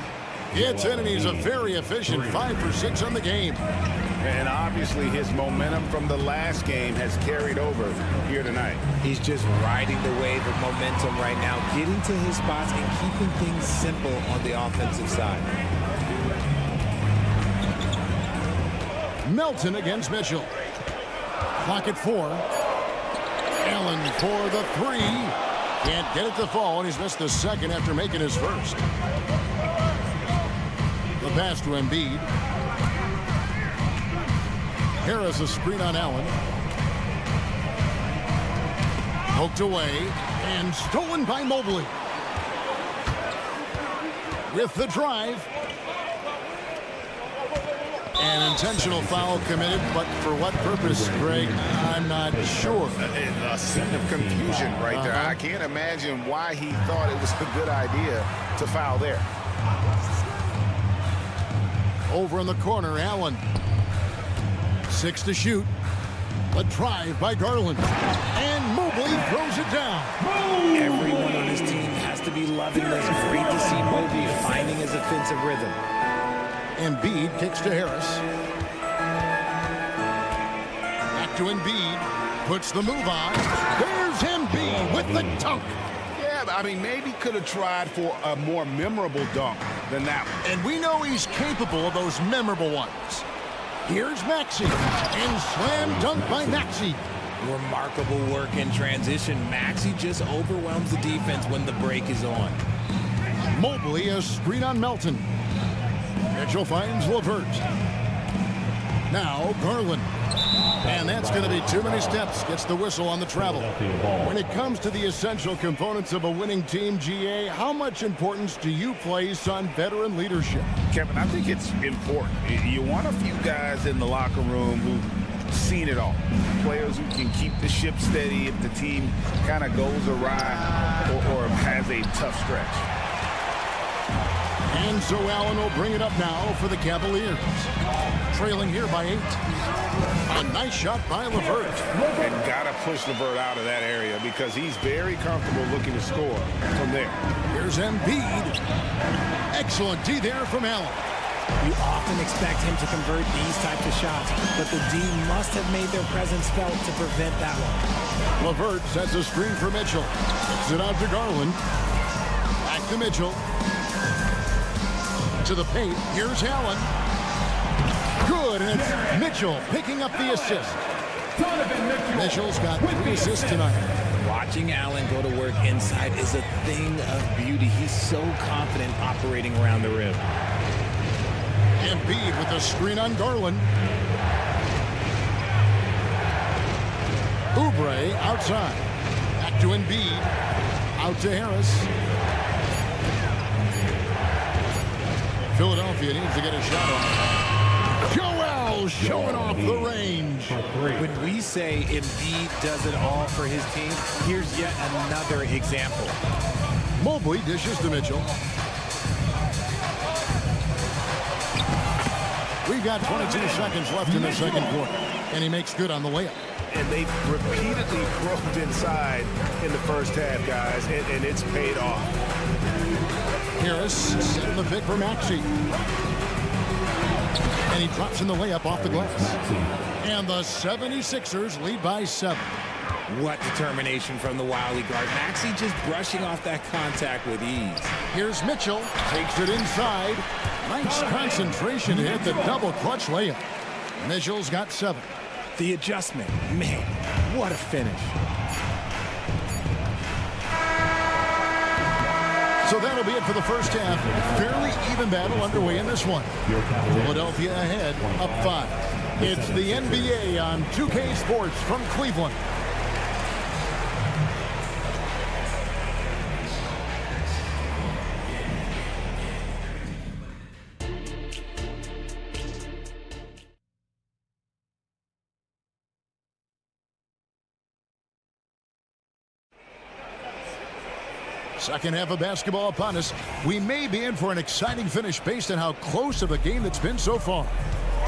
Gets in, and he's a very efficient 5 for 6 on the game. And obviously his momentum from the last game has carried over here tonight. He's just riding the wave of momentum right now, getting to his spots and keeping things simple on the offensive side. Melton against Mitchell. Clock at 4. Allen for the 3. Can't get it to fall, and he's missed the second after making his first. The pass to Embiid. Harris a screen on Allen. Poked away and stolen by Mobley. With the drive. An intentional foul committed, but for what purpose, Greg? I'm not sure. A scene of confusion right there. I can't imagine why he thought it was a good idea to foul there. Over in the corner, Allen. 6 to shoot. A drive by Garland. And Mobley throws it down. Everyone on his team has to be loving this. Great to see Mobley finding his offensive rhythm. Embiid kicks to Harris. Back to Embiid. Puts the move on. There's Embiid with the dunk. Yeah, I mean, maybe could have tried for a more memorable dunk than that one. And we know he's capable of those memorable ones. Here's Maxey. And slam dunk by Maxey. Remarkable work in transition. Maxey just overwhelms the defense when the break is on. Mobley, a screen on Melton. Mitchell finds LeVert. Now Garland. And that's going to be too many steps. Gets the whistle on the travel. When it comes to the essential components of a winning team, GA, how much importance do you place on veteran leadership? Kevin, I think it's important. You want a few guys in the locker room who've seen it all. Players who can keep the ship steady if the team kind of goes awry or has a tough stretch. And so Allen will bring it up now for the Cavaliers. Trailing here by 8. A nice shot by LeVert. And got to push LeVert out of that area because he's very comfortable looking to score from there. Here's Embiid. Excellent D there from Allen. You often expect him to convert these types of shots, but the D must have made their presence felt to prevent that one. LeVert sets a screen for Mitchell. Kicks it out to Garland. Back to Mitchell. To the paint. Here's Allen. Good, and it's Mitchell picking up the assist. Mitchell's got 3 assists tonight. Watching Allen go to work inside is a thing of beauty. He's so confident operating around the rim. Embiid with the screen on Garland. Oubre outside. Back to Embiid. Out to Harris. Philadelphia needs to get a shot off. Joel showing off the range. When we say Embiid does it all for his team, here's yet another example. Mobley dishes to Mitchell. We've got 22 seconds left in the second quarter, and he makes good on the layup. And they've repeatedly probed inside in the first half, guys, and it's paid off. Harris setting the pick for Maxey. And he drops in the layup off the glass. And the 76ers lead by 7. What determination from the wily guard. Maxey just brushing off that contact with ease. Here's Mitchell. Takes it inside. Nice concentration to hit the double clutch layup. Mitchell's got 7. The adjustment. Man, what a finish. So that'll be it for the first half. Fairly even battle underway in this one. Philadelphia ahead, up 5. It's the NBA on 2K Sports from Cleveland. Second half of basketball upon us. We may be in for an exciting finish based on how close of a game that's been so far.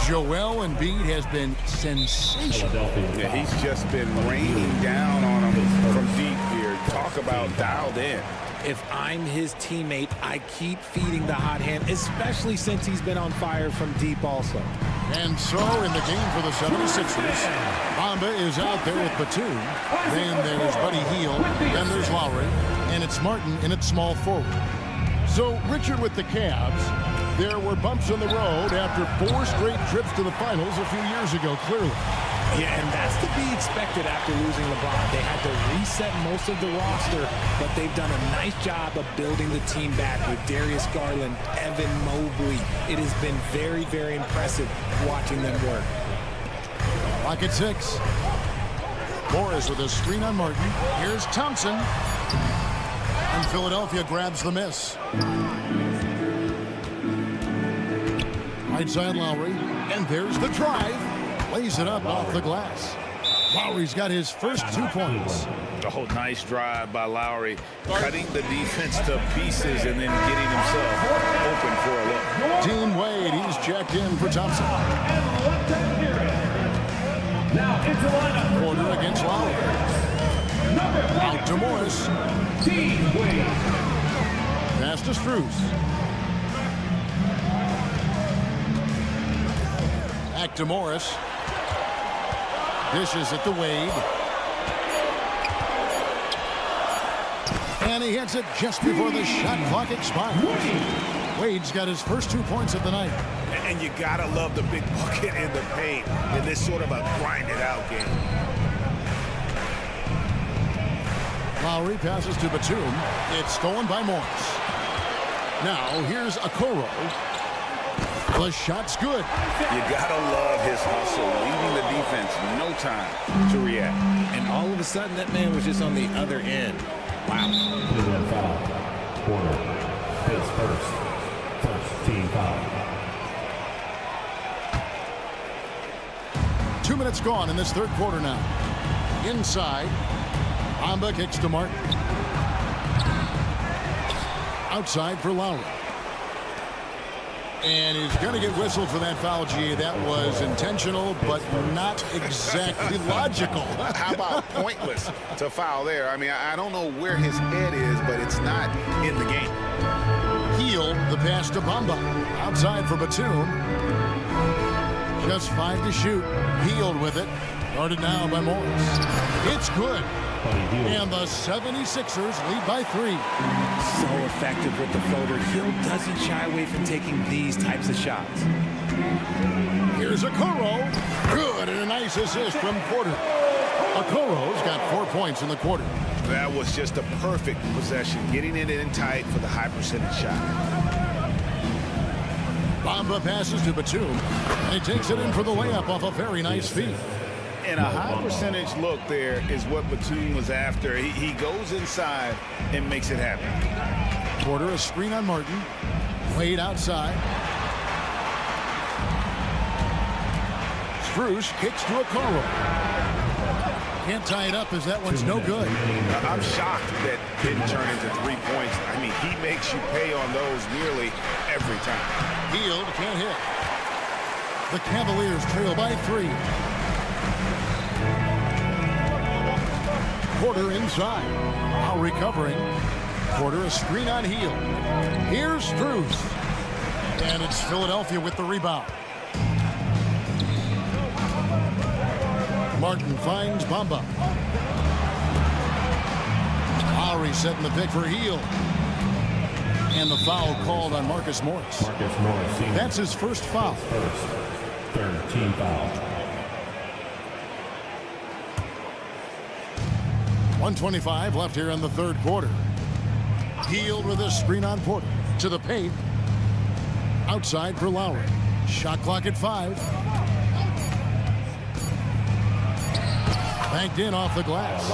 Joel Embiid has been sensational. Yeah, he's just been raining down on him from deep here. Talk about dialed in. If I'm his teammate, I keep feeding the hot hand, especially since he's been on fire from deep also. And so in the game for the 76ers, Bamba is out there with Batum. Then there's Buddy Hield. Then there's Lowry. And it's Martin in its small forward. So Richard with the Cavs, there were bumps in the road after 4 straight trips to the finals a few years ago, clearly. Yeah, and that's to be expected after losing LeBron. They had to reset most of the roster, but they've done a nice job of building the team back with Darius Garland, Evan Mobley. It has been very, very impressive watching them work. Clock at 6. Morris with a screen on Martin. Here's Thompson. And Philadelphia grabs the miss. Right side Lowry. And there's the drive. Lays it up off the glass. Lowry's got his first 2 points. Oh, nice drive by Lowry. Cutting the defense to pieces and then getting himself open for a look. Dean Wade, he's checked in for Thompson. Now into lineup. Porter against Lowry. Out to Morris. Pass to Strus. Back to Morris. Dishes it to Wade. And he hits it just before the shot clock expires. Wade's got his first 2 points of the night. And you gotta love the big bucket in the paint in this sort of a grind-it-out game. Lowry passes to Batum. It's stolen by Morris. Now here's Okoro. The shot's good. You gotta love his hustle, leaving the defense no time to react. And all of a sudden, that man was just on the other end. Wow. Cleveland foul. Quarter. His first team foul. 2 minutes gone in this third quarter now. Inside. Bamba kicks to Martin. Outside for Lowry. And he's going to get whistled for that foul, G. That was intentional, but not exactly logical. How about pointless to foul there? I mean, I don't know where his head is, but it's not in the game. Healed the pass to Bamba. Outside for Batum. Just 5 to shoot. Healed with it. Guarded now by Morris. It's good. And the 76ers lead by 3. So effective with the floater. Hill doesn't shy away from taking these types of shots. Here's Okoro. Good, and a nice assist from Porter. Okoro's got 4 points in the quarter. That was just a perfect possession, getting it in tight for the high percentage shot. Bamba passes to Batum, and he takes it in for the layup off a very nice feed. And a high percentage look there is what Batum was after. He goes inside and makes it happen. Porter, a screen on Martin. Wade outside. Strus kicks to Okoro. Can't tie it up as that one's no good. I'm shocked that didn't turn into 3 points. I mean, he makes you pay on those nearly every time. Healed, can't hit. The Cavaliers trail by 3. Porter inside. Now recovering. Porter a screen on Heel. Here's Strus. And it's Philadelphia with the rebound. Martin finds Bamba. Lowry setting the pick for Heel. And the foul called on Marcus Morris. That's his first foul. Third team foul. 1:25 left here in the third quarter. Healed with a screen on Porter. To the paint. Outside for Lowry. Shot clock at 5. Banked in off the glass.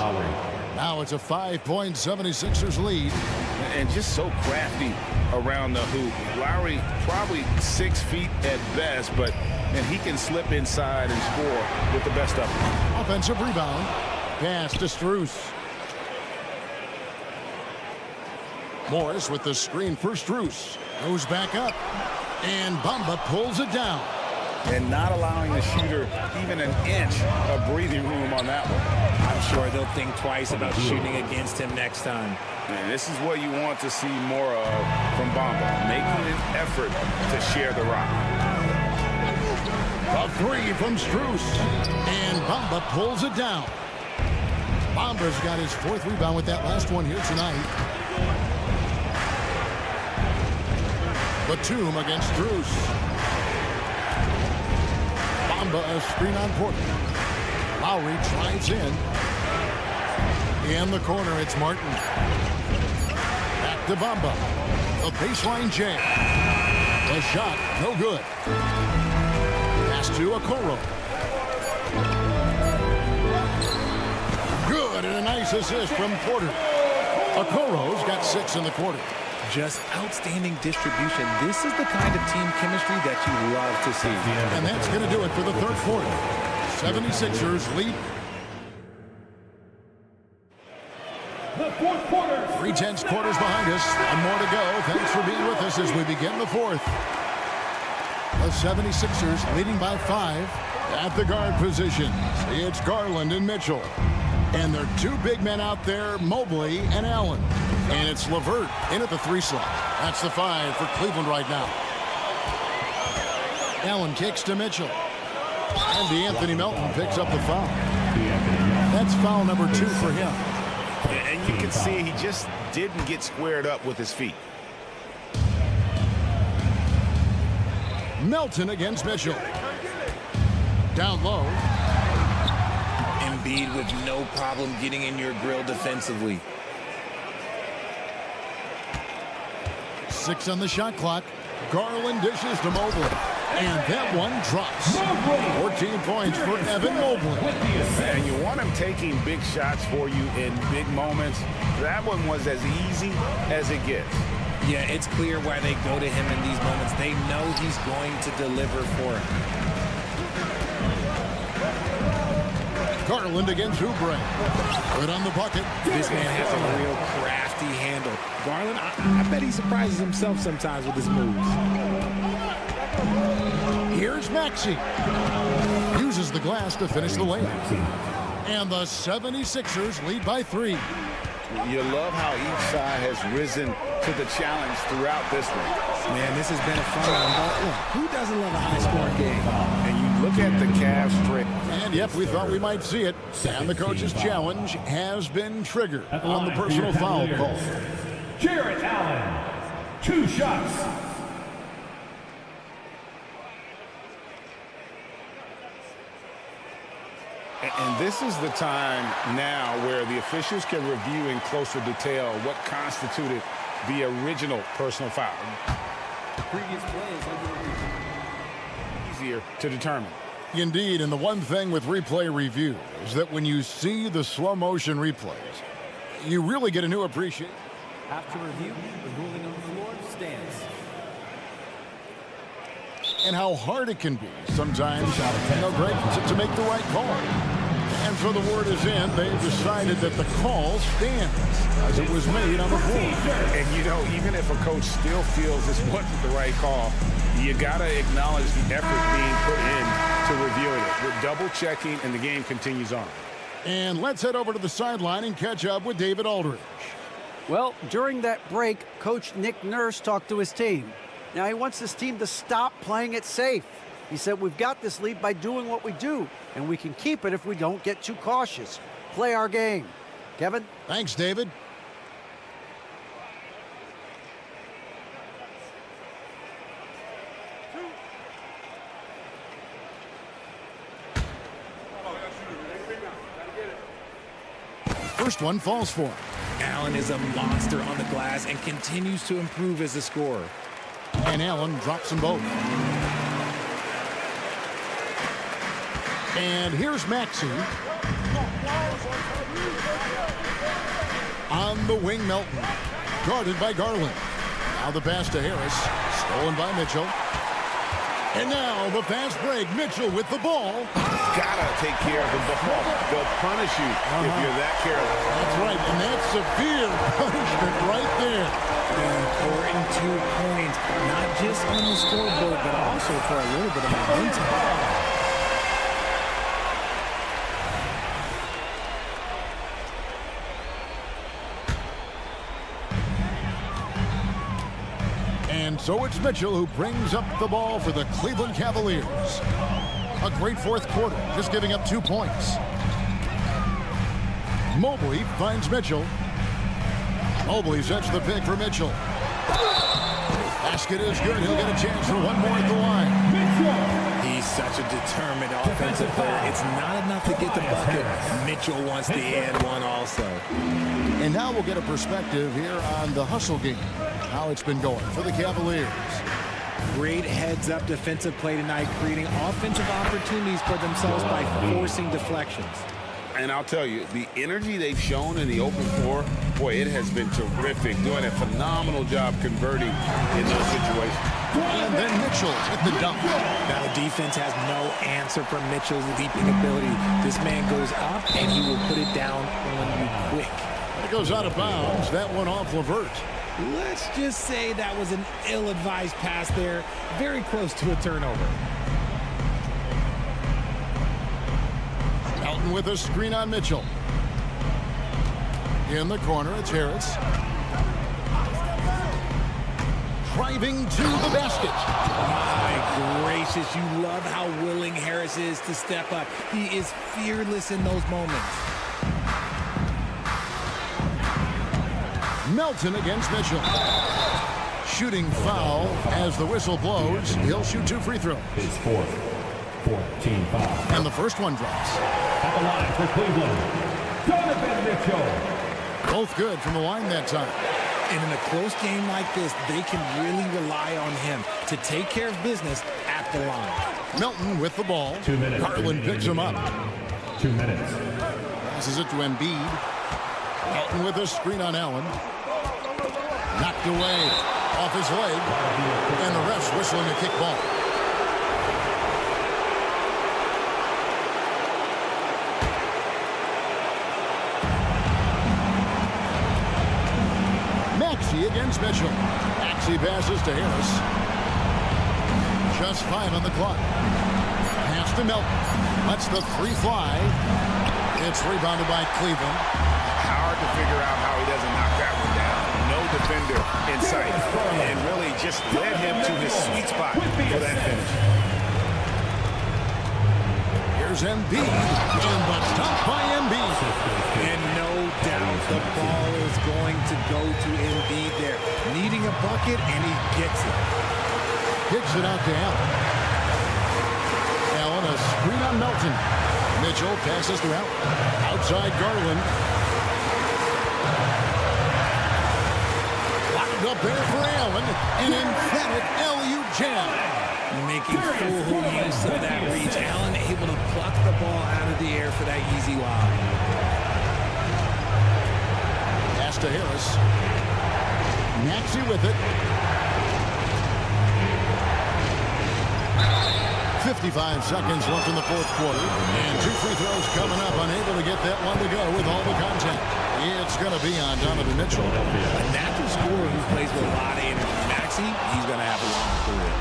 Now it's a 5-point 76ers lead. And just so crafty around the hoop. Lowry probably 6 feet at best, but he can slip inside and score with the best of them. Offensive rebound. Pass to Strus. Morris with the screen for Strus. Goes back up. And Bamba pulls it down. And not allowing the shooter even an inch of breathing room on that one. I'm sure they'll think twice about shooting against him next time. And this is what you want to see more of from Bamba, making an effort to share the rock. A 3 from Strus. And Bamba pulls it down. Bamba's got his 4th rebound with that last one here tonight. Batum against Strus. Bamba a screen on Porter. Lowry drives in. In the corner, it's Martin. Back to Bamba. The baseline jam. The shot, no good. Pass to Okoro. Good, and a nice assist from Porter. Okoro's got 6 in the quarter. Just outstanding distribution. This is the kind of team chemistry that you love to see. And that's going to do it for the third quarter. 76ers lead. The fourth quarter. 3/10 quarters behind us. And more to go. Thanks for being with us as we begin the fourth. The 76ers leading by 5 at the guard position. It's Garland and Mitchell. And there are 2 big men out there, Mobley and Allen. And it's LeVert in at the 3 slot. That's the 5 for Cleveland right now. Allen kicks to Mitchell. And DeAnthony Melton picks up the foul. That's foul number 2 for him. And you can see he just didn't get squared up with his feet. Melton against Mitchell. Down low. Embiid with no problem getting in your grill defensively. 6 on the shot clock. Garland dishes to Mobley. And that one drops. 14 points for Evan Mobley. And you want him taking big shots for you in big moments. That one was as easy as it gets. Yeah, it's clear why they go to him in these moments. They know he's going to deliver for him. Garland against Oubre. Good on the bucket. This man has a real crafty handle. Garland, I bet he surprises himself sometimes with his moves. Here's Maxey. Uses the glass to finish the layup. And the 76ers lead by 3. You love how each side has risen to the challenge throughout this one. Man, this has been a fun one. But who doesn't love a high-scoring game? And you look at the Cavs straight. And yep, we thought we might see it. And the coach's challenge has been triggered on the personal foul call. Jarrett Allen, 2 shots. And this is the time now where the officials can review in closer detail what constituted the original personal foul. Previous play is under review. Easier to determine. Indeed, and the one thing with replay review is that when you see the slow motion replays, you really get a new appreciation. After review, the ruling on the floor stands. And how hard it can be sometimes, great, to make the right call. And so the word is in. They've decided that the call stands as it was made on the floor. And, even if a coach still feels this wasn't the right call, you got to acknowledge the effort being put in to reviewing it. We're double-checking, and the game continues on. And let's head over to the sideline and catch up with David Aldridge. Well, during that break, Coach Nick Nurse talked to his team. Now, he wants his team to stop playing it safe. He said, we've got this lead by doing what we do, and we can keep it if we don't get too cautious. Play our game. Kevin? Thanks, David. First one falls for him. Allen is a monster on the glass and continues to improve as a scorer. And Allen drops them both. And here's Maxey. On the wing, Melton. Guarded by Garland. Now the pass to Harris. Stolen by Mitchell. And now the fast break. Mitchell with the ball. Gotta take care of the ball. They'll punish you if you're that careless. That's right, and that's severe punishment right there. Important 2 points, not just on the scoreboard, but also for a little bit of momentum. And so it's Mitchell who brings up the ball for the Cleveland Cavaliers. A great fourth quarter, just giving up 2 points. Mobley finds Mitchell. Mobley sets the pick for Mitchell. Basket is good. He'll get a chance for one more at the line. He's such a determined offensive player. It's not enough to get the bucket. Mitchell wants the and one also. And now we'll get a perspective here on the hustle game. How it's been going for the Cavaliers. Great heads-up defensive play tonight, creating offensive opportunities for themselves by forcing deflections. And I'll tell you, the energy they've shown in the open floor, boy, it has been terrific. Doing a phenomenal job converting in those situations. And then Mitchell with the dunk. Now the defense has no answer for Mitchell's leaping ability. This man goes up, and he will put it down on you quick. It goes out of bounds. That one off Levert. Let's just say that was an ill-advised pass there. Very close to a turnover. Melton with a screen on Mitchell. In the corner, it's Harris. Driving to the basket. My gracious, you love how willing Harris is to step up. He is fearless in those moments. Melton against Mitchell. Shooting foul as the whistle blows. He'll shoot 2 free throws. His fourth. 14 foul. And the first one drops. At the line for Cleveland, Donovan Mitchell. Both good from the line that time. And in a close game like this, they can really rely on him to take care of business at the line. Melton with the ball. 2 minutes. Garland picks him up. 2 minutes. Passes it to Embiid. Melton with a screen on Allen. Knocked away off his leg. And the refs whistling a kick ball. Maxey against Mitchell. Maxey passes to Harris. Just 5 on the clock. Pass to Melton. Lets the 3 fly. It's rebounded by Cleveland. Hard to figure out how he doesn't knock that one down. No defender in sight. And really just led him to his sweet spot for that finish. Here's Embiid. And the stop by Embiid. And no doubt the ball is going to go to Embiid there. Needing a bucket, and he gets it. Kicks it out to Allen. Allen, a screen on Melton. Mitchell passes to Allen. Outside Garland. Locked up there for Allen. An emphatic LU jam. Making full use of that reach. Allen able to pluck the ball out of the air for that easy lob. Pass to Harris. Maxey with it. 55 seconds left in the fourth quarter. And 2 free throws coming up. Unable to get that one to go with all the contact. It's going to be on Donovan Mitchell. A natural scorer who plays with a lot of energy. Maxey, he's going to have a long career.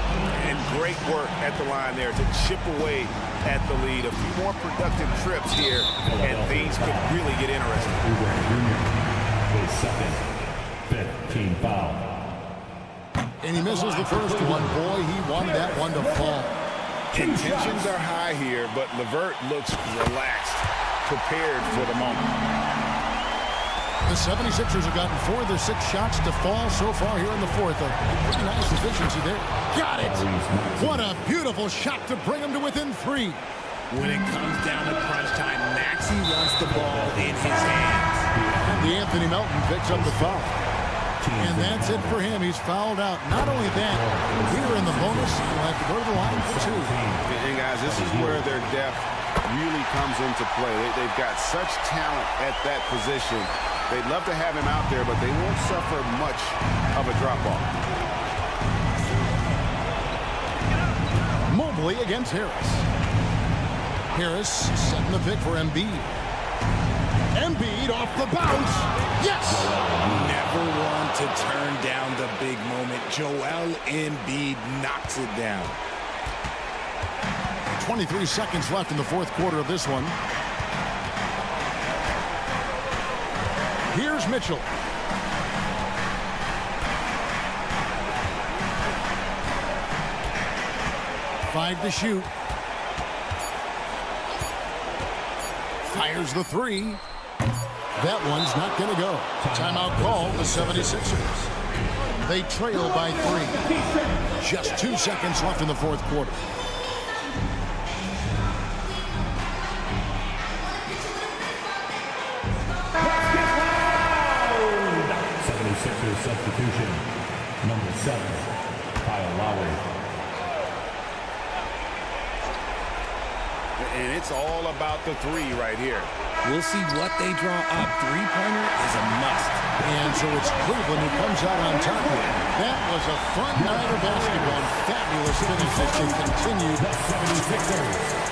And great work at the line there to chip away at the lead. A few more productive trips here, and things could really get interesting. His second 15 foul. And he misses the first one. Boy, he wanted that one to fall. Tensions are high here, but LeVert looks relaxed, prepared for the moment. The 76ers have gotten 4 of their 6 shots to fall so far here in the fourth. A pretty nice efficiency there. Got it! What a beautiful shot to bring them to within 3. When it comes down to crunch time, Maxey wants the ball in his hands. The Anthony Melton picks up the foul. And that's it for him. He's fouled out. Not only that, here in the bonus, he'll have to go to the line for 2. And guys, this is where their depth really comes into play. They've got such talent at that position. They'd love to have him out there, but they won't suffer much of a drop-off. Mobley against Harris. Harris setting the pick for Embiid. Embiid off the bounce. Yes! Never want to turn down the big moment. Joel Embiid knocks it down. 23 seconds left in the fourth quarter of this one. Here's Mitchell. Five to shoot. Fires the 3. That one's not going to go. Timeout call, the 76ers. They trail by 3. Just 2 seconds left in the fourth quarter. Substitution, number 7, Kyle Lowry. And it's all about the 3 right here. We'll see what they draw up. Three-pointer is a must. And so it's Cleveland who comes out on top here. That was a fun night of basketball. Fabulous finish as they continue. The 76ers.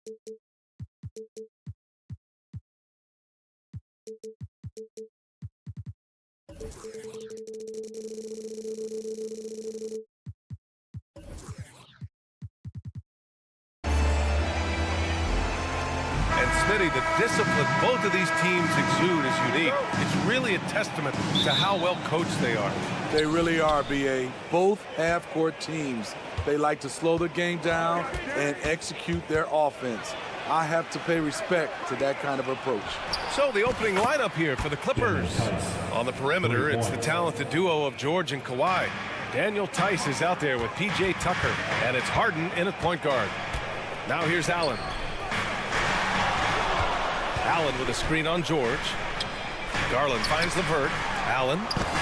And Smitty, the discipline both of these teams exude is unique. It's really a testament to how well coached they are. They really are, B.A. Both half-court teams, they like to slow the game down and execute their offense. I have to pay respect to that kind of approach. So the opening lineup here for the Clippers. On the perimeter, it's the talented duo of George and Kawhi. Daniel Tice is out there with P.J. Tucker, and it's Harden in at point guard. Now here's Allen. Allen with a screen on George. Garland finds LeVert. Allen,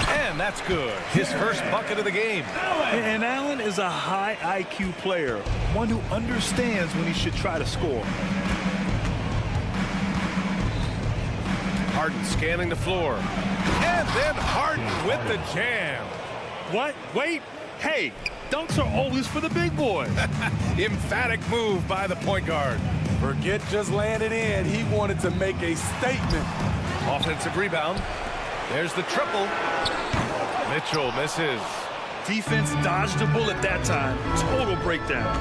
and that's good. His first bucket of the game. And Allen is a high IQ player, one who understands when he should try to score. Harden scanning the floor. And then Harden with the jam. What? Wait. Hey, dunks are always for the big boy. Emphatic move by the point guard. Forget just laying it in. He wanted to make a statement. Offensive rebound. There's the triple. Mitchell misses. Defense dodged the bullet that time. Total breakdown.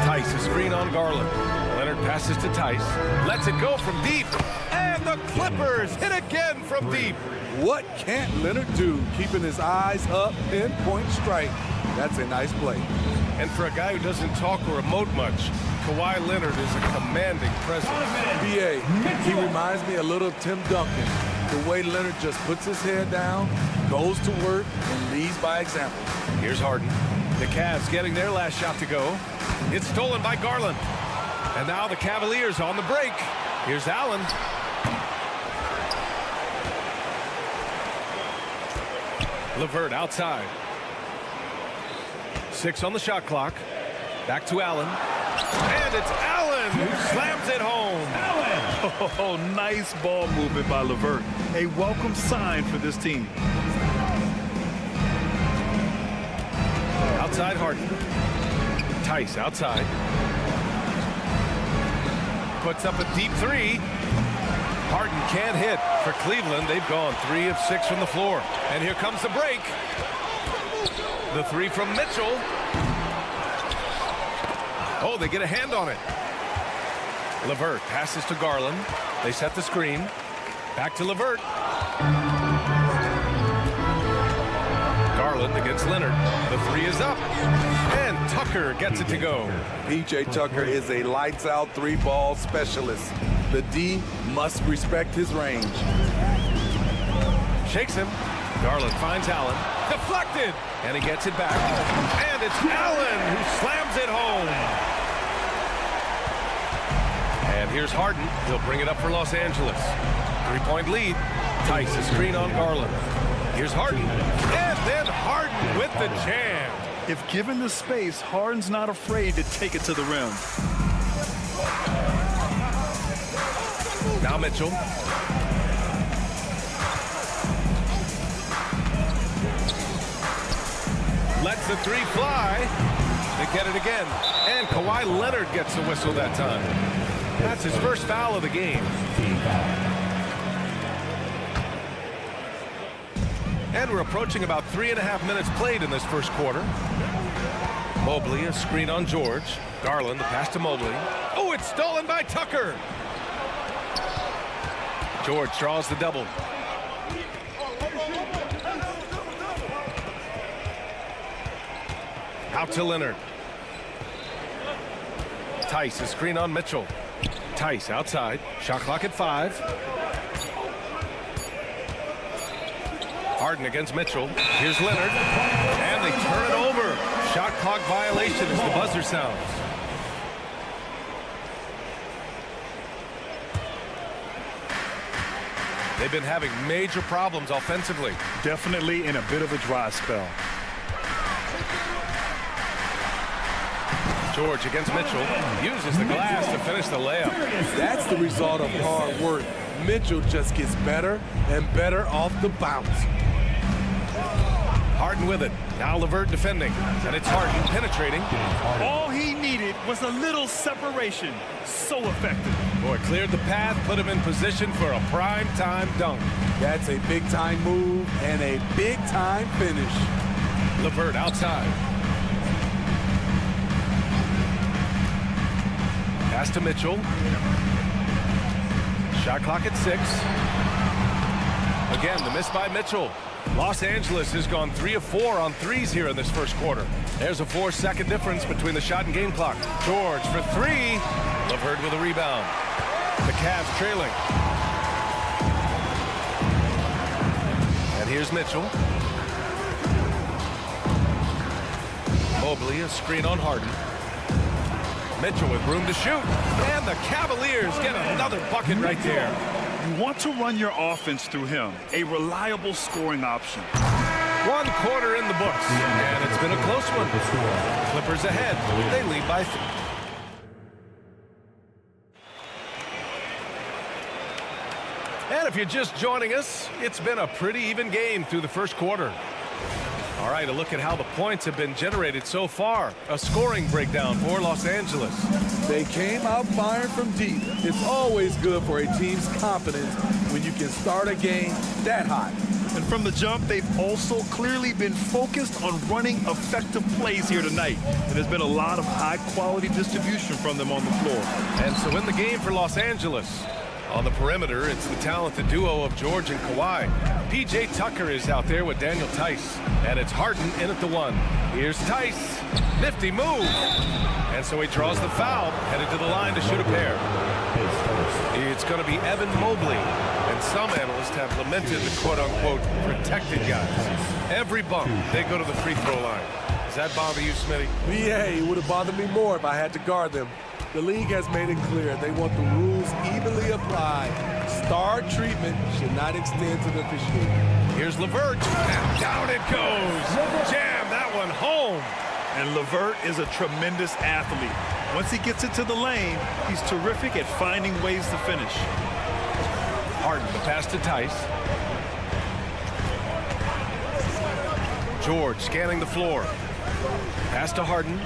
Tice, a screen on Garland. Leonard passes to Tice. Lets it go from deep. And the Clippers hit again from deep. What can't Leonard do? Keeping his eyes up, pinpoint strike. That's a nice play. And for a guy who doesn't talk or emote much, Kawhi Leonard is a commanding presence. B.A., he reminds me a little of Tim Duncan. The way Leonard just puts his head down, goes to work, and leads by example. Here's Harden. The Cavs getting their last shot to go. It's stolen by Garland. And now the Cavaliers on the break. Here's Allen. LeVert outside. 6 on the shot clock. Back to Allen. And it's Allen who slams it home. Oh, nice ball movement by LeVert. A welcome sign for this team. Outside Harden. Tice outside. Puts up a deep three. Harden can't hit. For Cleveland, they've gone 3 of 6 from the floor. And here comes the break. The three from Mitchell. Oh, they get a hand on it. LeVert passes to Garland. They set the screen. Back to LeVert. Garland against Leonard. The three is up. And Tucker gets it to go. P.J. Tucker is a lights-out three-ball specialist. The D must respect his range. Shakes him. Garland finds Allen. Deflected. And he gets it back. And it's Allen who slams it home. And here's Harden. He'll bring it up for Los Angeles. 3-point lead. Tice, a screen on Garland. Here's Harden. And then Harden with the jam. If given the space, Harden's not afraid to take it to the rim. Now Mitchell. Lets the three fly. They get it again. And Kawhi Leonard gets the whistle that time. That's his first foul of the game. And we're approaching about 3.5 minutes played in this first quarter. Mobley, a screen on George. Garland, the pass to Mobley. Oh, it's stolen by Tucker. George draws the double. Out to Leonard. Tice, a screen on Mitchell. Tice outside. Shot clock at 5. Harden against Mitchell. Here's Leonard. And they turn it over. Shot clock violation as the buzzer sounds. They've been having major problems offensively. Definitely in a bit of a dry spell. George against Mitchell. Uses the glass to finish the layup. That's the result of hard work. Mitchell just gets better and better off the bounce. Harden with it. Now LeVert defending. And it's Harden penetrating. All he needed was a little separation. So effective. Boy, cleared the path, put him in position for a prime-time dunk. That's a big-time move and a big-time finish. LeVert outside. Pass to Mitchell. Shot clock at 6. Again, the miss by Mitchell. Los Angeles has gone 3 of 4 on threes here in this first quarter. There's a 4-second difference between the shot and game clock. George for 3. LeVert with a rebound. The Cavs trailing. And here's Mitchell. Mobley, a screen on Harden. Mitchell with room to shoot. And the Cavaliers get another bucket right there. You want to run your offense through him, a reliable scoring option. 1 quarter in the books, and it's been a close one. Clippers ahead. They lead by 3. And if you're just joining us, it's been a pretty even game through the first quarter. All right, a look at how the points have been generated so far. A scoring breakdown for Los Angeles. They came out firing from deep. It's always good for a team's confidence when you can start a game that hot. And from the jump, they've also clearly been focused on running effective plays here tonight. And there's been a lot of high-quality distribution from them on the floor. And so in the game for Los Angeles, on the perimeter, it's the talented duo of George and Kawhi. P.J. Tucker is out there with Daniel Tice. And it's Harden in at the 1. Here's Tice. Nifty move. And so he draws the foul, headed to the line to shoot a pair. It's going to be Evan Mobley. And some analysts have lamented the quote-unquote protected guys. Every bump, they go to the free throw line. Does that bother you, Smitty? Yeah, it would have bothered me more if I had to guard them. The league has made it clear they want the rules evenly applied. Star treatment should not extend to the officiating. Here's LeVert, and down it goes. Jam that one home. And LeVert is a tremendous athlete. Once he gets into the lane, he's terrific at finding ways to finish. Harden, the pass to Tice. George scanning the floor. Pass to Harden.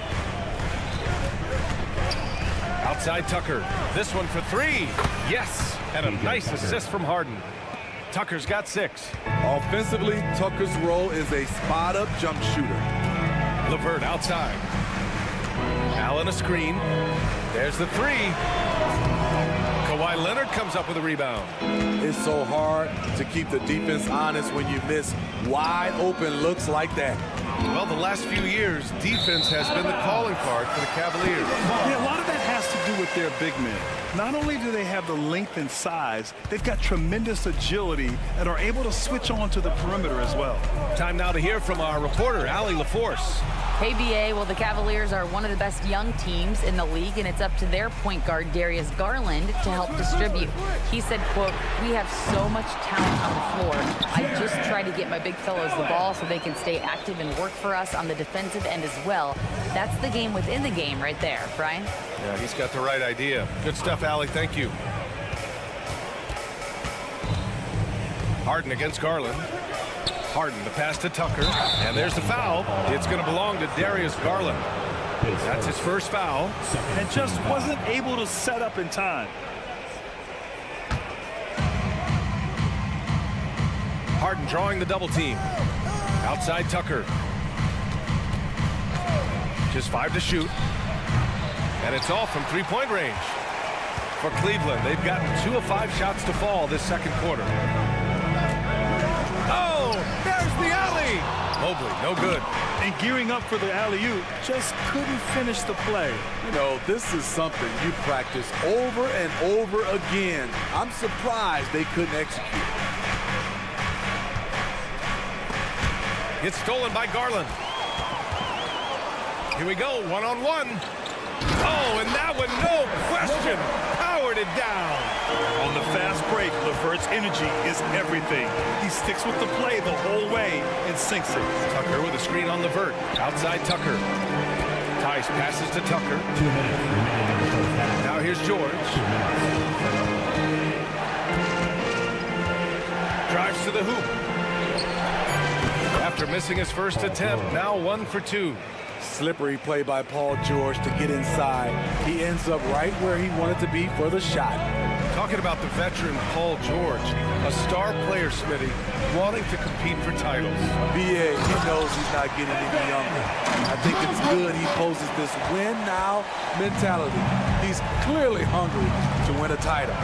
Outside Tucker. This one for 3. Yes. And a nice assist from Harden. Tucker's got 6. Offensively, Tucker's role is a spot-up jump shooter. LeVert outside. Allen a screen. There's the 3. Kawhi Leonard comes up with a rebound. It's so hard to keep the defense honest when you miss wide open looks like that. Well, the last few years, defense has been the calling card for the Cavaliers. Yeah, a lot of that has to do with their big men. Not only do they have the length and size, they've got tremendous agility and are able to switch on to the perimeter as well. Time now to hear from our reporter, Allie LaForce. Hey, BA, well, the Cavaliers are one of the best young teams in the league, and it's up to their point guard, Darius Garland, to help distribute. He said, quote, "We have so much talent on the floor. I just try to get my big fellows the ball so they can stay active and work for us on the defensive end as well." That's the game within the game right there, Brian. Yeah, he's got the right idea. Good stuff, Allie. Thank you. Harden against Garland. Harden, the pass to Tucker, and there's the foul. It's going to belong to Darius Garland. That's his first foul. And just wasn't able to set up in time. Harden drawing the double team. Outside Tucker. Just 5 to shoot. And it's off from three-point range. For Cleveland, they've gotten 2 of 5 shots to fall this second quarter. Oh, there's the alley. Mobley, no good. And gearing up for the alley-oop, just couldn't finish the play. You know, this is something you practice over and over again. I'm surprised they couldn't execute. It's stolen by Garland. Here we go, one-on-one. Oh, and that one, no question, powered it down. On the fast break, LeVert's energy is everything. He sticks with the play the whole way and sinks it. Tucker with a screen on LeVert. Outside Tucker. Tice passes to Tucker. 2 minutes remaining in the first half. Now here's George. Drives to the hoop. After missing his first attempt, now 1 for 2. Slippery play by Paul George to get inside. He ends up right where he wanted to be for the shot. Talking about the veteran Paul George, a star player, Smitty, wanting to compete for titles. BA, he knows he's not getting any younger. I think it's good he poses this win now mentality. He's clearly hungry to win a title.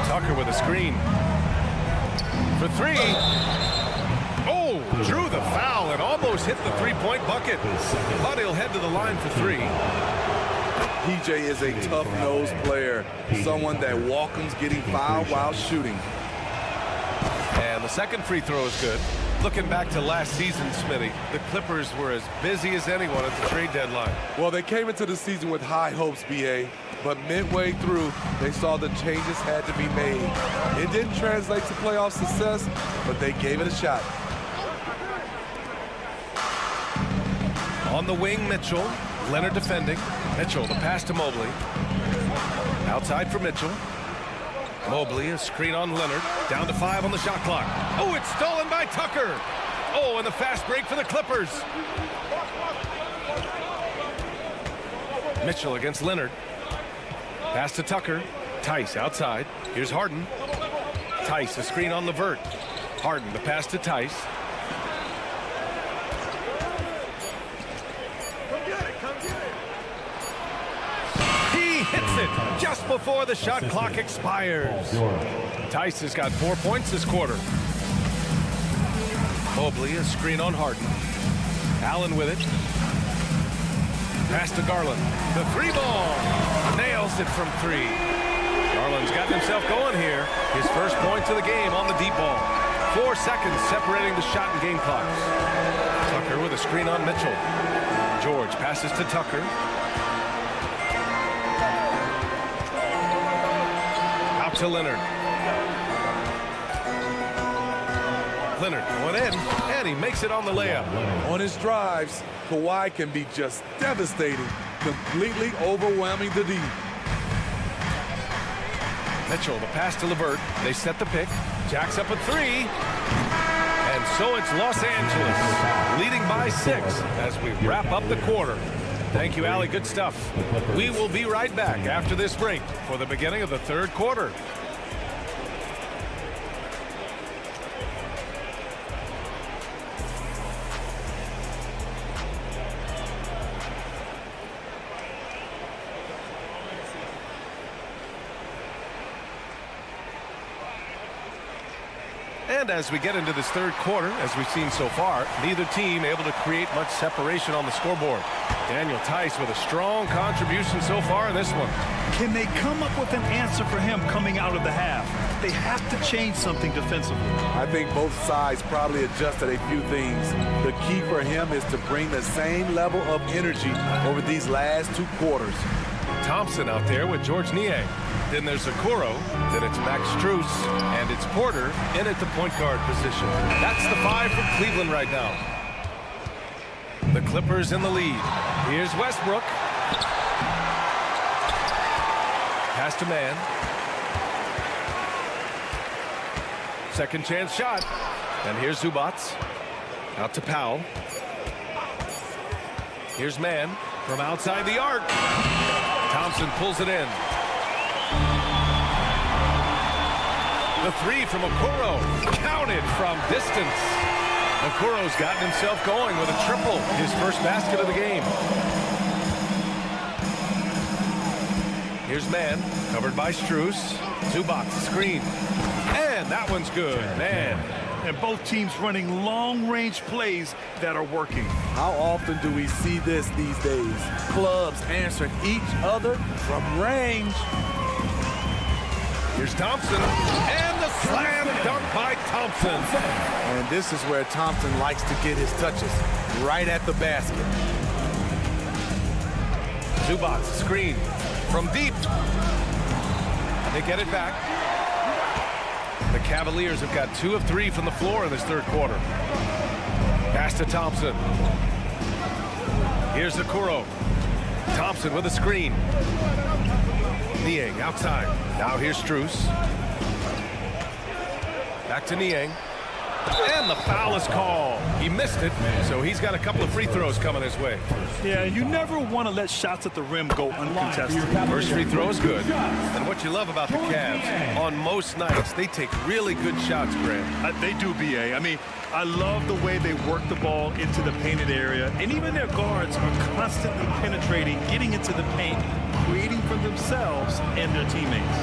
Tucker with a screen. For 3. Oh, drew the foul and almost hit the three-point bucket. But he'll head to the line for 3. PJ is a tough-nosed player, someone that welcomes getting fouled while shooting. And the second free throw is good. Looking back to last season, Smitty, the Clippers were as busy as anyone at the trade deadline. Well, they came into the season with high hopes, BA, but midway through, they saw the changes had to be made. It didn't translate to playoff success, but they gave it a shot. On the wing, Mitchell. Leonard defending. Mitchell, the pass to Mobley. Outside for Mitchell. Mobley, a screen on Leonard. Down to 5 on the shot clock. Oh, it's stolen by Tucker. Oh, and the fast break for the Clippers. Mitchell against Leonard. Pass to Tucker. Tice outside. Here's Harden. Tice, a screen on LeVert. Harden, the pass to Tice. Hits it just before the shot clock expires. Tice has got 4 points this quarter. Mobley, a screen on Harden. Allen with it. Pass to Garland. The 3-ball. Nails it from 3. Garland's gotten himself going here. His first points of the game on the deep ball. 4 seconds separating the shot and game clocks. Tucker with a screen on Mitchell. George passes to Tucker. To Leonard. Leonard going in, and he makes it on the layup. On his drives, Kawhi can be just devastating, completely overwhelming the D. Mitchell, the pass to LeVert. They set the pick. Jacks up a 3. And so it's Los Angeles, leading by 6 as we wrap up the quarter. Thank you, Allie. Good stuff. We will be right back after this break for the beginning of the third quarter. And as we get into this third quarter, as we've seen so far, neither team able to create much separation on the scoreboard. Daniel Tice with a strong contribution so far in this one. Can they come up with an answer for him coming out of the half? They have to change something defensively. I think both sides probably adjusted a few things. The key for him is to bring the same level of energy over these last 2 quarters. Thompson out there with George Niang. Then there's Okoro, then it's Max Strus, and it's Porter in at the point guard position. That's the 5 for Cleveland right now. The Clippers in the lead. Here's Westbrook. Pass to Man. Second chance shot. And here's Zubats. Out to Powell. Here's Man from outside the arc. Thompson pulls it in. The 3 from Okoro, counted from distance. Okoro's gotten himself going with a triple, his first basket of the game. Here's Man, covered by Strus. Zubac, screen. And that one's good, Man. And both teams running long-range plays that are working. How often do we see this these days? Clubs answering each other from range. Here's Thompson, and the slam dunk by Thompson. And this is where Thompson likes to get his touches, right at the basket. Zubac, screen from deep. They get it back. The Cavaliers have got 2 of 3 from the floor in this third quarter. Pass to Thompson. Here's Okoro. Thompson with a screen. Niang outside. Now here's Strus. Back to Niang. And the foul is called. He missed it, so he's got a couple of free throws coming his way. Yeah, you never want to let shots at the rim go uncontested. First free throw is good. And what you love about the Cavs, on most nights, they take really good shots, Grant. They do, B.A. I mean, I love the way they work the ball into the painted area. And even their guards are constantly penetrating, getting into the paint, creating for themselves and their teammates.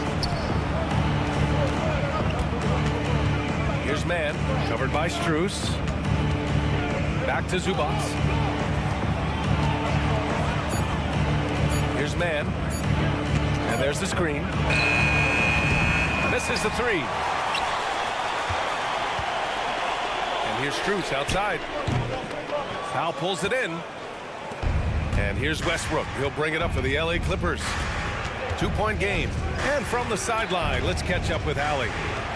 Here's man, covered by Strus. Back to Zubac. Here's man. And there's the screen. Misses the three. And here's Strus outside. Powell pulls it in. And here's Westbrook. He'll bring it up for the LA Clippers. 2-point game. And from the sideline, let's catch up with Allie.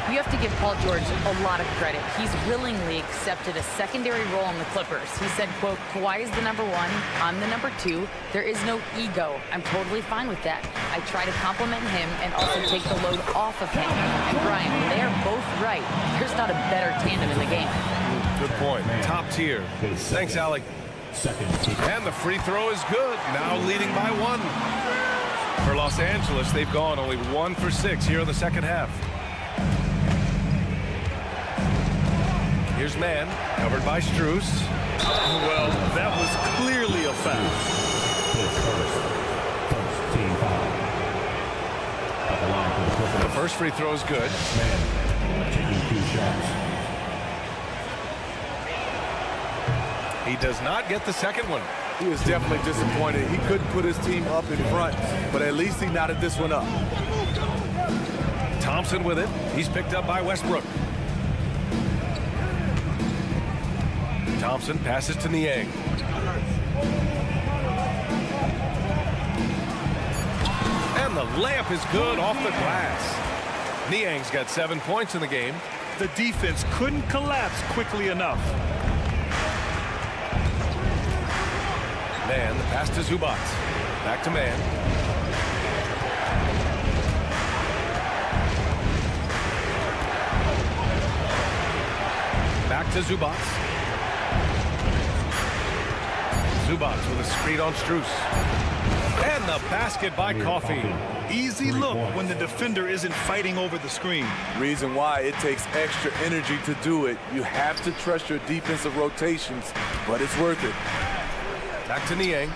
You have to give Paul George a lot of credit. He's willingly accepted a secondary role in the Clippers. He said, quote, Kawhi is the number 1, I'm the number 2. There is no ego. I'm totally fine with that. I try to compliment him and also take the load off of him. And Brian, they are both right. There's not a better tandem in the game. Good point. Top tier. Thanks, Allie. And the free throw is good. Now leading by 1. For Los Angeles, they've gone only 1 for 6 here in the second half. Here's man, covered by Strus. Well, that was clearly a foul. The first free throw is good. He does not get the second one. He was definitely disappointed. He couldn't put his team up in front, but at least he knotted this one up. Thompson with it. He's picked up by Westbrook. Thompson passes to Niang. And the layup is good off the glass. Niang's got 7 points in the game. The defense couldn't collapse quickly enough. Man, the pass to Zubac. Back to man. Back to Zubac. Zubac with a screen on Strus. And the basket by Coffey. Easy look when the defender isn't fighting over the screen. Reason why it takes extra energy to do it. You have to trust your defensive rotations, but it's worth it. Back to Niang.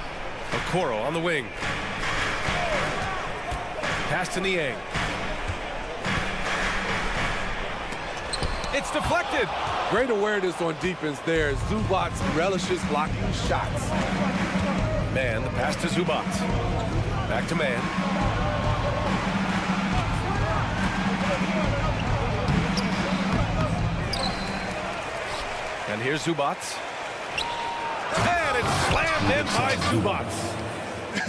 Okoro on the wing. Pass to Niang. It's deflected. Great awareness on defense there. Zubac relishes blocking shots. Man, the pass to Zubac. Back to man. And here's Zubac. And it's slammed in by Zubac.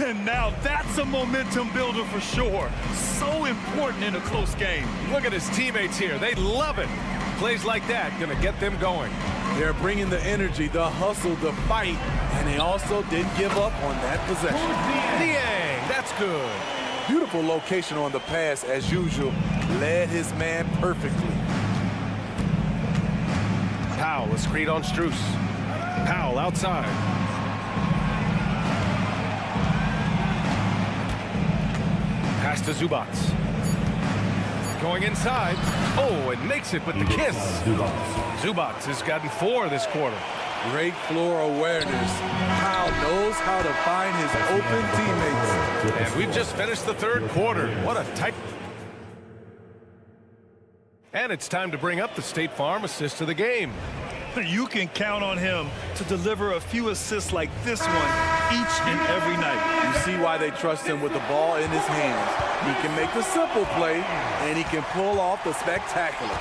And now that's a momentum builder for sure. So important in a close game. Look at his teammates here. They love it. Plays like that gonna get them going. They're bringing the energy, the hustle, the fight, and they also didn't give up on that possession. Niang, that's good. Beautiful location on the pass as usual. Led his man perfectly. Powell, a screen on Strus. Powell outside. Pass to Zubac. Going inside. Oh, it makes it with the kiss. Zubac has gotten 4 this quarter. Great floor awareness. Powell knows how to find his open teammates. And we've just finished the third quarter. What a tight... And it's time to bring up the State Farm assist of the game. You can count on him to deliver a few assists like this one each and every night. You see why they trust him with the ball in his hands. He can make the simple play, and he can pull off the spectacular.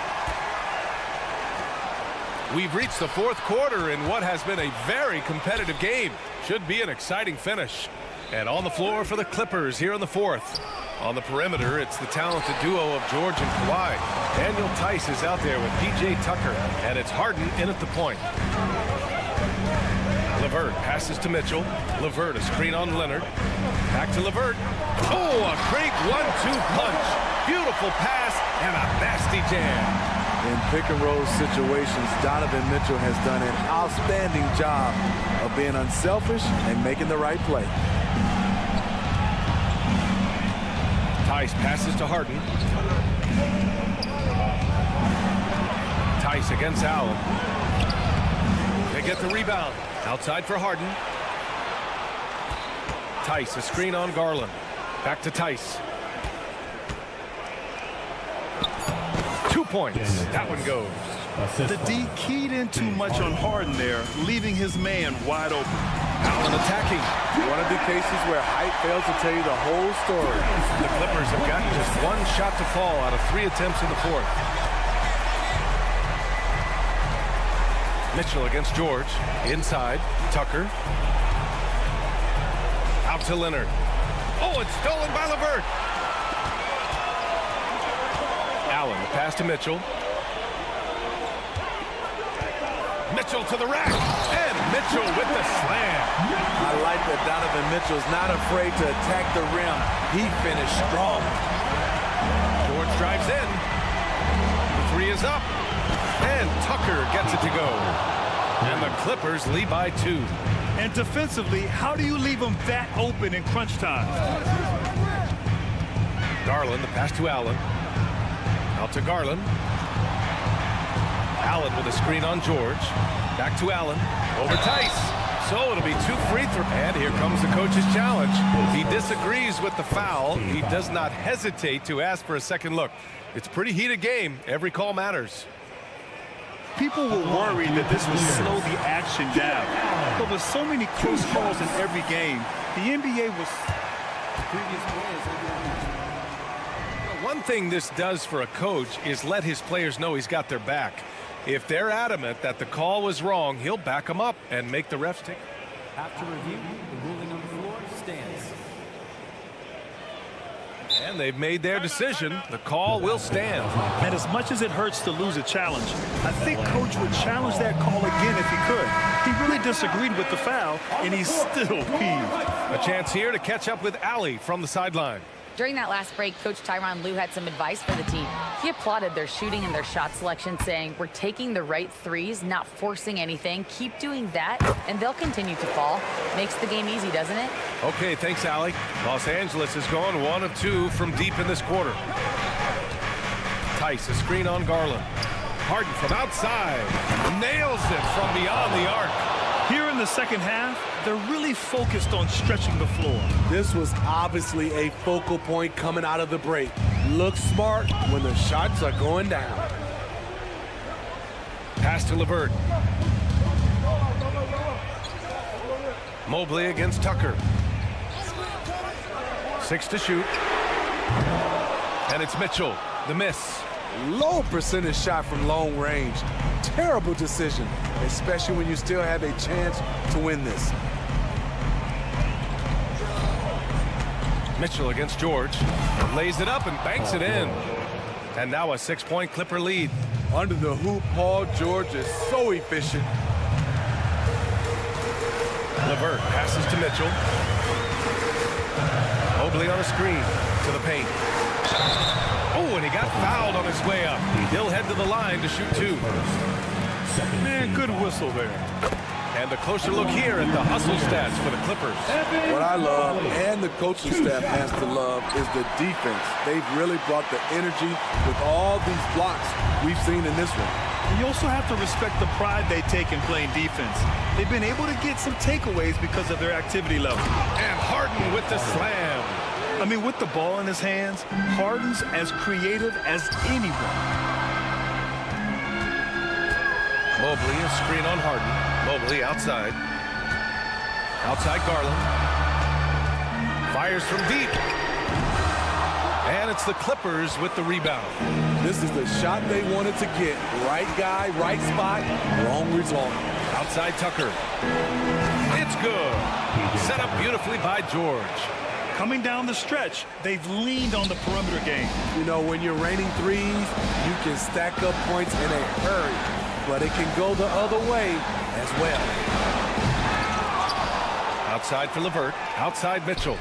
We've reached the fourth quarter in what has been a very competitive game. Should be an exciting finish. And on the floor for the Clippers here in the fourth. On the perimeter, it's the talented duo of George and Kawhi. Daniel Tice is out there with P.J. Tucker, and it's Harden in at the point. LeVert passes to Mitchell. LeVert, a screen on Leonard. Back to LeVert. Oh, a great 1-2 punch. Beautiful pass and a nasty jam. In pick-and-roll situations, Donovan Mitchell has done an outstanding job of being unselfish and making the right play. Tice passes to Harden. Tice against Allen. They get the rebound. Outside for Harden. Tice, a screen on Garland. Back to Tice. 2 points. That one goes. The D keyed in too much on Harden there, leaving his man wide open. Allen attacking. One of the cases where height fails to tell you the whole story. The Clippers have got just one shot to fall out of 3 attempts in the fourth. Mitchell against George. Inside. Tucker. Out to Leonard. Oh, it's stolen by LeVert. Allen, the pass to Mitchell. Mitchell to the rack. And Mitchell with the slam. I like that Donovan Mitchell's not afraid to attack the rim. He finished strong. George drives in. The three is up. And Tucker gets it to go. And the Clippers lead by 2. And defensively, how do you leave them that open in crunch time? Garland, the pass to Allen. Out to Garland. Allen with a screen on George. Back to Allen. Over Tice. So it'll be 2 free throws. And here comes the coach's challenge. He disagrees with the foul. He does not hesitate to ask for a second look. It's a pretty heated game. Every call matters. People were worried that this would slow the action down. But with so many close calls in every game, the NBA was... One thing this does for a coach is let his players know he's got their back. If they're adamant that the call was wrong, he'll back them up and make the refs take. After review, the ruling on the floor stands. And they've made their decision. The call will stand. And as much as it hurts to lose a challenge, I think Coach would challenge that call again if he could. He really disagreed with the foul, and he's still peeved. A chance here to catch up with Ali from the sideline. During that last break, Coach Tyronn Lue had some advice for the team. He applauded their shooting and their shot selection, saying, "We're taking the right threes, not forcing anything. Keep doing that, and they'll continue to fall." Makes the game easy, doesn't it? Okay, thanks, Allie. Los Angeles is going 1 of 2 from deep in this quarter. Tice, a screen on Garland. Harden from outside. Nails it from beyond the arc. Here in the second half, they're really focused on stretching the floor. This was obviously a focal point coming out of the break. Look smart when the shots are going down. Pass to LeVert. Mobley against Tucker. 6 to shoot. And it's Mitchell, the miss. Low percentage shot from long range. Terrible decision, especially when you still have a chance to win this. Mitchell against George. Lays it up and banks it in. And now a 6-point Clipper lead. Under the hoop, Paul George is so efficient. LeVert passes to Mitchell. Mobley on a screen to the paint. Oh, and he got fouled on his way up. He'll head to the line to shoot 2. Man, good whistle there. And a closer look here at the hustle stats for the Clippers. What I love, and the coaching staff has to love, is the defense. They've really brought the energy with all these blocks we've seen in this one. You also have to respect the pride they take in playing defense. They've been able to get some takeaways because of their activity level. And Harden with the slam. I mean, with the ball in his hands, Harden's as creative as anyone. Mobley, a screen on Harden. Mobley outside. Outside Garland. Fires from deep. And it's the Clippers with the rebound. This is the shot they wanted to get. Right guy, right spot, wrong result. Outside Tucker. It's good. Set up beautifully by George. Coming down the stretch, they've leaned on the perimeter game. You know, when you're raining threes, you can stack up points in a hurry, but it can go the other way as well. Outside for LeVert. Outside Mitchell.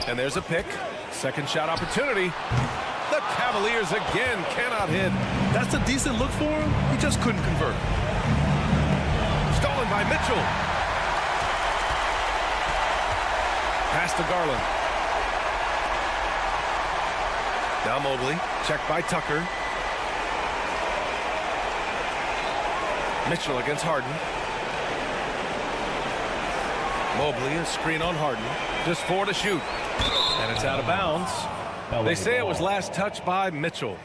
And there's a pick. Second shot opportunity. The Cavaliers again cannot hit. That's a decent look for him. He just couldn't convert. Stolen by Mitchell. Pass to Garland. Now Mobley. Checked by Tucker. Mitchell against Harden. Mobley, a screen on Harden. Just 4 to shoot. And it's out of bounds. They say it was last touched by Mitchell.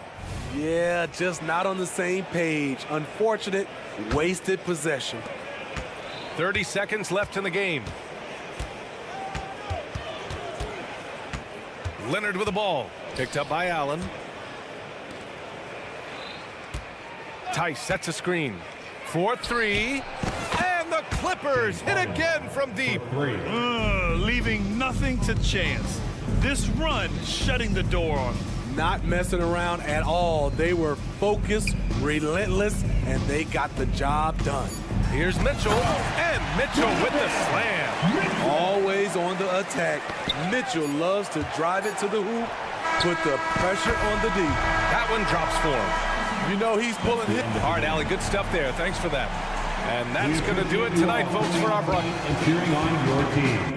Yeah, just not on the same page. Unfortunate, wasted possession. 30 seconds left in the game. Leonard with the ball. Picked up by Allen. Tice sets a screen. 4-3. And the Clippers hit again from deep. Leaving nothing to chance. This run shutting the door on them. Not messing around at all. They were focused, relentless, and they got the job done. Here's Mitchell, and Mitchell with the slam. Always on the attack. Mitchell loves to drive it to the hoop, put the pressure on the D. That one drops for him. You know he's pulling it. All right, Allie, good stuff there. Thanks for that. And that's going to do it tonight, folks, for our broadcast. And cheering on your team.